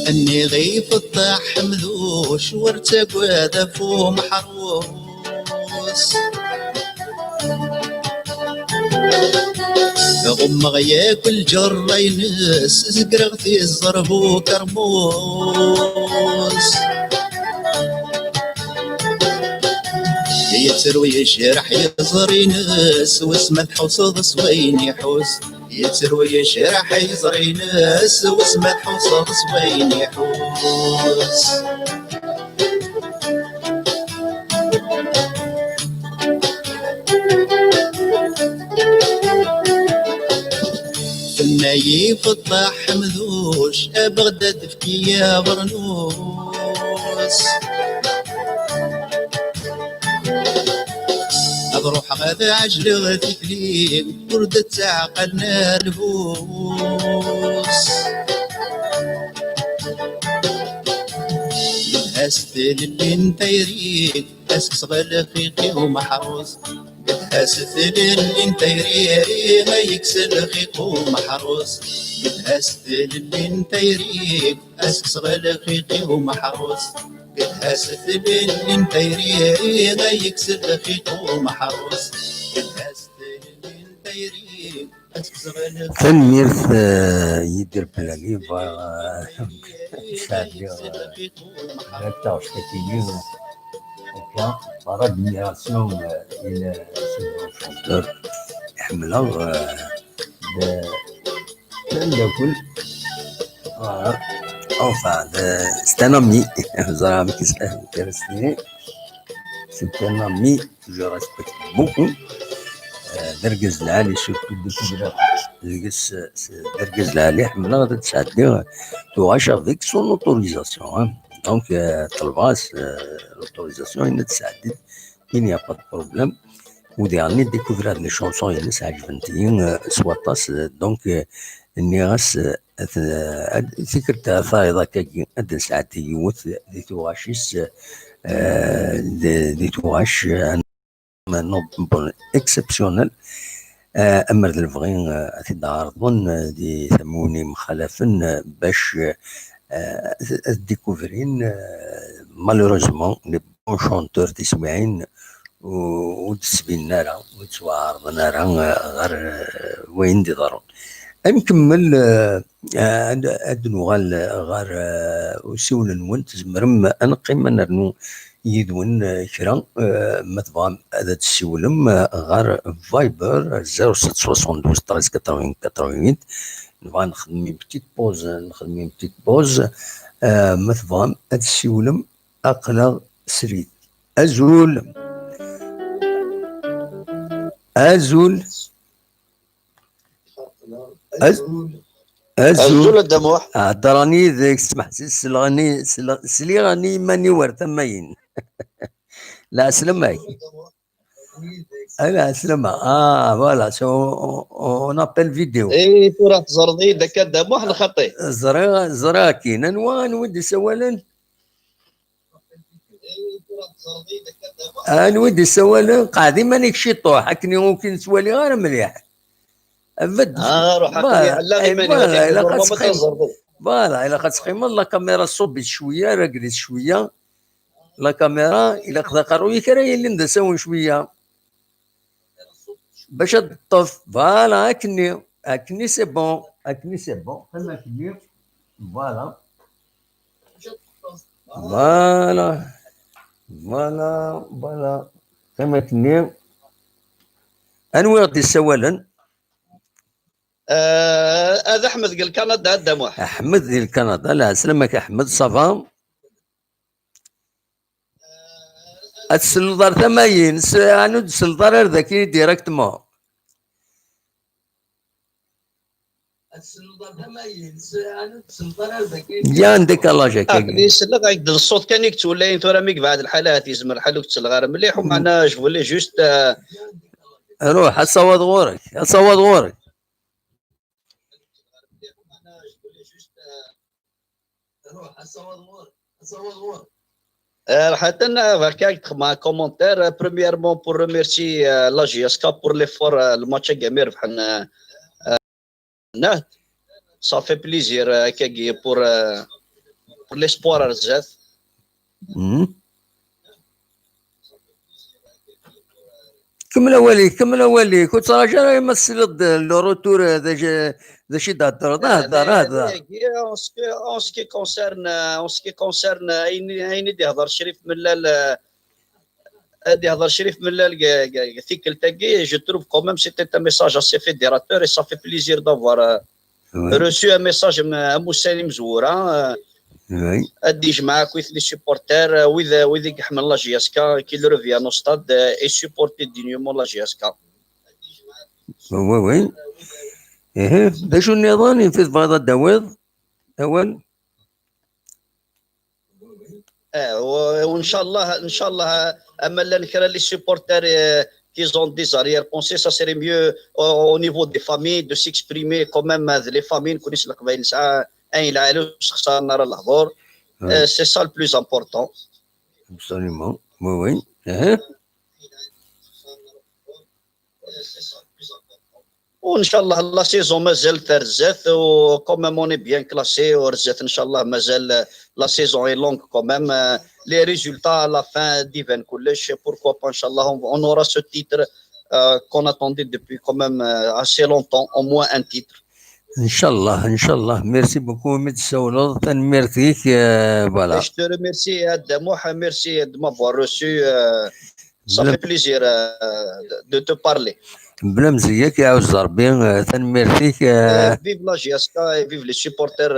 اني غيف الطاح مذوش وارتق وذفو محروس غم غياك الجر ينس زقرغتي الزرب وكرموس يتروي يشرح يزر ينس واسمه حوص صوين يحوس يتروي يشرح يزر ينس واسمه حوص صوين يحوس النايف الطاح مذوش بغداد فكي يا برنوس أبروح غدا عجل غادي كليم وردة تعقلنا البوس ينهاستل اللي انت يريد اسكس غلقيقي ومحروس ينهاستل اللي انت يريد ما يكسل خيق ومحروس ينهاستل اللي انت يريد اسكس غلقيقي ومحروس ينهاستل اللي انت يريد ما يكسل خيق ومحروس ينهاستل اللي انت يريد اسكس غلقيقي تنميرث يدير بلاغي شادي غاتا وشتاكيين هكا صار ادميراسيون الى شونتور يحملها كل enfin c'est un ami زعما كيسألني c'est un ami que je respecte beaucoup درجز العالي سورتو بكبيرة درجز العالي حملها غادا تساعدني توغاش افيك سون اوتوريزاسيون دونك طلباس لوتوريزاسيون هنا تساعدني كاين يا با دو بروبليم وديرني ديكوفر هاد لي شونسون ينس عجبنتي سواطاس دونك اني غاس فكرتها فايضة كاكي اد نساعدي يوث دي توغاشيس دي توغاش نوبل اكسبسيونيل اما الفغين تدارضون دي ثموني مخالفن باش ديكوفرين مالوروزمون لي بون شونتور تسمعين وتسبين نارا وتسوار نارا غير وين دي ضرون نكمل اد نوغال غير وسول نون تزمرم انقيم نرنو يدون كرا مثلا هذا السولم غير فايبر 0672 13 80 88 نبغى نخدم بتيت بوز مثلا هذا السولم اقلق سريد ازول الدموع دراني ذيك سمح سلي غني ماني ورث ماين لا اسلمك لا اسلم فوالا سو اون ابل فيديو اي ترى زرني داك الدموع نخطي زرا كاين انوان ودي سوالن ودي سوالن قاعدين مانيك شي طوح هكني ممكن سوالي غير مليح ابد روح علمني ماني فوالا الا خاص خيم الله كاميرا صوبي شويه رقدت شويه لا كاميرا الا خذا قروي كرا اللي ندساون شويه باش تطف فوالا اكني سي بون خدمه كبير فوالا خدمه كبير انوي غادي سوالا هذا احمد قال كندا الدموح احمد ديال كندا. لا سلامك احمد صافا السلطار ثماين سانو السلطار ذاكي ديريكتمون يا عندك الله جاك اللي يسلق غيقد الصوت كان يكتب ولا ينثر ميك بعد الحالات يزمر حالو كتسلق غير مليح ومعنا شوفوا لي جوست روح اصوت غورك حتى هكاك مع كومونتير بريميرمون بور ريميرسي لا جي اس كا بور ليفور الماتش كامل ربحنا نهد صافي بليزير هكاكي بور ليسبوار رزاف كمل اولي كنت راجل يمثل لو روتور هذا شي هضر هذا اون سكي كونسيرن اين يهضر شريف ملال ثيكل تاكي جو تروف كوميم سيتي ان ميساج اسي فيديراتور اي صافي بليزير دافوار reçu un message مسالم مزوره ادي يجمعك ويث لي سوبورتير وذ يحمل لا جي اس كا كي روفيا نو ستاد اي سوبورتي دينيومون لا جي اس كا وي ده شو النظام ينفذ بعض الدوائر اول وان شاء الله اما نكرا لي سوبورتير qu'ils ont des arrière-pensées, ça serait mieux au niveau des familles de s'exprimer quand même les familles كونيش القبائل ساعه اين العائله خصها نرى الحضور c'est ça le plus important. Absolument, oui. وان شاء الله لا سيزون مازال ترزات وكوميم اوني بيان كلاسي ورزات ان شاء الله مازال لا سيزون اي لونغ كوميم لي ريزولتا لا فان ديفان كلش بوركوا با ان شاء الله اون اورا سو تيتر كون اتوندي دوبوي كوميم اسي لونتون او موان ان تيتر ان شاء الله ميرسي بوكو متسولو تنميرتيك فوالا je te remercie Adamouh merci de m'avoir reçu ça fait plaisir de te parler بلا مزياك يعوز ربي تنميرتيك فيف لا جي اس كا فيف لي سوبورتير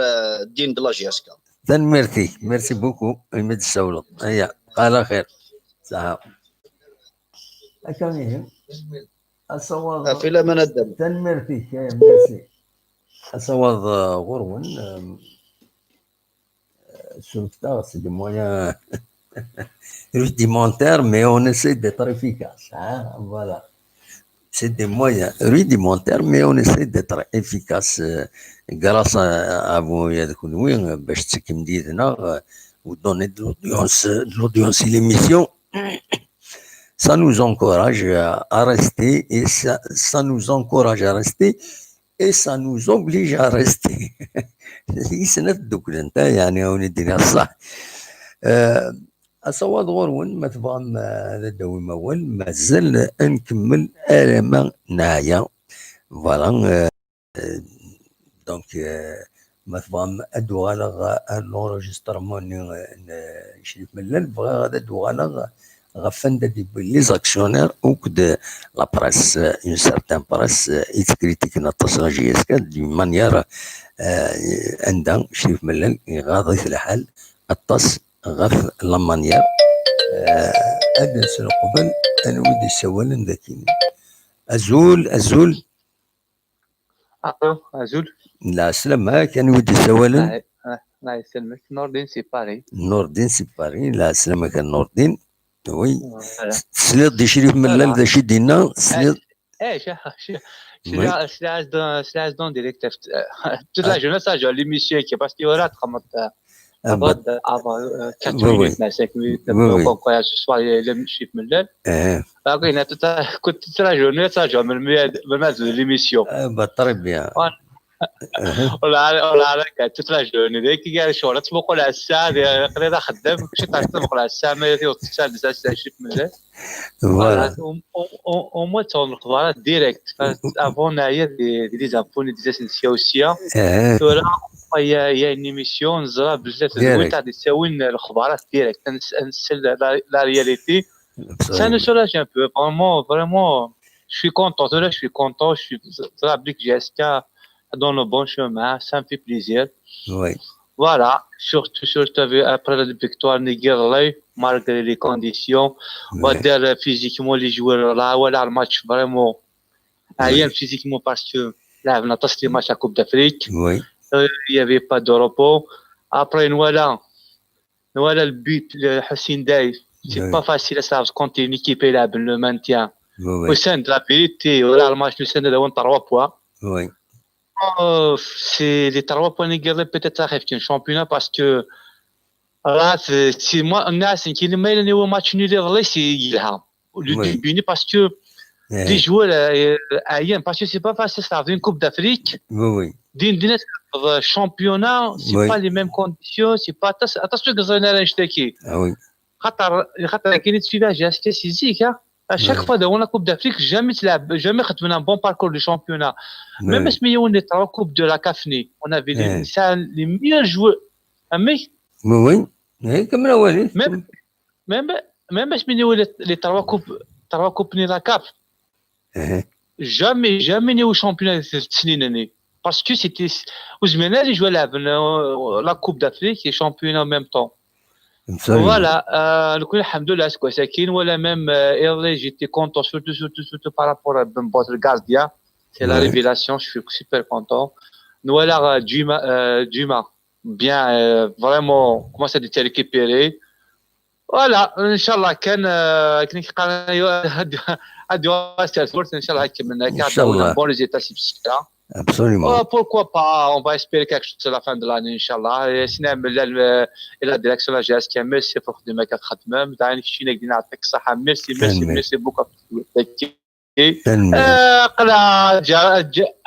دين د لا جي اس كا تنميرتيك ميرسي بوكو مد السولط هيا على خير صح اكمل اصوات في لمن الدم تنميرتيك ميرسي اصوات غرون سوفتار سي دي مويان rudimentaire mais on essaie d'être efficace voilà. C'est des moyens rudimentaires, mais on essaie d'être efficace grâce à vous, vous donner de l'audience et l'émission. Ça nous encourage à rester et ça nous encourage à rester et ça nous oblige à rester. أصوات غورون ما تبغى هذا الدوام أول مازال نكمل ألما نهاية فوالا دونك ما تبغى أدوغالا لونجسترمون شريف ملال بغا هذا دوغالا غفن دي لي زاكسيونير وكد لا بريس اون سارتان بريس يتكريتيكنا التصريح جيسكا دي مانيير عندها شريف ملال غاضي في الحال الطس غف لامانيير أدرس القبل أنا ودي السوالن ذاكيني أزول أزول لا سلامك أنا ودي السوالن الله يسلمك نوردين سي باري لا سلامك النوردين وي سليط دي شريف ملال ذا شي دينا سليط سلاز دون ديريكتيف toute la journée ça j'ai l'émission qui parce qu'il y aura 30 avant 4 minutes, 5 minutes, pourquoi ce soit le chiffre ملال كنت toute la journée ça je me mets de l'émission très bien ولا على تتلاجون ذيك قال شو لا تسبقوا على الساعه قرينا خدام شي تسبق على الساعه ما يدير الساعه 6 من Voilà. au moins ton voilà direct avant d'ailleurs des infos des essentiels il y a une émission نزرا بزاف دويت تاع تساوي الخبارات ديريكت نسل la réalité ça ne soulage un peu vraiment je suis content je suis très que GSK dans le bon chemin ça me fait plaisir Oui. voilà surtout après la victoire Nigeria malgré les conditions on va dire physiquement les joueurs là voilà le match vraiment عيان physiquement parce que لعبنا تصلي match à Coupe d'Afrique Oui. il y avait pas de repos après voilà le but de Hussein Day c'est pas facile ça quand tu es une équipe يلعب le maintien au sein de la vérité voilà le match le sein de la 3 points Oui. c'est les 3 points نقدر peut-être arrive un championnat parce que là c'est moi الناس qui ما اللي هو match nul اللي يلها le début parce que les joueurs عيان parce que c'est pas facile ça une Coupe d'Afrique Oui. دين championnat c'est pas les mêmes conditions c'est pas attention que انا نشتكي خاطر كاين تسويفها جاسكي سيزيك à chaque fois dans la Coupe d'Afrique jamais خدمنا un bon parcours du championnat même سميو les 3 coupes de la CAFNI on avait les meilleurs joueurs mais oui كمل اولي même سميو les 3 coupes de la CAF jamais né au championnat cette année parce que c'était Ousmane il jouait la Coupe d'Afrique et championnat en même temps voilà le coup alhamdoulilah c'est quoi ça qui voilà même j'étais content surtout par rapport à votre gardien c'est la révélation je suis super content voilà Djuma bien vraiment commence à être récupéré voilà inchallah كان قال c'est الفرصه ان شاء الله كملنا كاع bon résultat c'est Absolument. Pourquoi pas, on va espérer quelque chose à la fin de l'année, Inch'Allah. Et sinon, la direction de la GSK, merci pour le mec à Khatmem. Merci beaucoup. قلا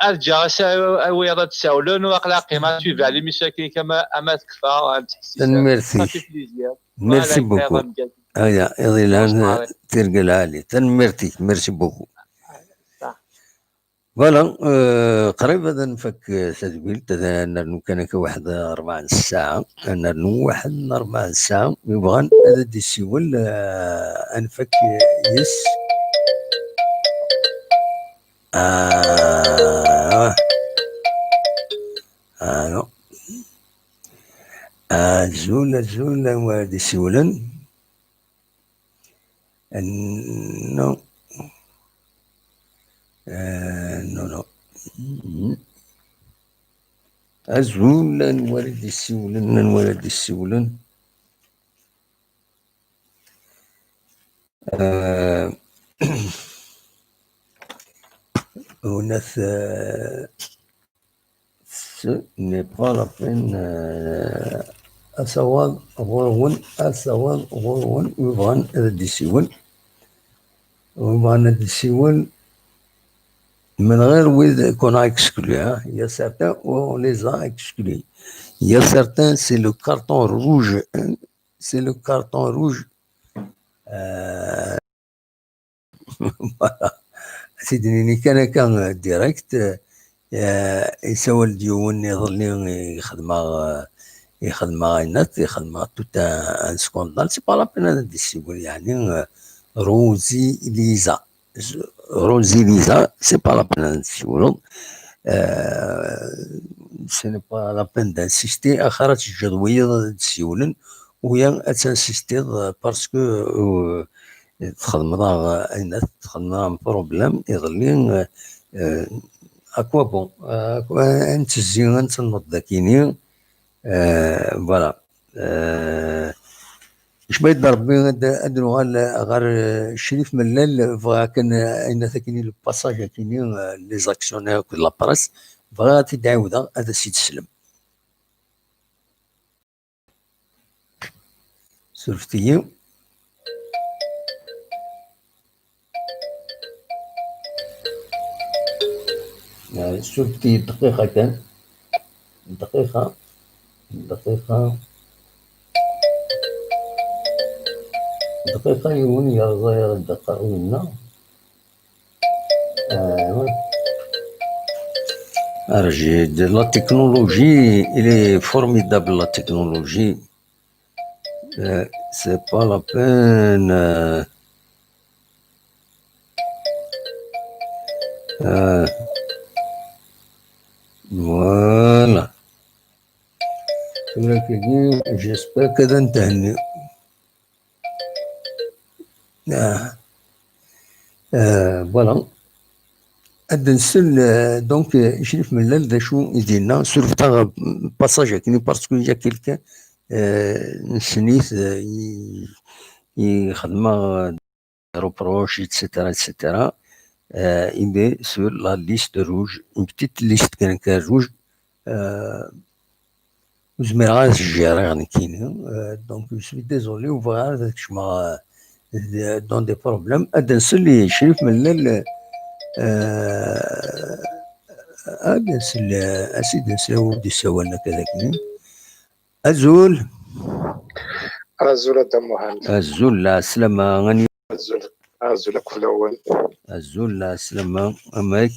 الجلسه ويضا تساولون وقلا قيمه تبع لي مشاكل كما اما تكفى ميرسي بوكو هيا يضي الان تلقى العالي ميرسي بوكو فوالا قريبا نفك تدويل نرنو كان واحد 4 ساعة نرنو واحد 4 ساعة يبغى هذا دي السيول انفك يس زول وادي سيولن نو نو أزولا نولد السولن هنا ce n'est pas la peine أسواد غرون يبغان هذا السيول ويبغان هذا السيول من غير ويد qu'on a exclu. Il y a certains où on les a exclus. Il y a certains, c'est le carton rouge. C'est le carton rouge. Voilà. سيدني كان ديريكت يسوى الديون يظل يخدم غينات يخدم توت ان سكوندال سي با لا بين هذا السيول يعني روزي ليزا c'est pas la peine d'insister. Ce n'est pas la peine d'insister. أخرت الجدوية تسيولن ويا تنسيستي باسكو تخدم بروبليم يظلين أكوا بون أنت الزين تنوض ذاكيني فوالا شبيت ربي ادرو غير الشريف ملال بغا كان اين ثاكيني لو باساج كايني لي زاكسيونير كل لا بريس بغا تدعودا هذا السيد سلم سرفتي يعني شفتي دقيقة كان دقيقة يوني يا غير الدقائق منا أرجي لا تكنولوجي إلي فورميدابل لا تكنولوجي سي با لا بين فوالا ولكن جيسبر كذا نتهني فوالا هاد نسل دونك شريف ملال دا شو يديرنا سورف تاع باساج كيني باسكو جا كيلكان نسنيت يخدم روبروش ايتترا il est sur la liste rouge, une petite liste كان rouge وزميرها الجيران يعني كاين دونك جو سوي ديزولي وفوالا داك ما دون دي بروبليم هاد نسل شريف ملال نسل اسيدي نساو دي سوالنا كذاك الزول الزول دموهان الزول لا سلامة غني الزول كل اول الزول لا سلامة اماك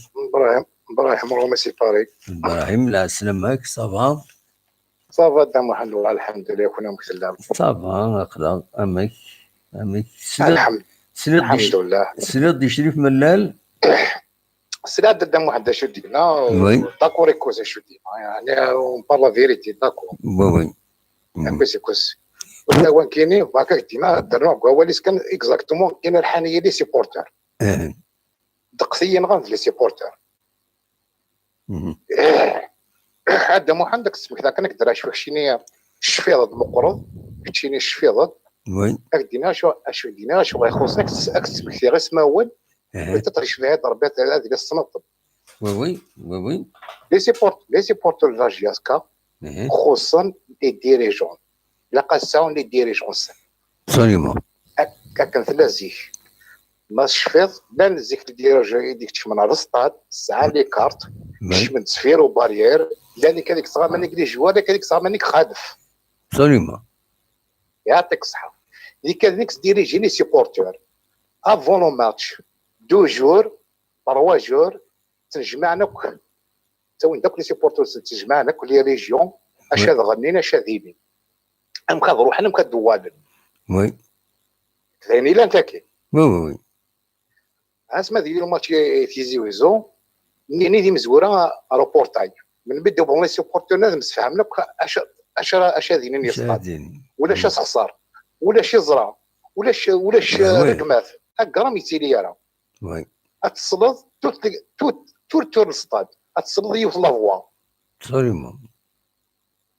ابراهيم رومي سيباري ابراهيم لا سلامك صافا دموهان الحمد لله كنا مكسلام صافا اقدر اماك الحمد لله سلاد دي شريف ملال سلاد دم واحد شو دينا داكور كوز شو دينا يعني اون بارلا فيريتي داكور وي بس كوز ولا وين كاينين هكاك ديما درنا هو اللي كان اكزاكتومون كاين الحانيه لي سيبورتر دقسيا غنف لي سيبورتر هذا مو عندك اسمك ذاك نقدر شوف شيني الشفيض المقرض شيني الشفيض وي دينا شو دينا شو يخصك اسمك غير اسمه هو تطرش فيها ضربات هذه الصنط وي لي سيبورتور لا جياسكا خصوصا لي ديريجون لا قاساون لي ديريجون سوليمون كان ثلاثيك ما الشفيض لا نزيك الديريجون ديك تشمن على السطاد ساعه لي كارت تشمن سفير وبارير لا اللي كذيك صغار منك لي جوار كذيك صغار منك خادف سوليمون يعطيك الصحه اللي كذيك ديريجي لي سيبورتور افون لو ماتش 2 جور 3 جور تنجمعنا تسوي داك لي سيبورتور تنجمعنا كل ريجيون اش هذا غنينا اش هذيني ام كنروح انا مكدوالن وي ثاني لا انت كي وي اسمع ديروا ماتش تيزي ويزو ني دي مزوره روبورتاي من بدو بون لي سيبورتور لازم نفهم لك اش هذيني نيسطاد ولا اش خسر ولا شي زرع ولا رقمات هكا راه ميتيلي راه وي اتصلد تور الصطاد اتصلد يوصل لا فوا سوليمون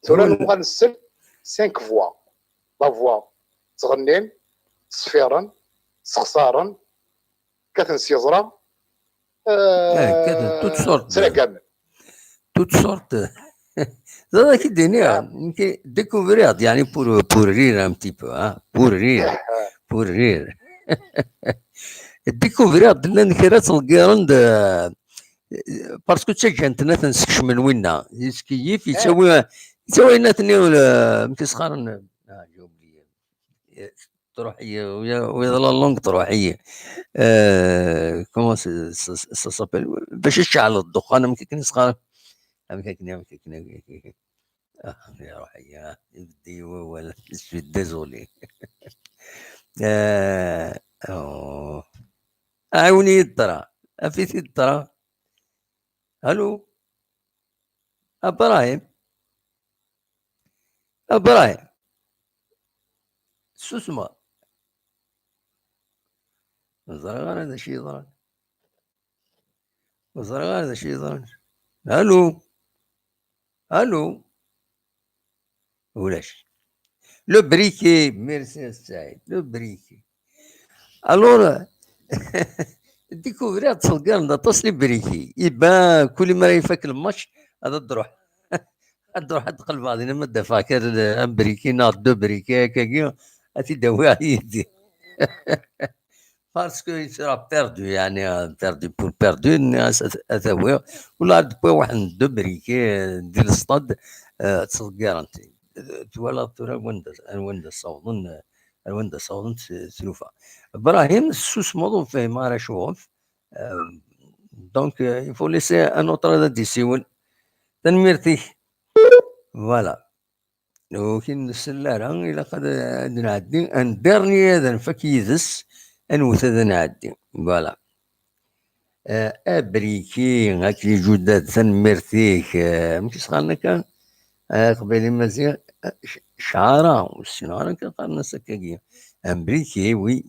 سولا نبغى نسل 5 فوا لا فوا تغنين صفيرا خسارا كاتن سيزرا كاتن توت سورت سلاكامل توت سورت هذا كي دينيا يمكن ديكوفريات يعني بور رير ان تي بو بور رير الديكوفريات اللي نكرات الكيرند باسكو تشجنت ناس نسكش من وينا يسكيف يسوي ناتني ولا متسخرن جاوب لي طروحيه ويا لا لونغ طروحيه كومون سابيل باش تشعل الدخان يمكن نسخر يمكن يا روحي يا بدي ولا سوي ديزولي عاوني الدرا افيتي الدرا الو ابراهيم شو اسمه زرغان هذا شي ضرر الو ولاش لو بريكي ميرسي سعيد لو بريكي الور ديكوفريات صلقان دا تصلي بريكي يبان كل ما يفك الماتش هذا تروح تقلب بعضنا ما دفع كان امريكي ناض دو بريكي هكاكي اتي دواعي يدي باسكو يصرا بيردو يعني بيردو بور بيردو الناس اثاوي ولا دبا واحد دو بريكي ديال الصطاد تصغيرنتي توالا تورا وند صوضن سلوفا ابراهيم السوس موضوع فيه ما راه شوف دونك يفو ليسي ان اوتر ديسيون تنميرتي فوالا وكاين السلارة إلا قد نعدي ان ديرني هذا فكيدس انوث هذا نعدي فوالا ابريكي هاك لي جداد تنميرتيك ماشي صغارنا كان قبيلي مزيان شعارة والشعارة كنقارن سكاكية امريكي وي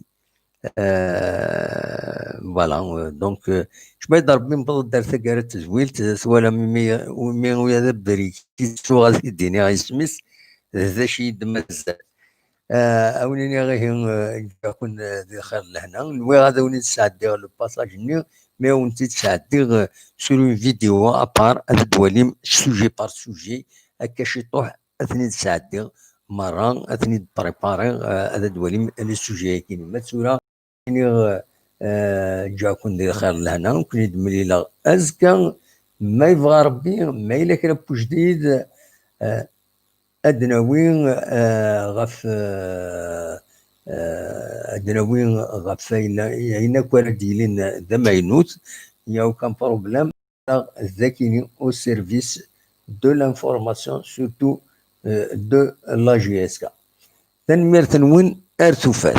فوالا دونك شبا يضرب من بضل دار ثقارة تزويلت ولا مي ويا بريكي شو غادي يديني غاي سميس ذا شي مزال اوليني غير يكون ذي خير لهنا نوي غادا وني تسعدي لو باساج ني مي ونتي تسعدي سور فيديو ابار ادواليم سوجي بار سوجي هكا شي طوح اثني تسعدي مرة اثني بريباري هذا دواليم لي سوجي كاين مسوره يعني جاكون ذي خير لهنا ممكن يدملي لا ازكى ما يبغى ربي ما الا كان بوجديد ادناوين غف ادناوين غف الا كوار ديالين ذا ما ينوت ياو كان بروبليم ذاكيني او سيرفيس دو لانفورماسيون سورتو دو لا جي اس كا تنمير تنوين ارتفات